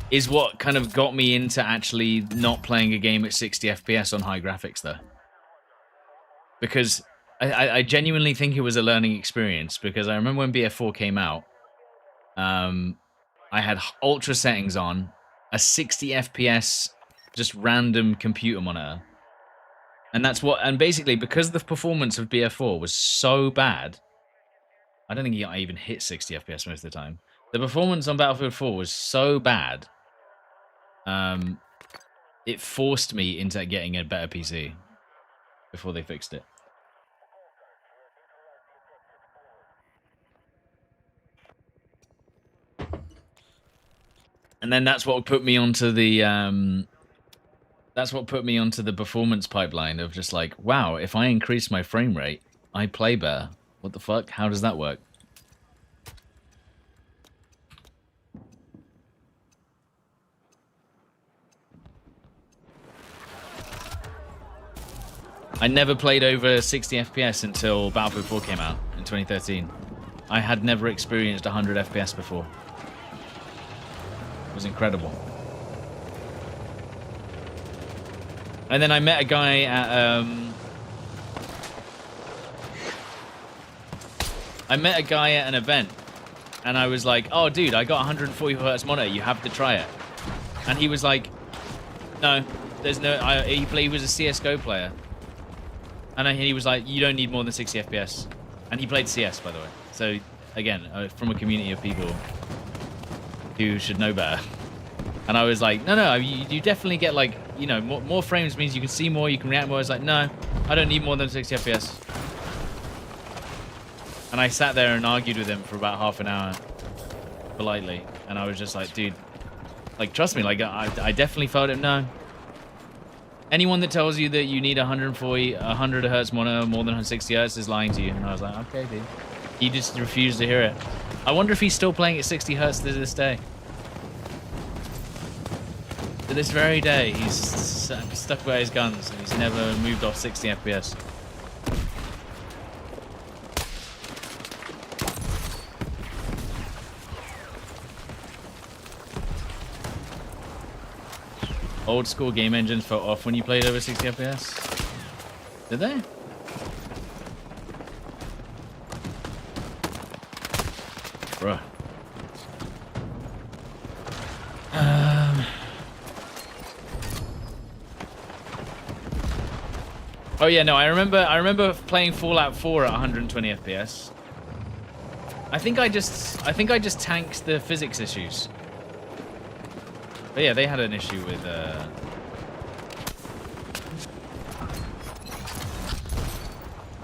is what kind of got me into actually not playing a game at 60 FPS on high graphics, though. Because I genuinely think it was a learning experience. Because I remember when BF4 came out, I had ultra settings on, a 60 FPS, just random computer monitor. And that's what, and basically, because the performance of BF4 was so bad, I don't think I even hit 60 FPS most of the time. The performance on Battlefield 4 was so bad, it forced me into getting a better PC before they fixed it. And then that's what put me onto the performance pipeline of just like, wow, if I increase my frame rate, I play better. What the fuck? How does that work? I never played over 60 FPS until Battlefield 4 came out in 2013. I had never experienced 100 FPS before. It was incredible. And then I met a guy at an event, and I was like, "Oh, dude, I got 140 hertz monitor. You have to try it." And he was like, "No, there's no." He was a CS:GO player, and he was like, "You don't need more than 60 FPS." And he played CS, by the way. So again, from a community of people who should know better. And I was like, no, you definitely get like, you know, more frames means you can see more, you can react more. I was like, no, I don't need more than 60 FPS. And I sat there and argued with him for about half an hour, politely. And I was just like, dude, like, trust me, like, I definitely felt it. No. Anyone that tells you that you need 100 hertz monitor more than 160 hertz is lying to you. And I was like, okay, dude. He just refused to hear it. I wonder if he's still playing at 60 hertz to this day. To this very day, he's stuck by his guns and he's never moved off 60 FPS. Old school game engines fell off when you played over 60 FPS? Did they? Bruh. Oh yeah, no, I remember playing Fallout 4 at 120 FPS. I think I just tanked the physics issues. But yeah, they had an issue with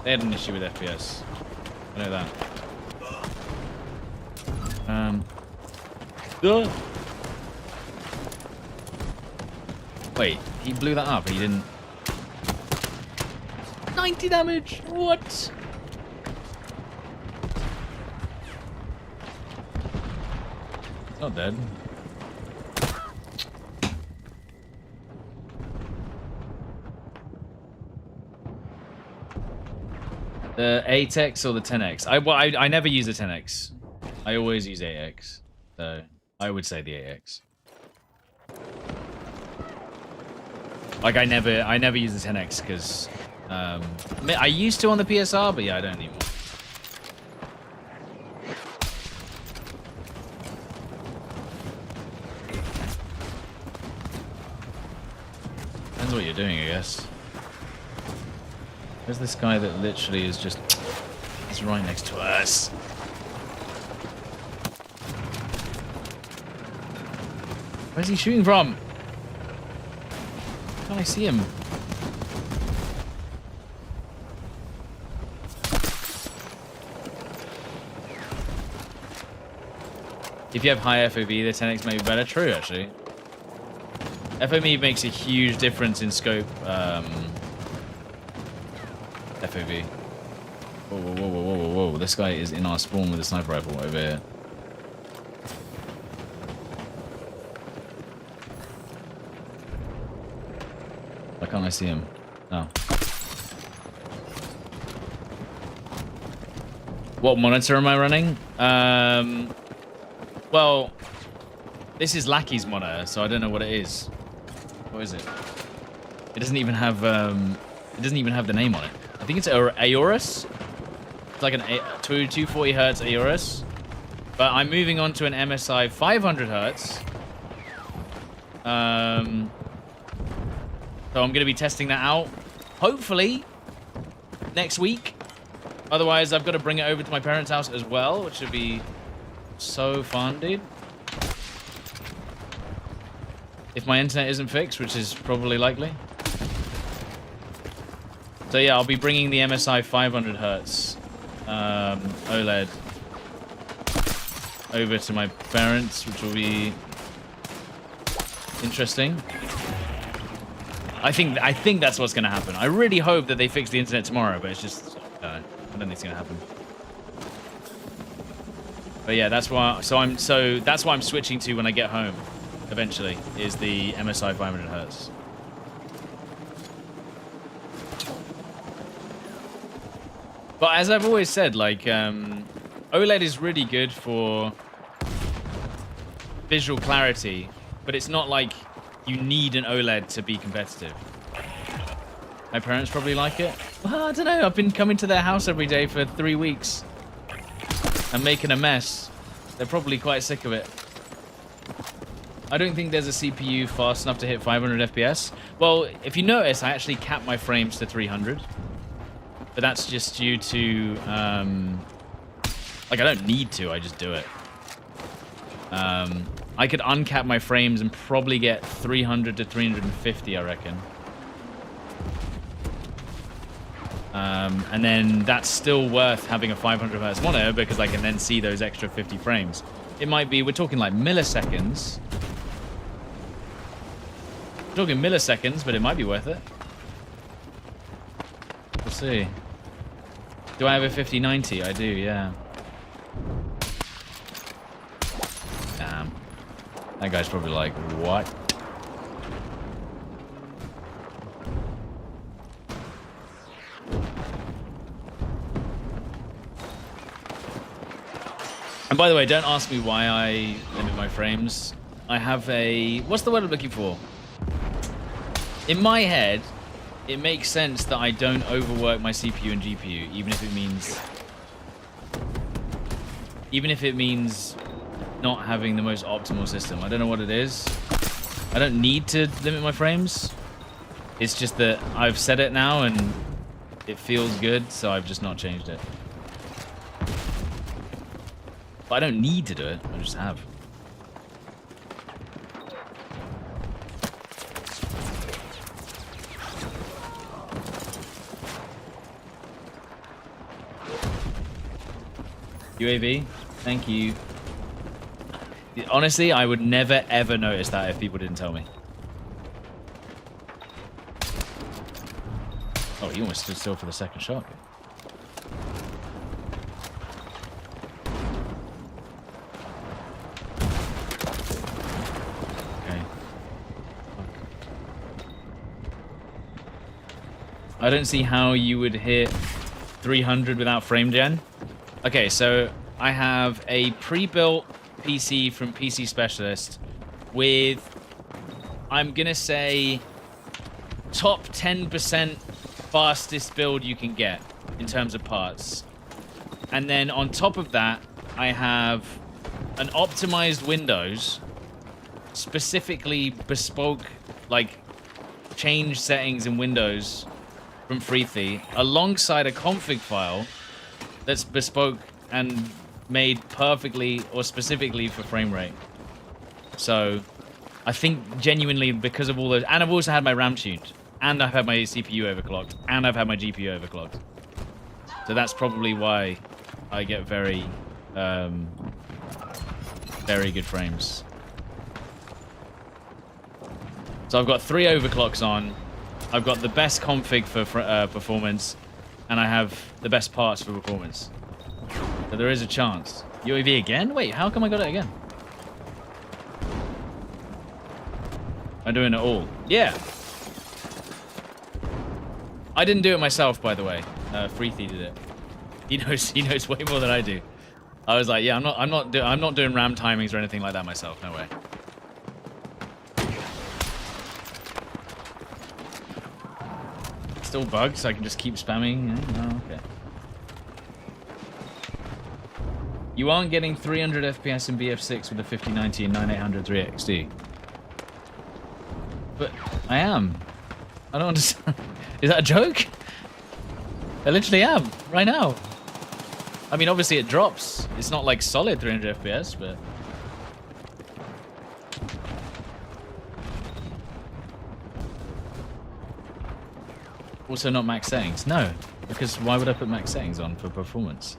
they had an issue with FPS. I know that. Wait, he blew that up, he didn't. 90 damage! What? Not dead. The 8x or the 10x? I never use the 10x. I always use 8x. So I would say the 8x. Like I never use the 10x because I used to on the PSR, but yeah, I don't anymore. Depends what you're doing, I guess. There's this guy that literally is just... He's right next to us. Where's he shooting from? Can't I see him? If you have high FOV, the 10x may be better. True, actually. FOV makes a huge difference in scope. FOV. Whoa, whoa, whoa, whoa, whoa, whoa. This guy is in our spawn with a sniper rifle over here. Why can't I see him? Oh. What monitor am I running? Well, this is Lackey's monitor, so I don't know what it is. What is it? It doesn't even have the name on it. I think it's Aorus. It's like an 240 hertz Aorus. But I'm moving on to an MSI 500 hertz. So I'm going to be testing that out, hopefully next week. Otherwise, I've got to bring it over to my parents' house as well, which would be so fun, dude. If my internet isn't fixed, which is probably likely. So yeah, I'll be bringing the MSI 500 hertz OLED over to my parents, which will be interesting. I think that's what's going to happen. I really hope that they fix the internet tomorrow, but it's just I don't think it's going to happen. But yeah, that's why. So that's why I'm switching to when I get home. Eventually, is the MSI 500 hertz. But as I've always said, like, OLED is really good for visual clarity, but it's not like you need an OLED to be competitive. My parents probably like it. Well, I don't know. I've been coming to their house every day for 3 weeks and making a mess. They're probably quite sick of it. I don't think there's a CPU fast enough to hit 500 FPS. Well, if you notice, I actually capped my frames to 300. But that's just due to, like, I don't need to. I just do it. I could uncap my frames and probably get 300 to 350, I reckon. And then that's still worth having a 500 Hz monitor because I can then see those extra 50 frames. It might be, we're talking like milliseconds. We're talking milliseconds, but it might be worth it. We'll see. Do I have a 5090? I do, yeah. Damn. That guy's probably like, what? And by the way, don't ask me why I limit my frames. I have a... What's the word I'm looking for? In my head, it makes sense that I don't overwork my CPU and GPU, even if it means not having the most optimal system. I don't know what it is. I don't need to limit my frames. It's just that I've said it now and it feels good, so I've just not changed it. But I don't need to do it, I just have. UAV, thank you. Honestly, I would never ever notice that if people didn't tell me. Oh, he almost stood still for the second shot. I don't see how you would hit 300 without frame gen. Okay, so I have a pre-built PC from PC Specialist with, I'm gonna say, top 10% fastest build you can get in terms of parts. And then on top of that, I have an optimized Windows, specifically bespoke, like, change settings in Windows from Freethy, alongside a config file that's bespoke and made perfectly or specifically for frame rate. So I think genuinely because of all those, and I've also had my RAM tuned, and I've had my CPU overclocked, and I've had my GPU overclocked. So that's probably why I get very good frames. So I've got 3 overclocks on. I've got the best config for performance, and I have the best parts for performance. So there is a chance. UAV again? Wait, how come I got it again? I'm doing it all. Yeah. I didn't do it myself, by the way. Freethy did it. He knows way more than I do. I was like, yeah, I'm not doing RAM timings or anything like that myself. No way. Still bugged, so I can just keep spamming. Oh, okay. You aren't getting 300 FPS in BF6 with a 5090 and 9800 3XD. But I am. I don't understand. Is that a joke? I literally am right now. I mean, obviously it drops. It's not like solid 300 FPS, but. Also not max settings. No, because why would I put max settings on for performance?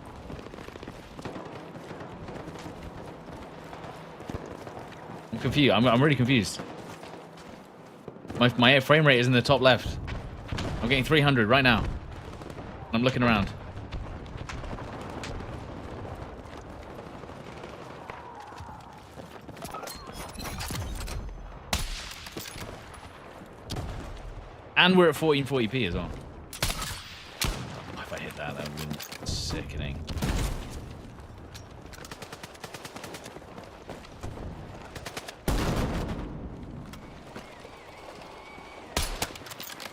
I'm confused. I'm really confused. My frame rate is in the top left. I'm getting 300 right now. I'm looking around. And we're at 1440p as well. Oh, if I hit that. That would have been sickening.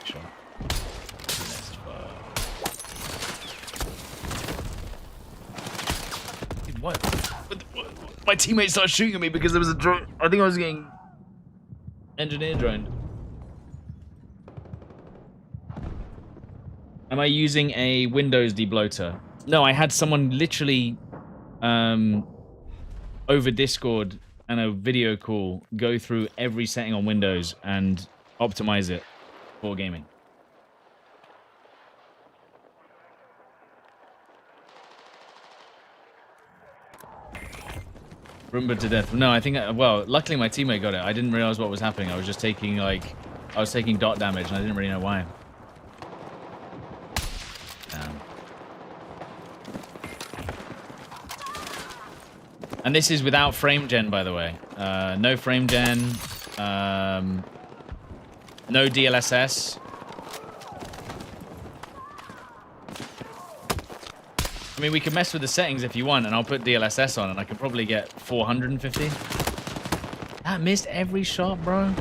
Sure. What? My teammates started shooting at me because there was a drone. I think I was getting engineer droned. Am I using a Windows debloater? No, I had someone literally over Discord and a video call go through every setting on Windows and optimize it for gaming. Roomba to death. No, I think, well, luckily my teammate got it. I didn't realize what was happening. I was just taking, like, I was taking dot damage and I didn't really know why. And this is without frame gen, by the way. No frame gen. No DLSS. I mean, we can mess with the settings if you want, and I'll put DLSS on, and I can probably get 450. That missed every shot, bro.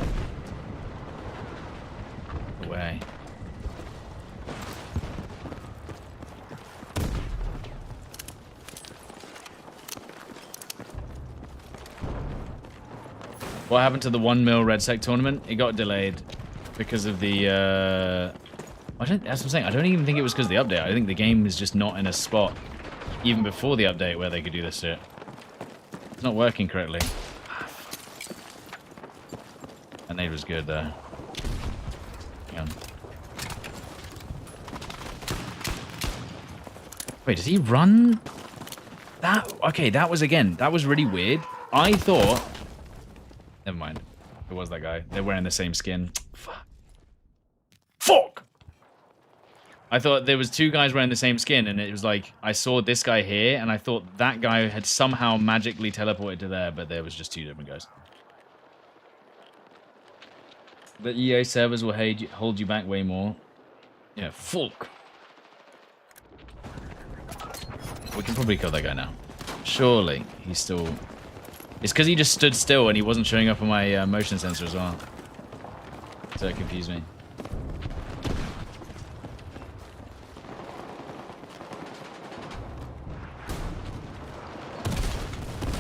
No way. What happened to the 1 mil Red Sec tournament? It got delayed because of the, that's what I'm saying. I don't even think it was because of the update. I think the game is just not in a spot, even before the update, where they could do this shit. It's not working correctly. That nade was good, though. Yeah. Wait, did he run? That, okay, that was, again, that was really weird. I thought... Never mind. It was that guy. They're wearing the same skin. Fuck. Fuck! I thought there was two guys wearing the same skin, and it was like, I saw this guy here, and I thought that guy had somehow magically teleported to there, but there was just two different guys. The EA servers will hold you back way more. Yeah, fuck. We can probably kill that guy now. Surely, he's still... It's because he just stood still and he wasn't showing up on my motion sensor as well. So it confused me.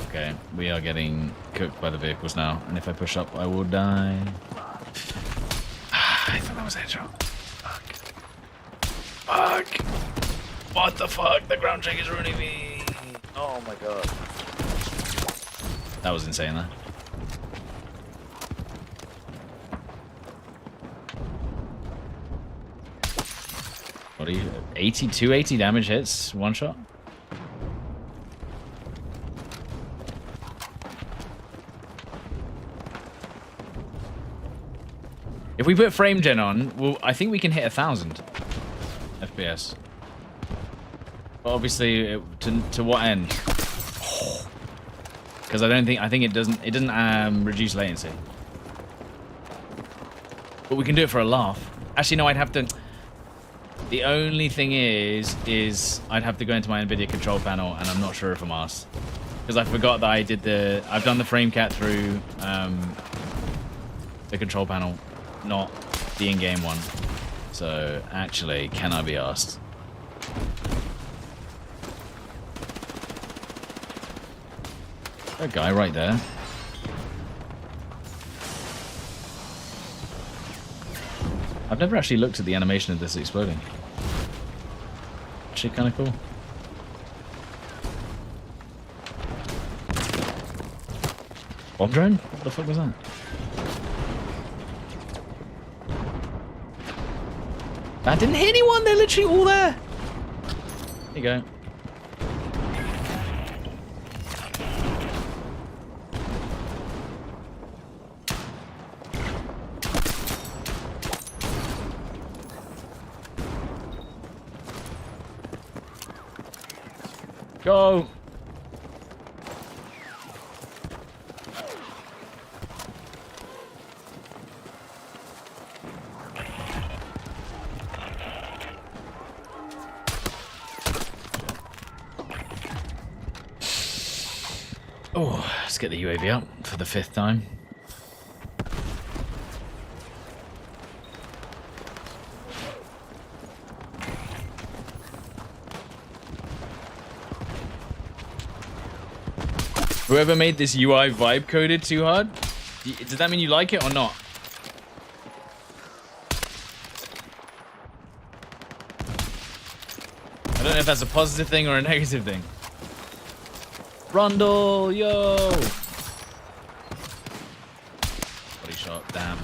Okay, we are getting cooked by the vehicles now. And if I push up, I will die. I thought that was a headshot. Fuck. Fuck. What the fuck? The ground check is ruining me. Oh my god. That was insane, though. What are you? 280 damage hits, one shot? If we put frame gen on, well, I think we can hit 1,000 FPS. But obviously, to what end? Because I think it doesn't reduce latency. But we can do it for a laugh. Actually, no, I'd have to... The only thing is I'd have to go into my NVIDIA control panel, and I'm not sure if I'm asked. Because I forgot that I've done the frame cat through the control panel, not the in-game one. So, actually, can I be asked? That guy right there. I've never actually looked at the animation of this exploding. Actually kind of cool. Bomb drone? What the fuck was that? That didn't hit anyone! They're literally all there! There you go. Go! Oh, let's get the UAV up for the 5th time. Whoever made this UI vibe coded too hard? Does that mean you like it or not? I don't know if that's a positive thing or a negative thing. Rundle, yo! Body shot, damn.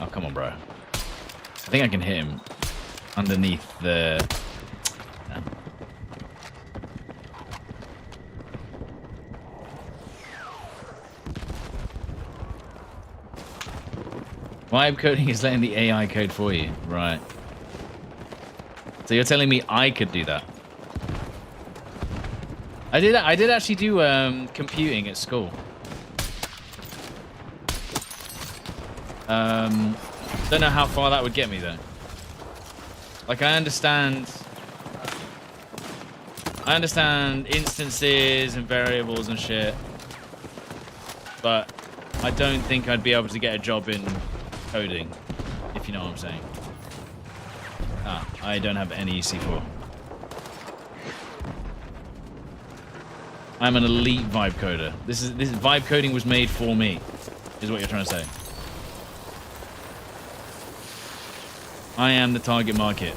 Oh, come on, bro. I think I can hit him underneath the... Damn. Vibe coding is letting the AI code for you. Right. So you're telling me I could do that? I did actually do computing at school. Don't know how far that would get me though. Like I understand instances and variables and shit, but I don't think I'd be able to get a job in coding, if you know what I'm saying. Ah, I don't have any C4. I'm an elite vibe coder. This vibe coding was made for me, is what you're trying to say. I am the target market.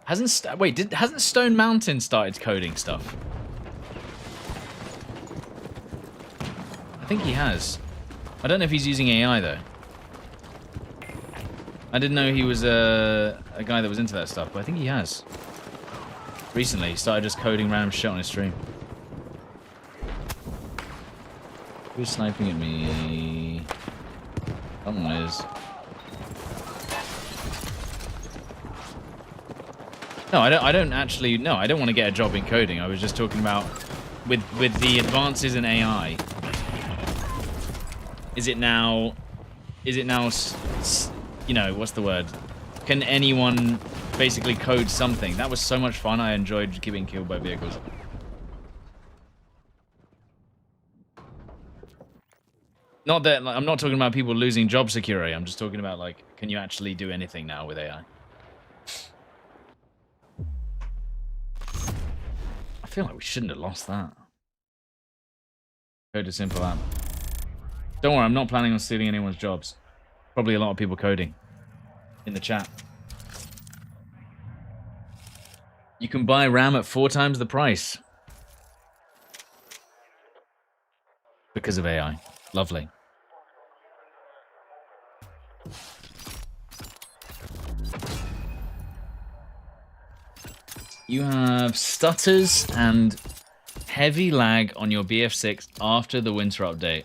Hasn't Stone Mountain started coding stuff? I think he has. I don't know if he's using AI though. I didn't know he was a guy that was into that stuff, but I think he has. Recently, he started just coding random shit on his stream. Who's sniping at me? Someone is. No, I don't actually. No, I don't want to get a job in coding. I was just talking about with the advances in AI. Is it now? You know, what's the word? Can anyone basically code something? That was so much fun. I enjoyed getting killed by vehicles. Not that I'm not talking about people losing job security. I'm just talking about like, can you actually do anything now with AI? I feel like we shouldn't have lost that. Code a simple app. Don't worry, I'm not planning on stealing anyone's jobs. Probably a lot of people coding in the chat. You can buy RAM at 4 times the price. Because of AI. Lovely. You have stutters and heavy lag on your BF6 after the winter update.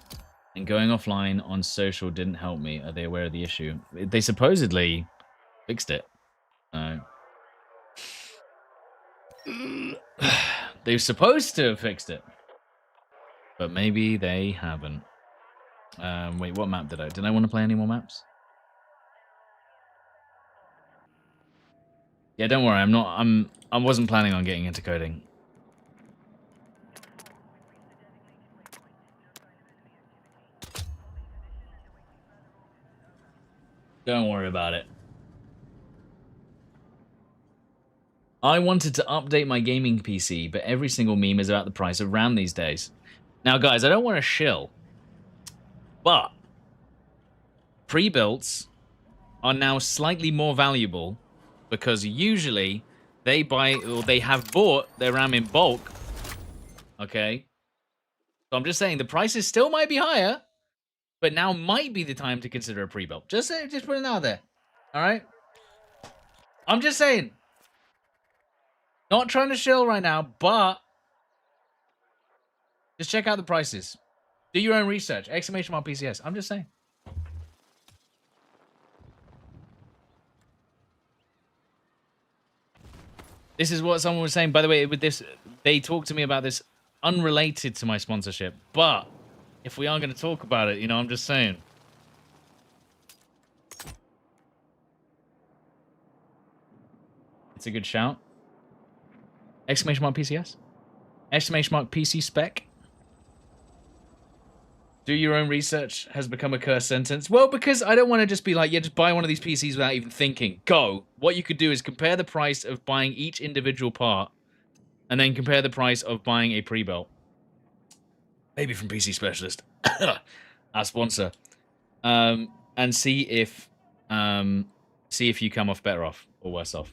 And going offline on social didn't help me. Are they aware of the issue? They supposedly fixed it. They're supposed to have fixed it. But maybe they haven't. Wait, what map did I want to play any more maps? Yeah, don't worry. I wasn't planning on getting into coding. Don't worry about it. I wanted to update my gaming PC, but every single meme is about the price of RAM these days. Now, guys, I don't want to shill, but pre-builts are now slightly more valuable because usually they buy or they have bought their RAM in bulk. Okay, so I'm just saying the prices still might be higher, but now might be the time to consider a pre-built. Just put it out there. All right. I'm just saying. Not trying to shill right now, but just check out the prices. Do your own research. Exclamation mark PCS. I'm just saying. This is what someone was saying. By the way, with this, they talked to me about this unrelated to my sponsorship. But if we are going to talk about it, you know, I'm just saying. It's a good shout. Exclamation mark PCS. Exclamation mark PC spec. Do your own research has become a cursed sentence. Well, because I don't want to just be like, yeah, just buy one of these PCs without even thinking. Go. What you could do is compare the price of buying each individual part and then compare the price of buying a pre-built. Maybe from PC Specialist, our sponsor. And see if you come off better off or worse off.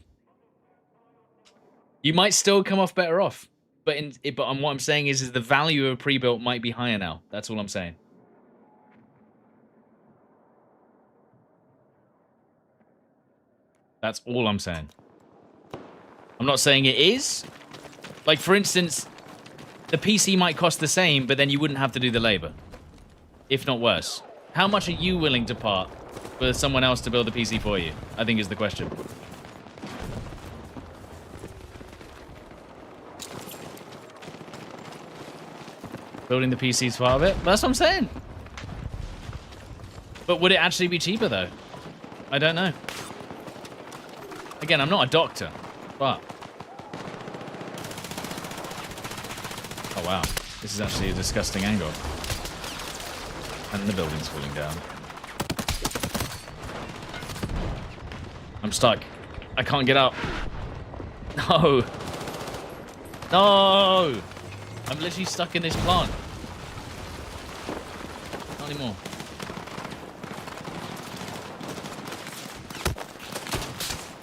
You might still come off better off, but what I'm saying is the value of a pre-built might be higher now. That's all I'm saying. That's all I'm saying. I'm not saying it is. Like, for instance, the PC might cost the same, but then you wouldn't have to do the labor. If not worse. How much are you willing to part for someone else to build the PC for you? I think is the question. Building the PC is part of it? That's what I'm saying. But would it actually be cheaper, though? I don't know. Again, I'm not a doctor, but... Oh, wow. This is actually a disgusting angle. And the building's falling down. I'm stuck. I can't get up. No. No! I'm literally stuck in this plant. Not anymore.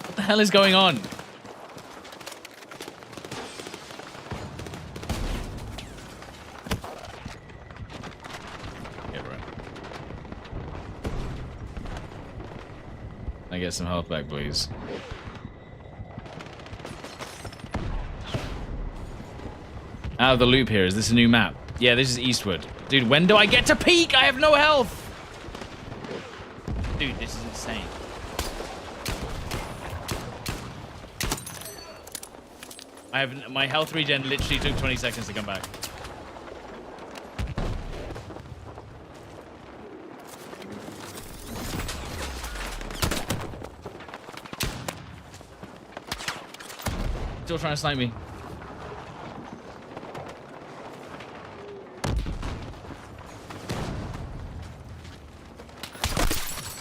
What the hell is going on? Yeah, bro. I get some health back, please. Out of the loop here. Is this a new map? Yeah, this is Eastwood. Dude, when do I get to peak? I have no health. Dude, this is insane. My health regen literally took 20 seconds to come back. Still trying to snipe me.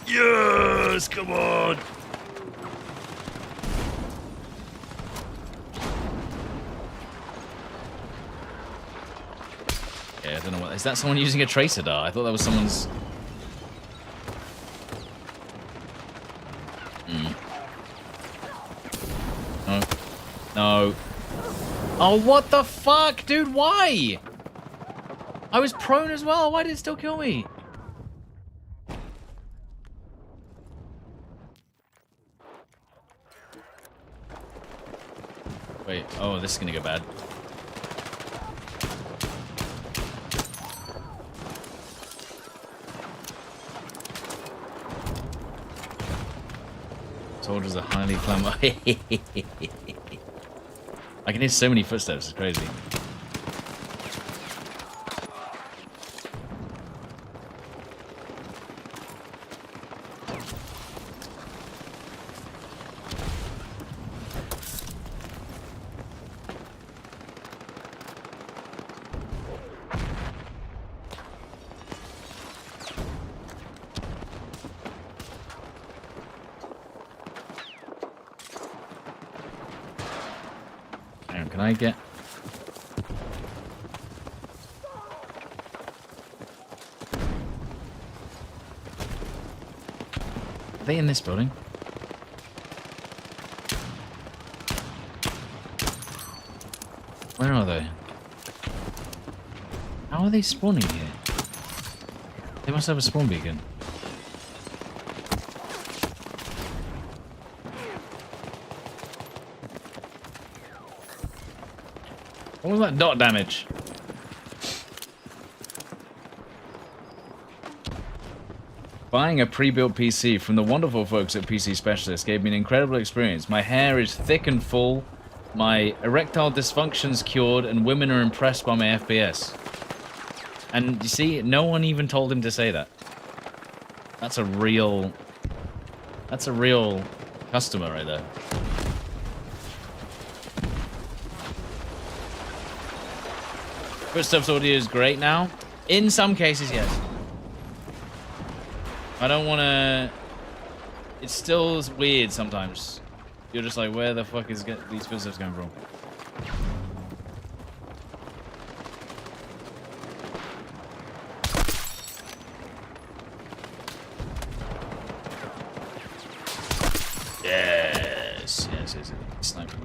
Yes, come on. Yeah, I don't know what. Is that someone using a tracer dart? I thought that was someone's. No. No. Oh, what the fuck, dude? Why? I was prone as well. Why did it still kill me? Wait, oh, this is gonna go bad. Soldiers are highly flammable. I can hear so many footsteps, it's crazy. Can I get... Are they in this building? Where are they? How are they spawning here? They must have a spawn beacon. What was that dot damage? Buying a pre-built PC from the wonderful folks at PC Specialist gave me an incredible experience. My hair is thick and full, my erectile dysfunction's cured, and women are impressed by my FPS. And you see, no one even told him to say that. That's a real customer right there. Footsteps audio is great now. In some cases, yes. I don't want to... It's still weird sometimes. You're just like, where the fuck is these footsteps coming from? Yes. Sniping.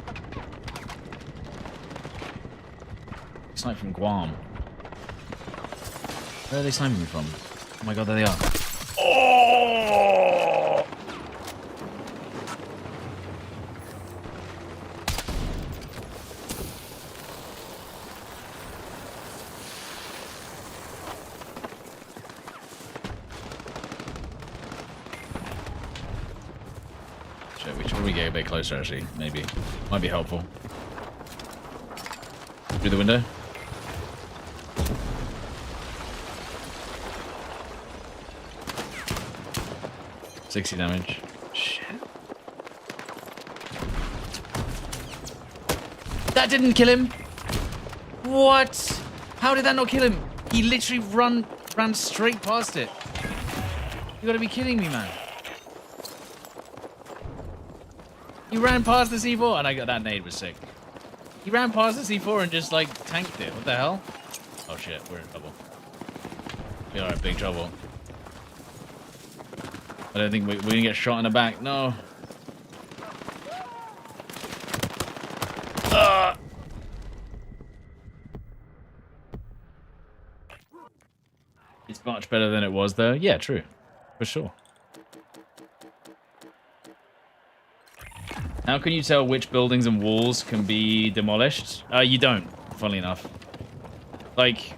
Snipe from Guam. Where are they sniping me from? Oh my god, there they are. Oh! Shit, we should get a bit closer actually, maybe. Might be helpful. Through the window. $60 damage. Shit. That didn't kill him. What? How did that not kill him? He literally ran straight past it. You gotta be kidding me, man. He ran past the C4 and I got that nade was sick. He ran past the C4 and just like tanked it. What the hell? Oh shit, we're in trouble. We are in big trouble. I don't think we're gonna get shot in the back. No. It's much better than it was, though. Yeah, true. For sure. How can you tell which buildings and walls can be demolished? You don't, funnily enough. Like...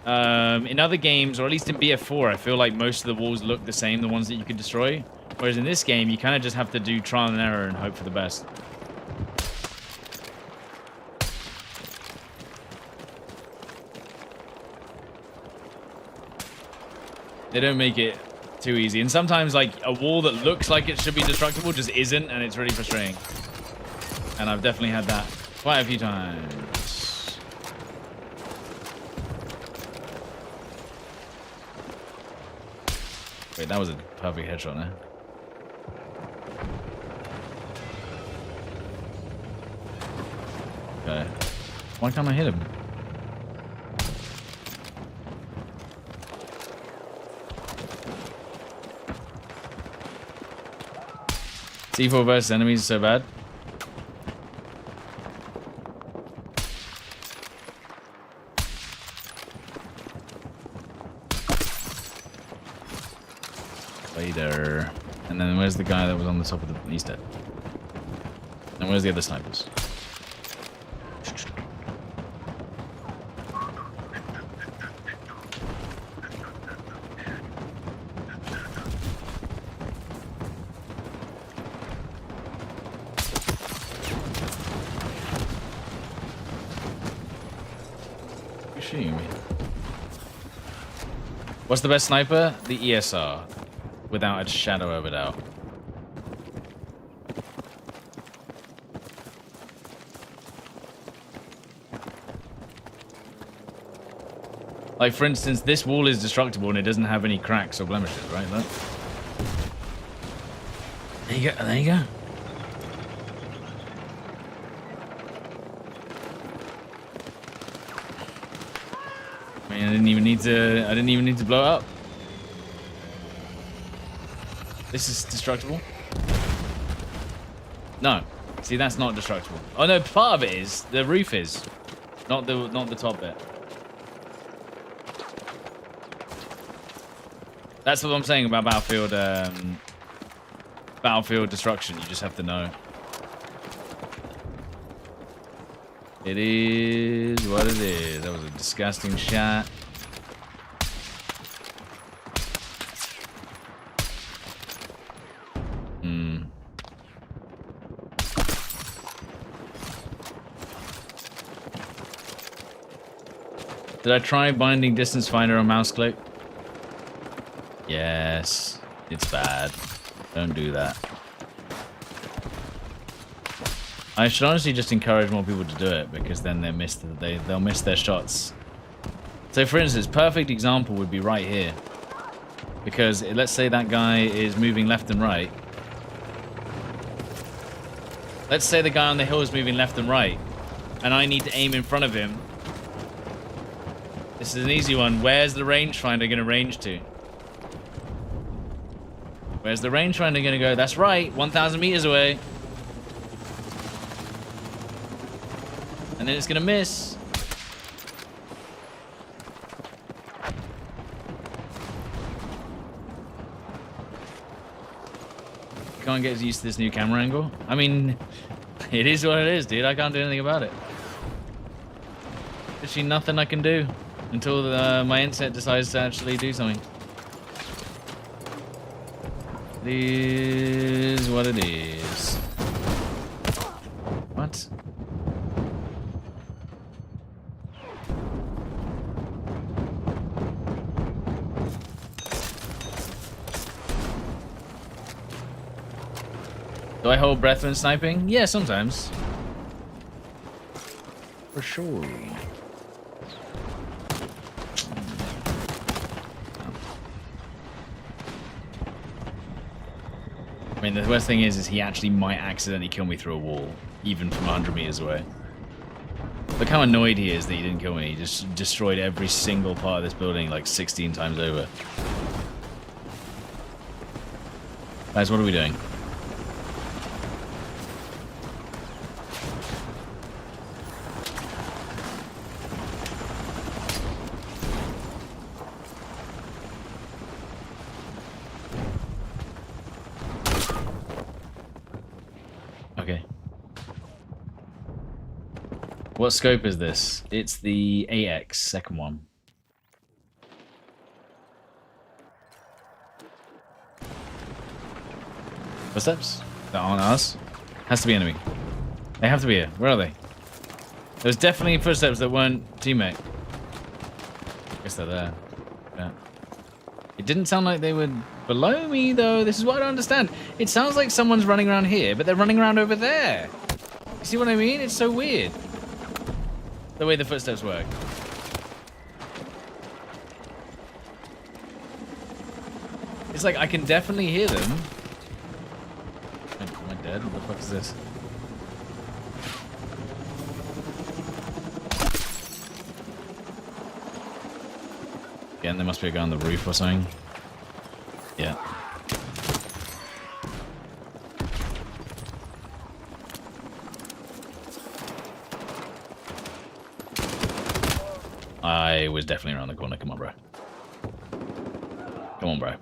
in other games, or at least in BF4, I feel like most of the walls look the same, the ones that you can destroy. Whereas in this game, you kind of just have to do trial and error and hope for the best. They don't make it too easy. And sometimes, like, a wall that looks like it should be destructible just isn't, and it's really frustrating. And I've definitely had that quite a few times. Wait, that was a perfect headshot there. Okay. Why can't I hit him? C4 versus enemies is so bad. Later. And then where's the guy that was on the top of the... He's dead. And where's the other snipers? Who's shooting me? What's the best sniper? The ESR. Without a shadow of a doubt. Like, for instance, this wall is destructible and it doesn't have any cracks or blemishes, right? Look. There you go. There you go. I mean, I didn't even need to blow it up. This is destructible. No. See, that's not destructible. Oh no, part of it is. The roof is. Not the top bit. That's what I'm saying about Battlefield Battlefield destruction. You just have to know. It is what it is. That was a disgusting shot. Did I try binding distance finder on mouse click? Yes. It's bad. Don't do that. I should honestly just encourage more people to do it, because then they'll miss their shots. So for instance, perfect example would be right here. Because let's say that guy is moving left and right. Let's say the guy on the hill is moving left and right, and I need to aim in front of him. This is an easy one. Where's the rangefinder going to range to? Where's the rangefinder going to go? That's right, 1,000 meters away. And then it's going to miss. Can't get used to this new camera angle. I mean, it is what it is, dude. I can't do anything about it. Literally nothing I can do until my internet decides to actually do something. It is what it is. What? Do I hold breath when sniping? Yeah, sometimes. For sure. I mean, the worst thing is he actually might accidentally kill me through a wall, even from 100 meters away. Look how annoyed he is that he didn't kill me. He just destroyed every single part of this building like 16 times over. Guys, what are we doing? Okay. What scope is this? It's the AX, second one. Footsteps? That aren't us? Has to be enemy. They have to be here. Where are they? There's definitely footsteps that weren't teammate. I guess they're there. Yeah. It didn't sound like they were below me, though. This is what I don't understand. It sounds like someone's running around here, but they're running around over there. You see what I mean? It's so weird. The way the footsteps work. It's like I can definitely hear them. Am I dead? What the fuck is this? Again, there must be a guy on the roof or something. Yeah. I was definitely around the corner. Come on, bro. Come on, bro.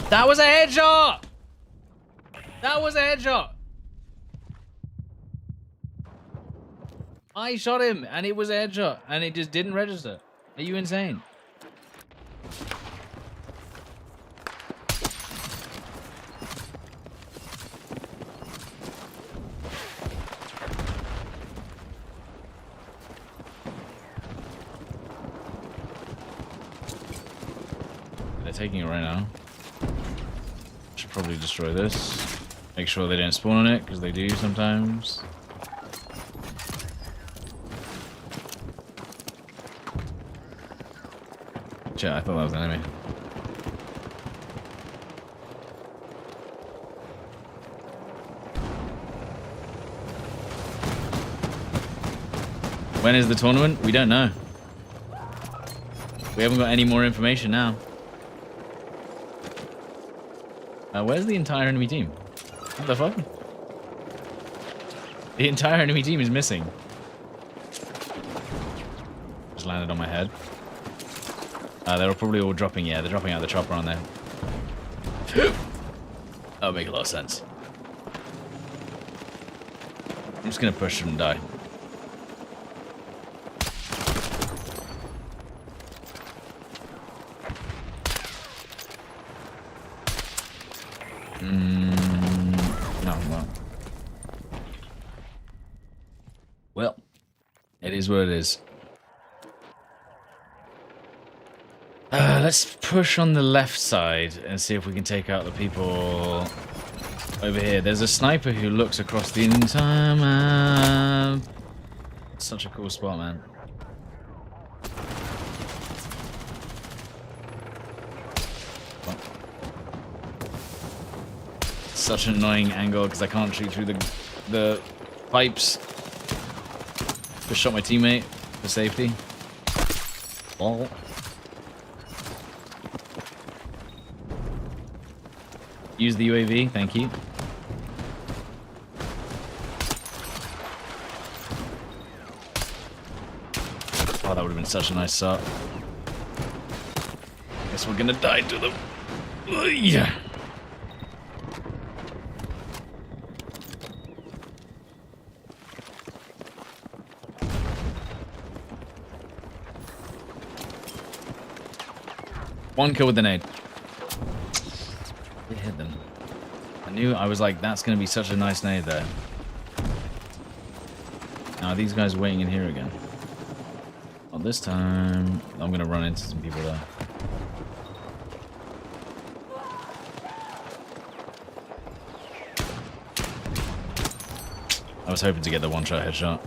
That was a headshot! That was a headshot! I shot him and it was a headshot and it just didn't register. Are you insane? They're taking it right now. Should probably destroy this. Make sure they don't spawn on it, because they do sometimes. Shit, I thought that was an enemy. When is the tournament? We don't know. We haven't got any more information now. Where's the entire enemy team? What the fuck? The entire enemy team is missing. Just landed on my head. They're probably all dropping, yeah, they're dropping out of the chopper on there. That would make a lot of sense. I'm just gonna push him and die. No, well, it is what it is. Let's push on the left side and see if we can take out the people over here. There's a sniper who looks across the entire map. Such a cool spot, man. Such an annoying angle because I can't shoot through the pipes. Just shot my teammate for safety. Ball. Use the UAV, thank you. Oh, that would have been such a nice shot. Guess we're gonna die to them. Yeah. One kill with the nade. It hit them. I was like, that's going to be such a nice nade there. Now, these guys are waiting in here again. Not this time. I'm going to run into some people there. I was hoping to get the one-shot headshot.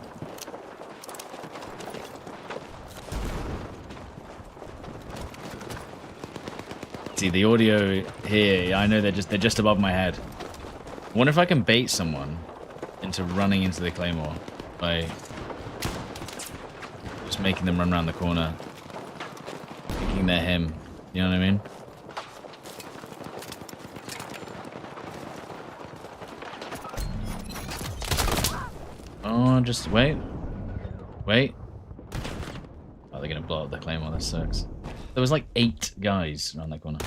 See the audio here, I know they're just above my head. I wonder if I can bait someone into running into the claymore by just making them run around the corner, thinking they're him. You know what I mean? Oh, just wait. Wait. Oh, they're gonna blow up the claymore, that sucks. There was like 8 guys around that corner.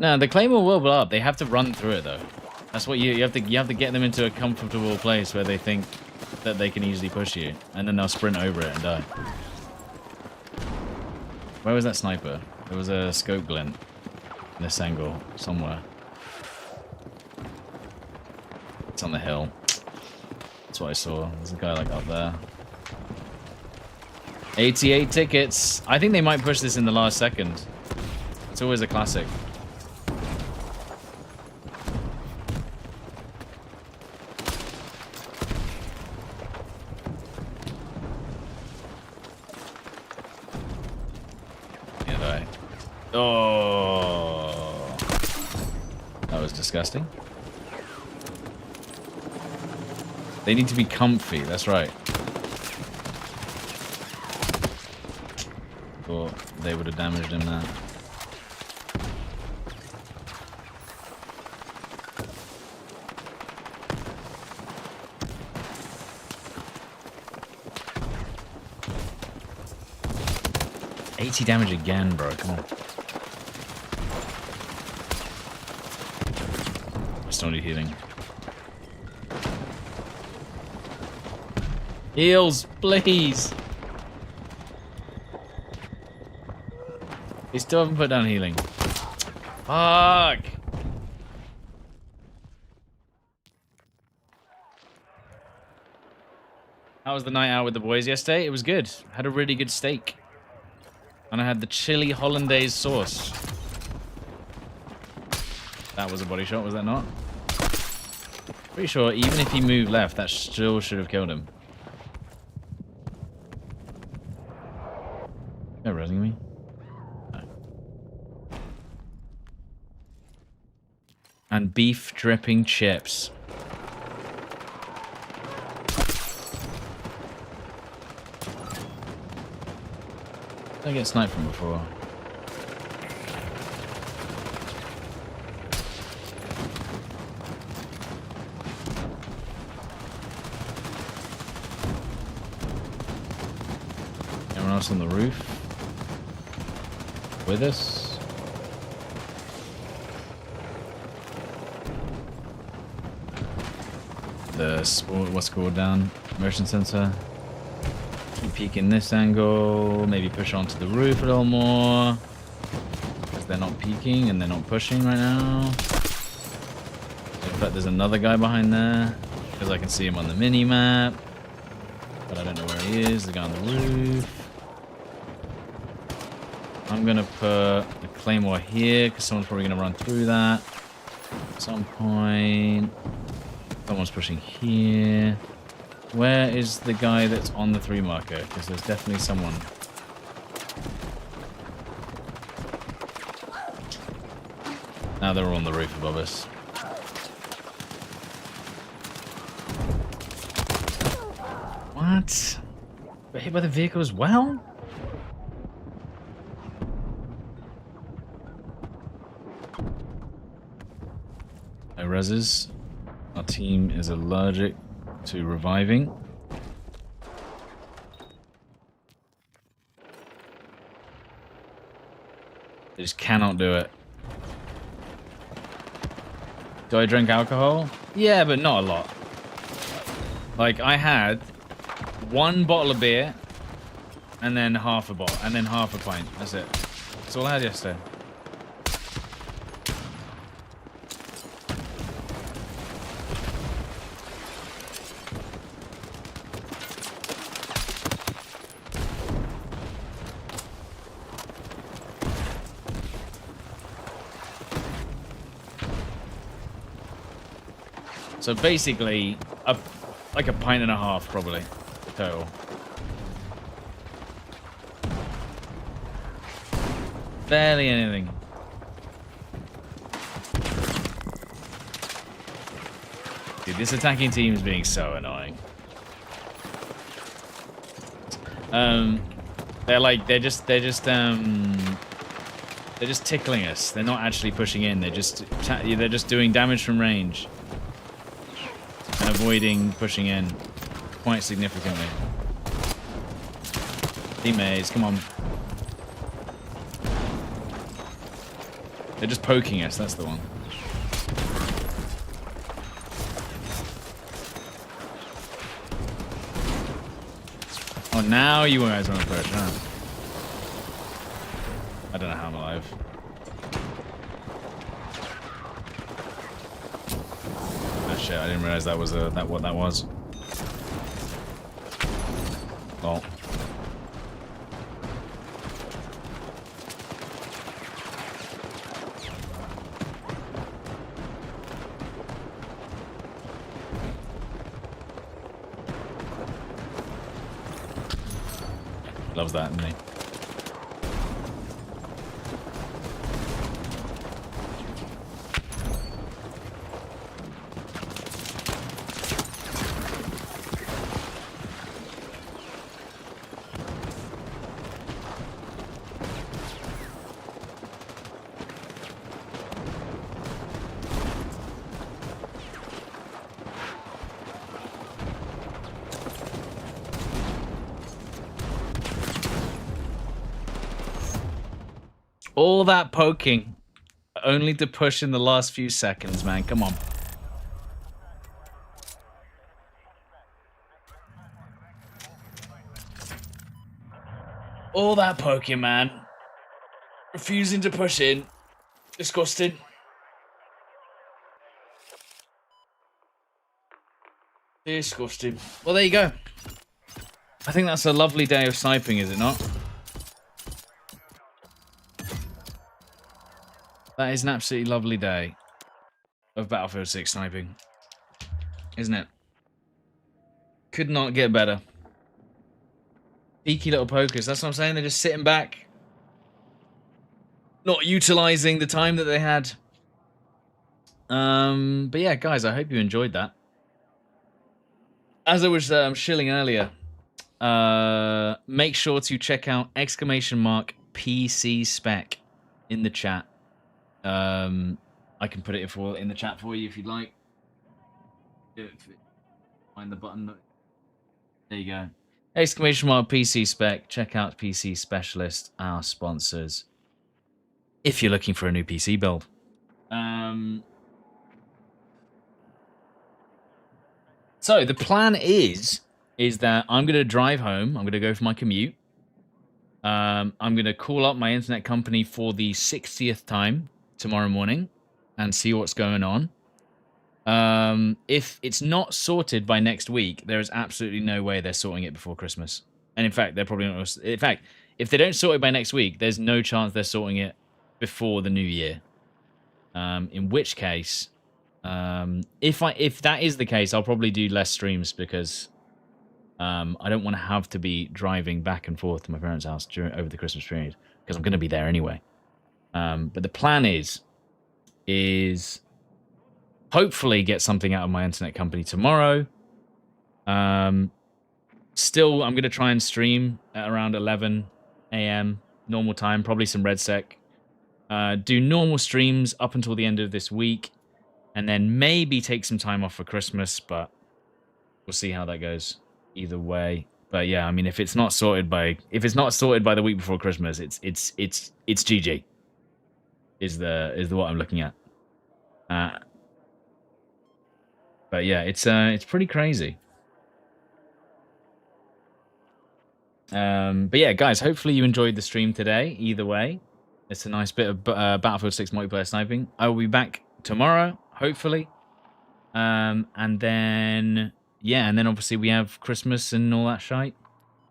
No, the claymore will blow up. They have to run through it though. That's what you have to get them into a comfortable place where they think that they can easily push you, and then they'll sprint over it and die. Where was that sniper? There was a scope glint in this angle somewhere. It's on the hill. That's what I saw. There's a guy like up there. 88 tickets. I think they might push this in the last second. It's always a classic. Yeah, oh, that was disgusting. They need to be comfy, that's right. Thought they would have damaged him now. $80 damage again, bro, come on. I still need healing. Heals, please. They still haven't put down healing. Fuck. How was the night out with the boys yesterday? It was good. Had a really good steak. And I had the chili hollandaise sauce. That was a body shot, was that not? Pretty sure even if he moved left, that still should have killed him. They're resing me. No. And beef dripping chips. I get sniped from before. Anyone else on the roof? With us? the what's called down motion sensor. Keep peeking this angle. Maybe push onto the roof a little more because they're not peeking and they're not pushing right now. In fact, there's another guy behind there because I can see him on the mini map, but I don't know where he is. The guy on the roof. I'm gonna put the claymore here because someone's probably gonna run through that at some point. Someone's pushing here. Where is the guy that's on the 3 marker? Because there's definitely someone. Now they're on the roof above us. What? Got hit by the vehicle as well? No reses. Our team is allergic to reviving. They just cannot do it. Do I drink alcohol? Yeah, but not a lot. Like, I had 1 bottle of beer, and then half a bottle, and then half a pint. That's it. That's all I had yesterday. So basically, like a pint and a half, probably, total. Barely anything. Dude, this attacking team is being so annoying. They're just tickling us. They're not actually pushing in. They're just doing damage from range. And avoiding pushing in quite significantly. Teammates, come on. They're just poking us, that's the one. Oh, now you guys want to push, huh? I don't know how I'm alive. Shit, I didn't realize that was what that was. Lol. Loves that, doesn't he? All that poking, only to push in the last few seconds, man. Come on. All that poking, man. Refusing to push in. Disgusting. Disgusting. Well, there you go. I think that's a lovely day of sniping, is it not? That is an absolutely lovely day of Battlefield 6 sniping, isn't it? Could not get better. Peaky little pokers, that's what I'm saying, they're just sitting back, not utilizing the time that they had. But yeah, guys, I hope you enjoyed that. As I was shilling earlier, make sure to check out !PC spec in the chat. I can put it in the chat for you if you'd like. Find the button. There you go. !PC spec. Check out PC Specialist, our sponsors, if you're looking for a new PC build. So the plan is that I'm going to drive home. I'm going to go for my commute. I'm going to call up my internet company for the 60th time tomorrow morning and see what's going on. If it's not sorted by next week, there is absolutely no way they're sorting it before Christmas. And in fact, they're probably not. In fact, if they don't sort it by next week, there's no chance they're sorting it before the new year. In which case, if that is the case, I'll probably do less streams because I don't want to have to be driving back and forth to my parents' house over the Christmas period because I'm going to be there anyway. But the plan is hopefully get something out of my internet company tomorrow. Still, I'm going to try and stream at around 11 a.m. normal time, probably some RedSec. Do normal streams up until the end of this week, and then maybe take some time off for Christmas, but we'll see how that goes either way. But yeah, I mean, if it's not sorted by the week before Christmas, it's GG. Is what I'm looking at. But yeah, it's pretty crazy. But yeah, guys, hopefully you enjoyed the stream today. Either way, it's a nice bit of Battlefield 6 multiplayer sniping. I will be back tomorrow, hopefully. And then obviously we have Christmas and all that shite.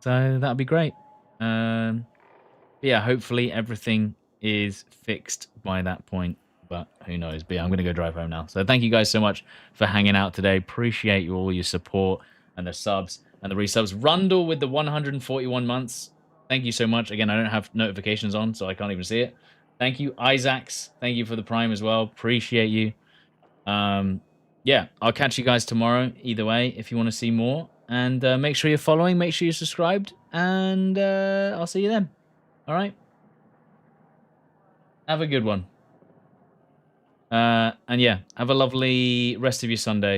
So that'll be great. Yeah, hopefully everything is fixed by that point. But who knows? But yeah, I'm going to go drive home now. So thank you guys so much for hanging out today. Appreciate you all your support and the subs and the resubs. Rundle with the 141 months. Thank you so much. Again, I don't have notifications on, so I can't even see it. Thank you, Isaacs. Thank you for the Prime as well. Appreciate you. Yeah, I'll catch you guys tomorrow. Either way, if you want to see more. And make sure you're following. Make sure you're subscribed. And I'll see you then. All right? Have a good one. And yeah, have a lovely rest of your Sunday.